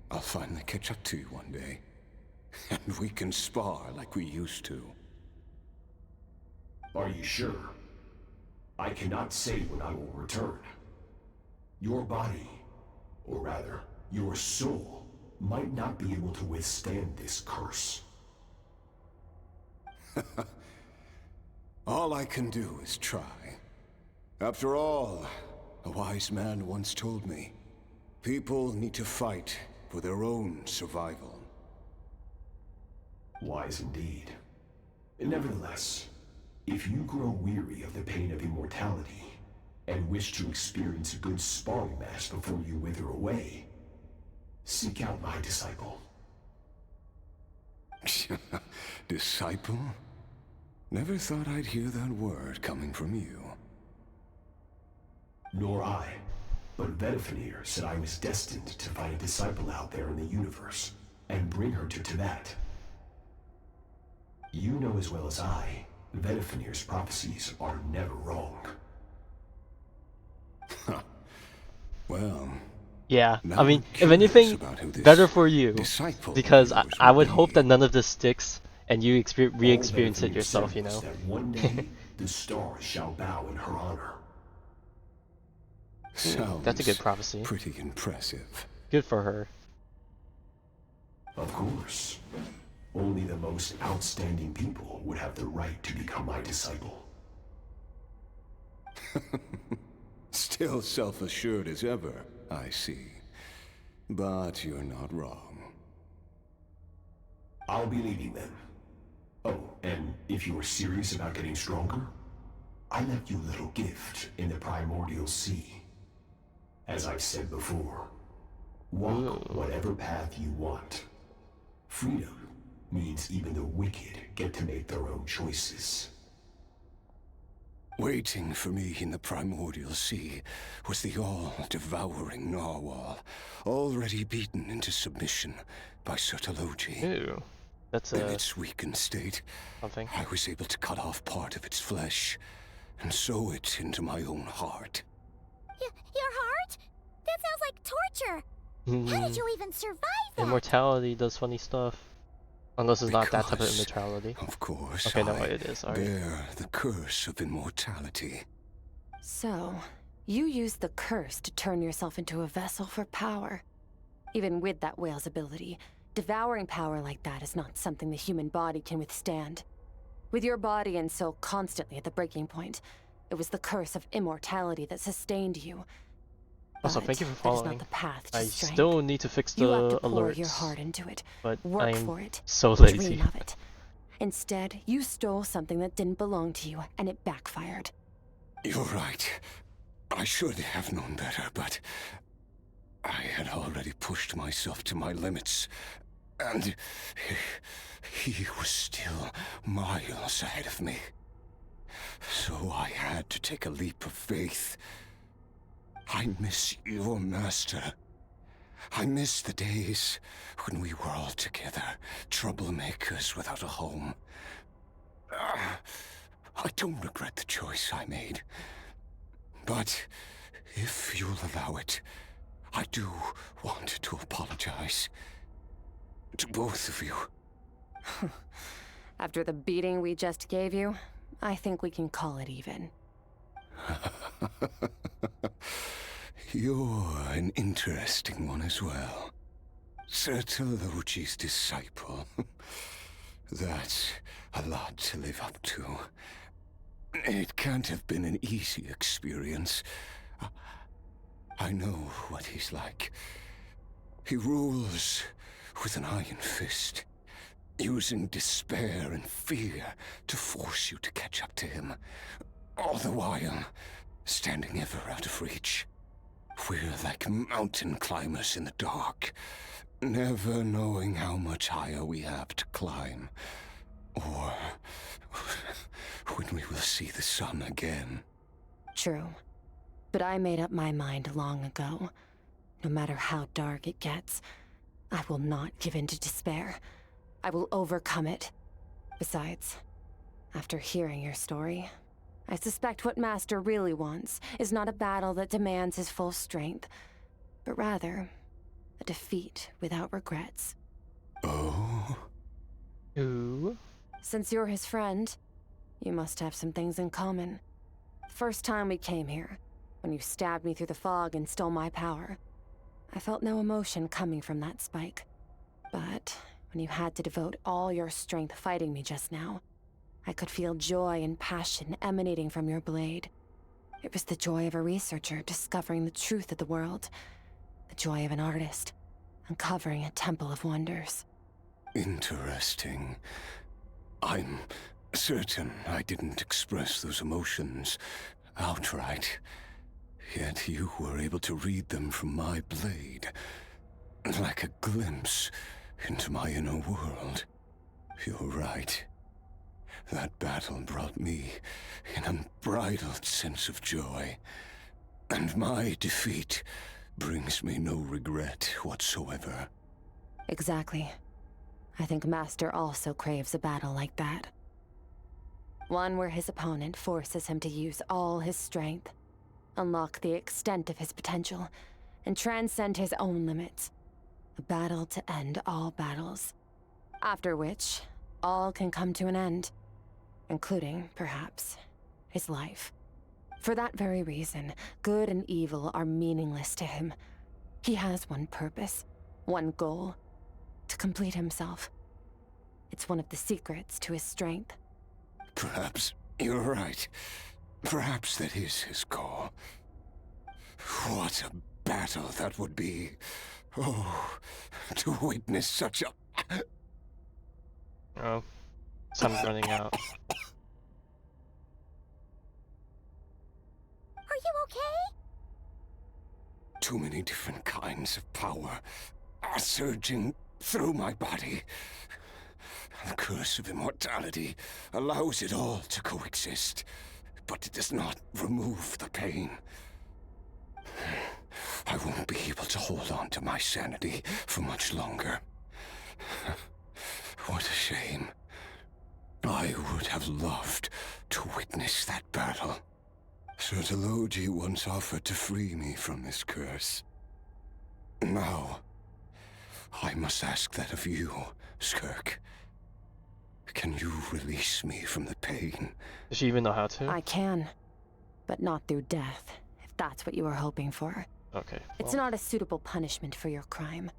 I'll finally catch up to you one day, and we can spar like we used to. Are you sure? I cannot say when I will return. Your body, or rather, your soul, might not be able to withstand this curse. All I can do is try. After all, a wise man once told me, people need to fight for their own survival. Wise indeed. Nevertheless, if you grow weary of the pain of immortality, and wish to experience a good sparring match before you wither away, seek out my disciple. Disciple? Never thought I'd hear that word coming from you. Nor I. But Vedifenir said I was destined to find a disciple out there in the universe, and bring her to Tibet. You know as well as I, Vedifenir's prophecies are never wrong. Well... Yeah, I mean, if anything, better for you, because I would hope that none of this sticks, and you re-experience it yourself, you know? That one day, the stars shall bow in her honor. That's a good prophecy. Pretty impressive. Good for her. Of course. Only the most outstanding people would have the right to become my disciple. Still self-assured as ever, I see. But you're not wrong. I'll be leading them. Oh, and if you are serious about getting stronger, I left you a little gift in the primordial sea. As I've said before, walk whatever path you want. Freedom means even the wicked get to make their own choices. Waiting for me in the primordial sea was the all-devouring narwhal, already beaten into submission by Sertologi. Ew. That's in its weakened state, something. I was able to cut off part of its flesh and sew it into my own heart. Your heart? That sounds like torture. How did you even survive that? Immortality does funny stuff. Unless it's not that type of Because, immortality. Of course, okay, no, I it is. All right. bear the curse of immortality. So, you used the curse to turn yourself into a vessel for power. Even with that whale's ability, devouring power like that is not something the human body can withstand. With your body and soul constantly at the breaking point, it was the curse of immortality that sustained you. Also, thank you for following. That is not the path to I strength. still need to fix the you have to alerts. pour your heart into it. But work I'm for it. so lazy. Dream of it. Instead, you stole something that didn't belong to you, and it backfired. You're right. I should have known better, but I had already pushed myself to my limits, and he was still miles ahead of me. So I had to take a leap of faith. I miss your master. I miss the days when we were all together, troublemakers without a home. I don't regret the choice I made. But if you'll allow it, I do want to apologize. To both of you. After the beating we just gave you, I think we can call it even. You're an interesting one as well. Sertologi's disciple. That's a lot to live up to. It can't have been an easy experience. I know what he's like. He rules with an iron fist, using despair and fear to force you to catch up to him, all the while standing ever out of reach. We're like mountain climbers in the dark, never knowing how much higher we have to climb, or when we will see the sun again. True. But I made up my mind long ago. No matter how dark it gets, I will not give in to despair. I will overcome it. Besides, after hearing your story, I suspect what Master really wants is not a battle that demands his full strength, but rather a defeat without regrets. Oh? Ooh. Since you're his friend, you must have some things in common. The first time we came here, when you stabbed me through the fog and stole my power. I felt no emotion coming from that spike. But when you had to devote all your strength fighting me just now, I could feel joy and passion emanating from your blade. It was the joy of a researcher discovering the truth of the world. The joy of an artist uncovering a temple of wonders. Interesting. I'm certain I didn't express those emotions outright. Yet you were able to read them from my blade, like a glimpse into my inner world. You're right. That battle brought me an unbridled sense of joy, and my defeat brings me no regret whatsoever. Exactly. I think Master also craves a battle like that. One where his opponent forces him to use all his strength, unlock the extent of his potential, and transcend his own limits. A battle to end all battles. After which, all can come to an end. Including, perhaps, his life. For that very reason, good and evil are meaningless to him. He has one purpose, one goal. To complete himself. It's one of the secrets to his strength. Perhaps you're right. Perhaps that is his call. What a battle that would be. Oh, to witness such a... Oh, sun's running out. Are you okay? Too many different kinds of power are surging through my body. The curse of immortality allows it all to coexist, but it does not remove the pain. I won't be able to hold on to my sanity for much longer. What a shame. I would have loved to witness that battle. Sertologi once offered to free me from this curse. Now, I must ask that of you, Skirk. Can you release me from the pain? Does she even know how to? I can, but not through death, if that's what you were hoping for. Okay. It's not a suitable punishment for your crime.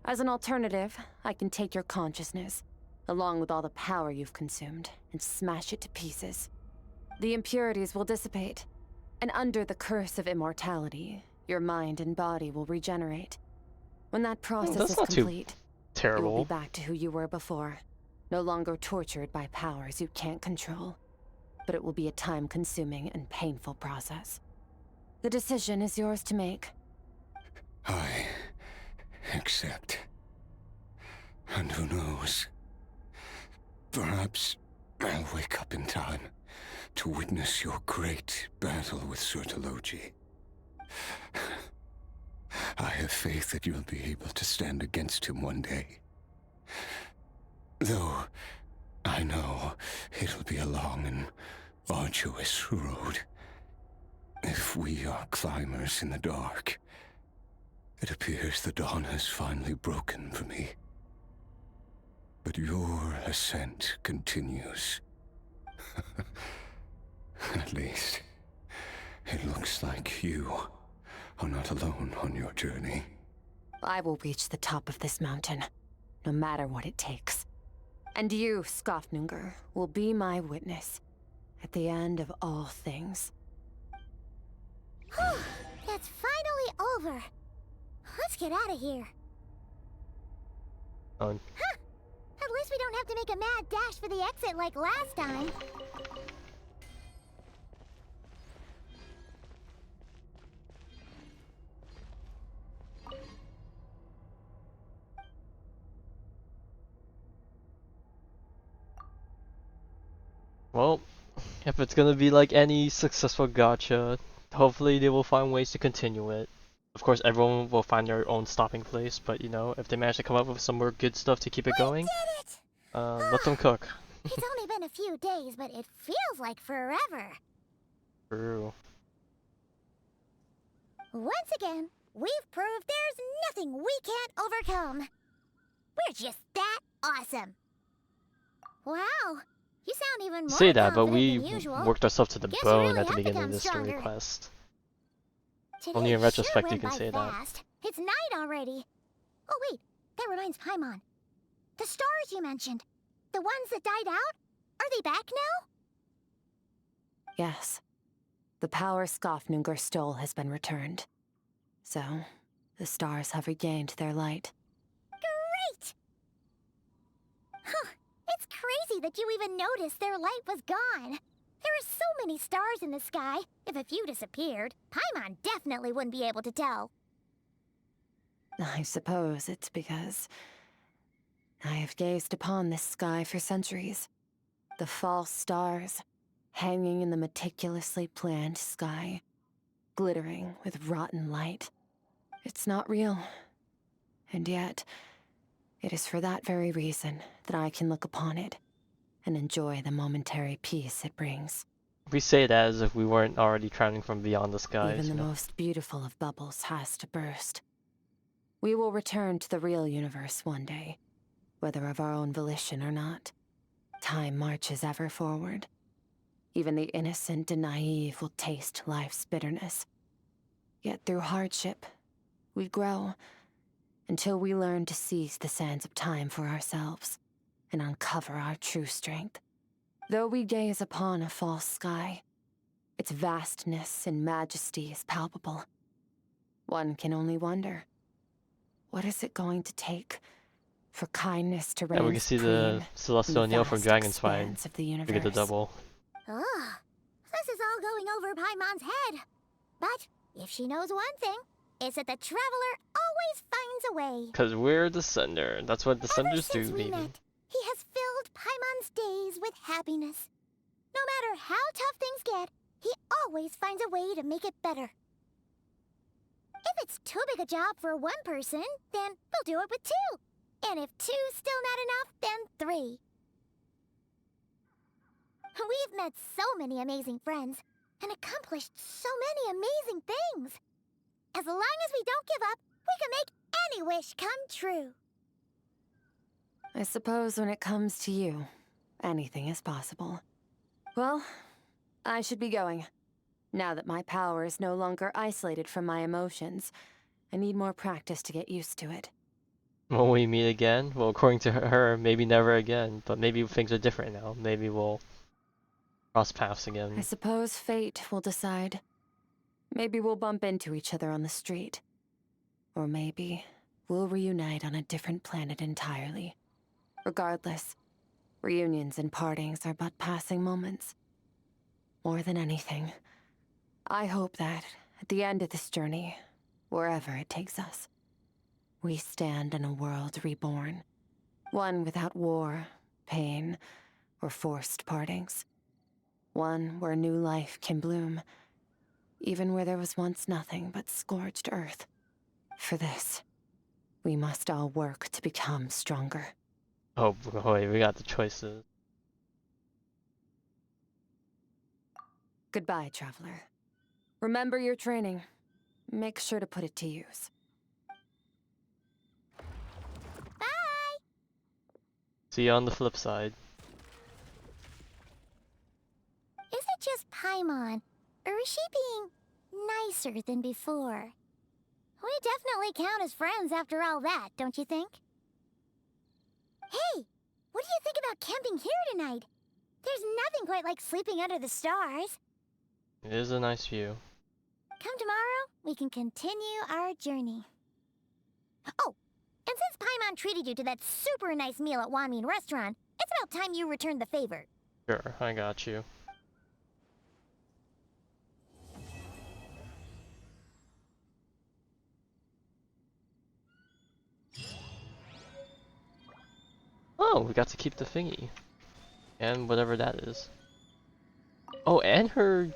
As an alternative, I can take your consciousness, along with all the power you've consumed, and smash it to pieces. The impurities will dissipate, and under the curse of immortality, your mind and body will regenerate. When that process is complete, you will be back to who you were before, no longer tortured by powers you can't control. But it will be a time-consuming and painful process. The decision is yours to make. I accept. And who knows? Perhaps I'll wake up in time to witness your great battle with Sertologi. I have faith that you'll be able to stand against him one day. Though I know it'll be a long and arduous road. If we are climbers in the dark, it appears the dawn has finally broken for me. But your ascent continues. At least, it looks like you are not alone on your journey. I will reach the top of this mountain, no matter what it takes. And you, Skofnunger, will be my witness at the end of all things. That's finally over. Let's get out of here. Oh. Huh. At least we don't have to make a mad dash for the exit like last time. Well, if it's gonna be like any successful gacha, hopefully they will find ways to continue it. Of course, everyone will find their own stopping place, but you know, if they manage to come up with some more good stuff to keep it going, let them cook. It's only been a few days, but it feels like forever. True. Once again, we've proved there's nothing we can't overcome. We're just that awesome. Wow, you sound even more Say that, but confident we than usual. worked ourselves to the Guess you bone really at the have beginning become of this story stronger. quest. Today Only in sure retrospect you went can by say that. fast. It's night already. Oh wait, that reminds Paimon. The stars you mentioned, the ones that died out, are they back now? Yes. The power Skafnungur stole has been returned. So, the stars have regained their light. Great! Huh, it's crazy that you even noticed their light was gone. There are so many stars in the sky. If a few disappeared, Paimon definitely wouldn't be able to tell. I suppose it's because I have gazed upon this sky for centuries. The false stars, hanging in the meticulously planned sky, glittering with rotten light. It's not real. And yet, it is for that very reason that I can look upon it and enjoy the momentary peace it brings. We say that as if we weren't already traveling from beyond the skies, Even you the know? most beautiful of bubbles has to burst. We will return to the real universe one day, whether of our own volition or not. Time marches ever forward. Even the innocent and naive will taste life's bitterness. Yet through hardship, we grow, until we learn to seize the sands of time for ourselves, and uncover our true strength. Though we gaze upon a false sky, its vastness and majesty is palpable. One can only wonder, what is it going to take for kindness to Yeah, we reign can see supreme the Celestial in the Neil from vast Dragon's Fight. expanse of the We universe? get the double. Ugh, this is all going over Paimon's head. But if she knows one thing, it's that the Traveler always finds a way. Cause we're Descender. That's what Ever Descenders since do, we baby. met, he has filled Paimon's days with happiness. No matter how tough things get, he always finds a way to make it better. If it's too big a job for one person, then we'll do it with two. And if two's still not enough, then three. We've met so many amazing friends, and accomplished so many amazing things. As long as we don't give up, we can make any wish come true. I suppose when it comes to you, anything is possible. Well, I should be going. Now that my power is no longer isolated from my emotions, I need more practice to get used to it. Will we meet again? Well, according to her, maybe never again. But maybe things are different now. Maybe we'll cross paths I again. suppose fate will decide. Maybe we'll bump into each other on the street. Or maybe we'll reunite on a different planet entirely. Regardless, reunions and partings are but passing moments. More than anything, I hope that, at the end of this journey, wherever it takes us, we stand in a world reborn. One without war, pain, or forced partings. One where new life can bloom, even where there was once nothing but scorched earth. For this, we must all work to become stronger. Oh boy, we got the choices. Goodbye, traveler. Remember your training. Make sure to put it to use. Bye! See you on the flip side. Is it just Paimon, or is she being nicer than before? We definitely count as friends after all that, don't you think? Hey, what do you think about camping here tonight? There's nothing quite like sleeping under the stars. It is a nice view. Come tomorrow, we can continue our journey. Oh, and since Paimon treated you to that super nice meal at Wanmin Restaurant, it's about time you returned the favor. Sure, I got you. Oh, we got to keep the thingy. And whatever that is. Oh, and her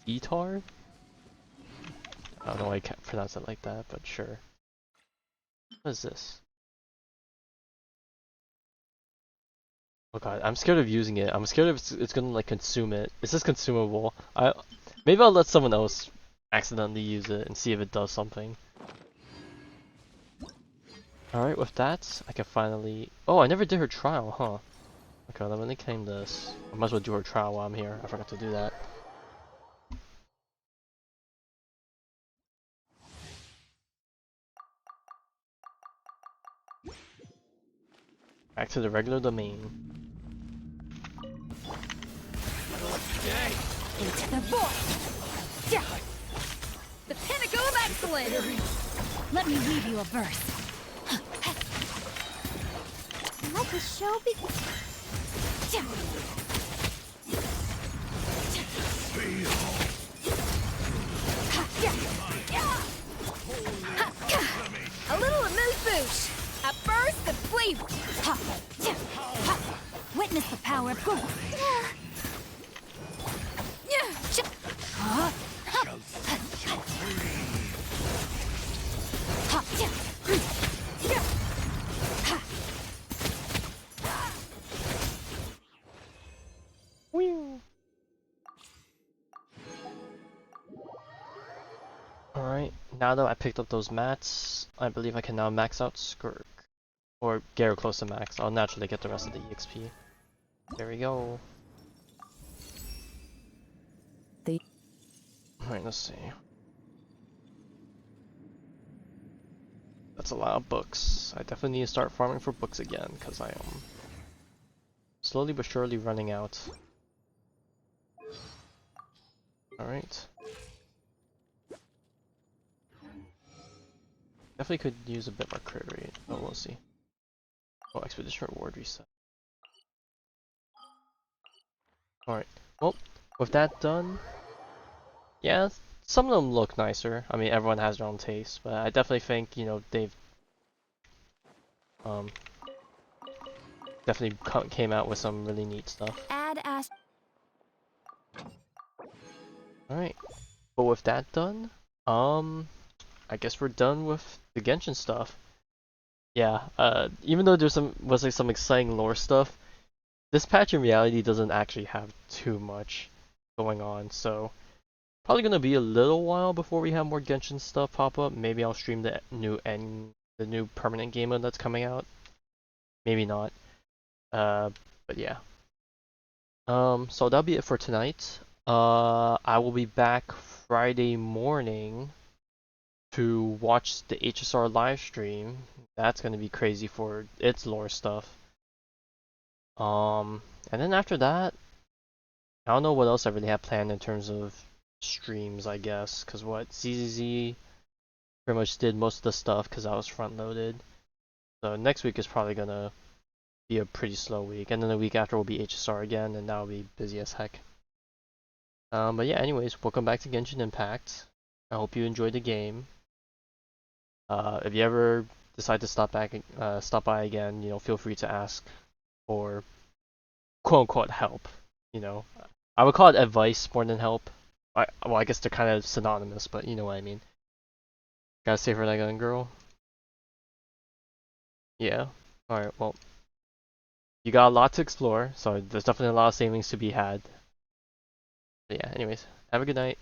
guitar? I don't know why I can't pronounce it like that, but sure. What is this? Oh god, I'm scared of using it. I'm scared if it's gonna like consume it. Is this consumable? Maybe I'll let someone else accidentally use it and see if it does something. Alright, with that, I can finally... Oh, I never did her trial, huh? Okay, let me claim this. I might as well do her trial while I'm here. I forgot to do that. Back to the regular domain. Into the void! Yeah. The pinnacle of excellence! Let me read you a verse. Let the show be. A little amuse-bouche. A burst of flavor. Witness the power of growth. Alright, now that I picked up those mats, I believe I can now max out Skirk. Or get her close to max. I'll naturally get the rest of the EXP. There we go. Alright, let's see. That's a lot of books. I definitely need to start farming for books again, because I am slowly but surely running out. Alright. Definitely could use a bit more crit rate, but we'll see. Oh, expedition reward reset. Alright, well, with that done, yeah, some of them look nicer. I mean, everyone has their own taste, but I definitely think, you know, they've definitely came out with some really neat stuff. Add as. Alright, but with that done, I guess we're done with the Genshin stuff. Yeah, even though there's some exciting lore stuff, this patch in reality doesn't actually have too much going on, so probably gonna be a little while before we have more Genshin stuff pop up. Maybe I'll stream the new permanent game mode that's coming out. Maybe not. But yeah. So that'll be it for tonight. I will be back Friday morning to watch the HSR live stream. That's gonna be crazy for its lore stuff. And then after that, I don't know what else I really have planned in terms of streams, I guess, because what, ZZZ pretty much did most of the stuff because I was front loaded. So next week is probably gonna be a pretty slow week, and then the week after will be HSR again, and that'll be busy as heck. But yeah, anyways, welcome back to Genshin Impact. I hope you enjoyed the game. If you ever decide to stop by again, you know, feel free to ask for quote unquote help. You know, I would call it advice more than help. Well, I guess they're kind of synonymous, but you know what I mean. Gotta save for that gun, girl. Yeah. Alright, well. You got a lot to explore, so there's definitely a lot of savings to be had. But yeah, anyways, have a good night.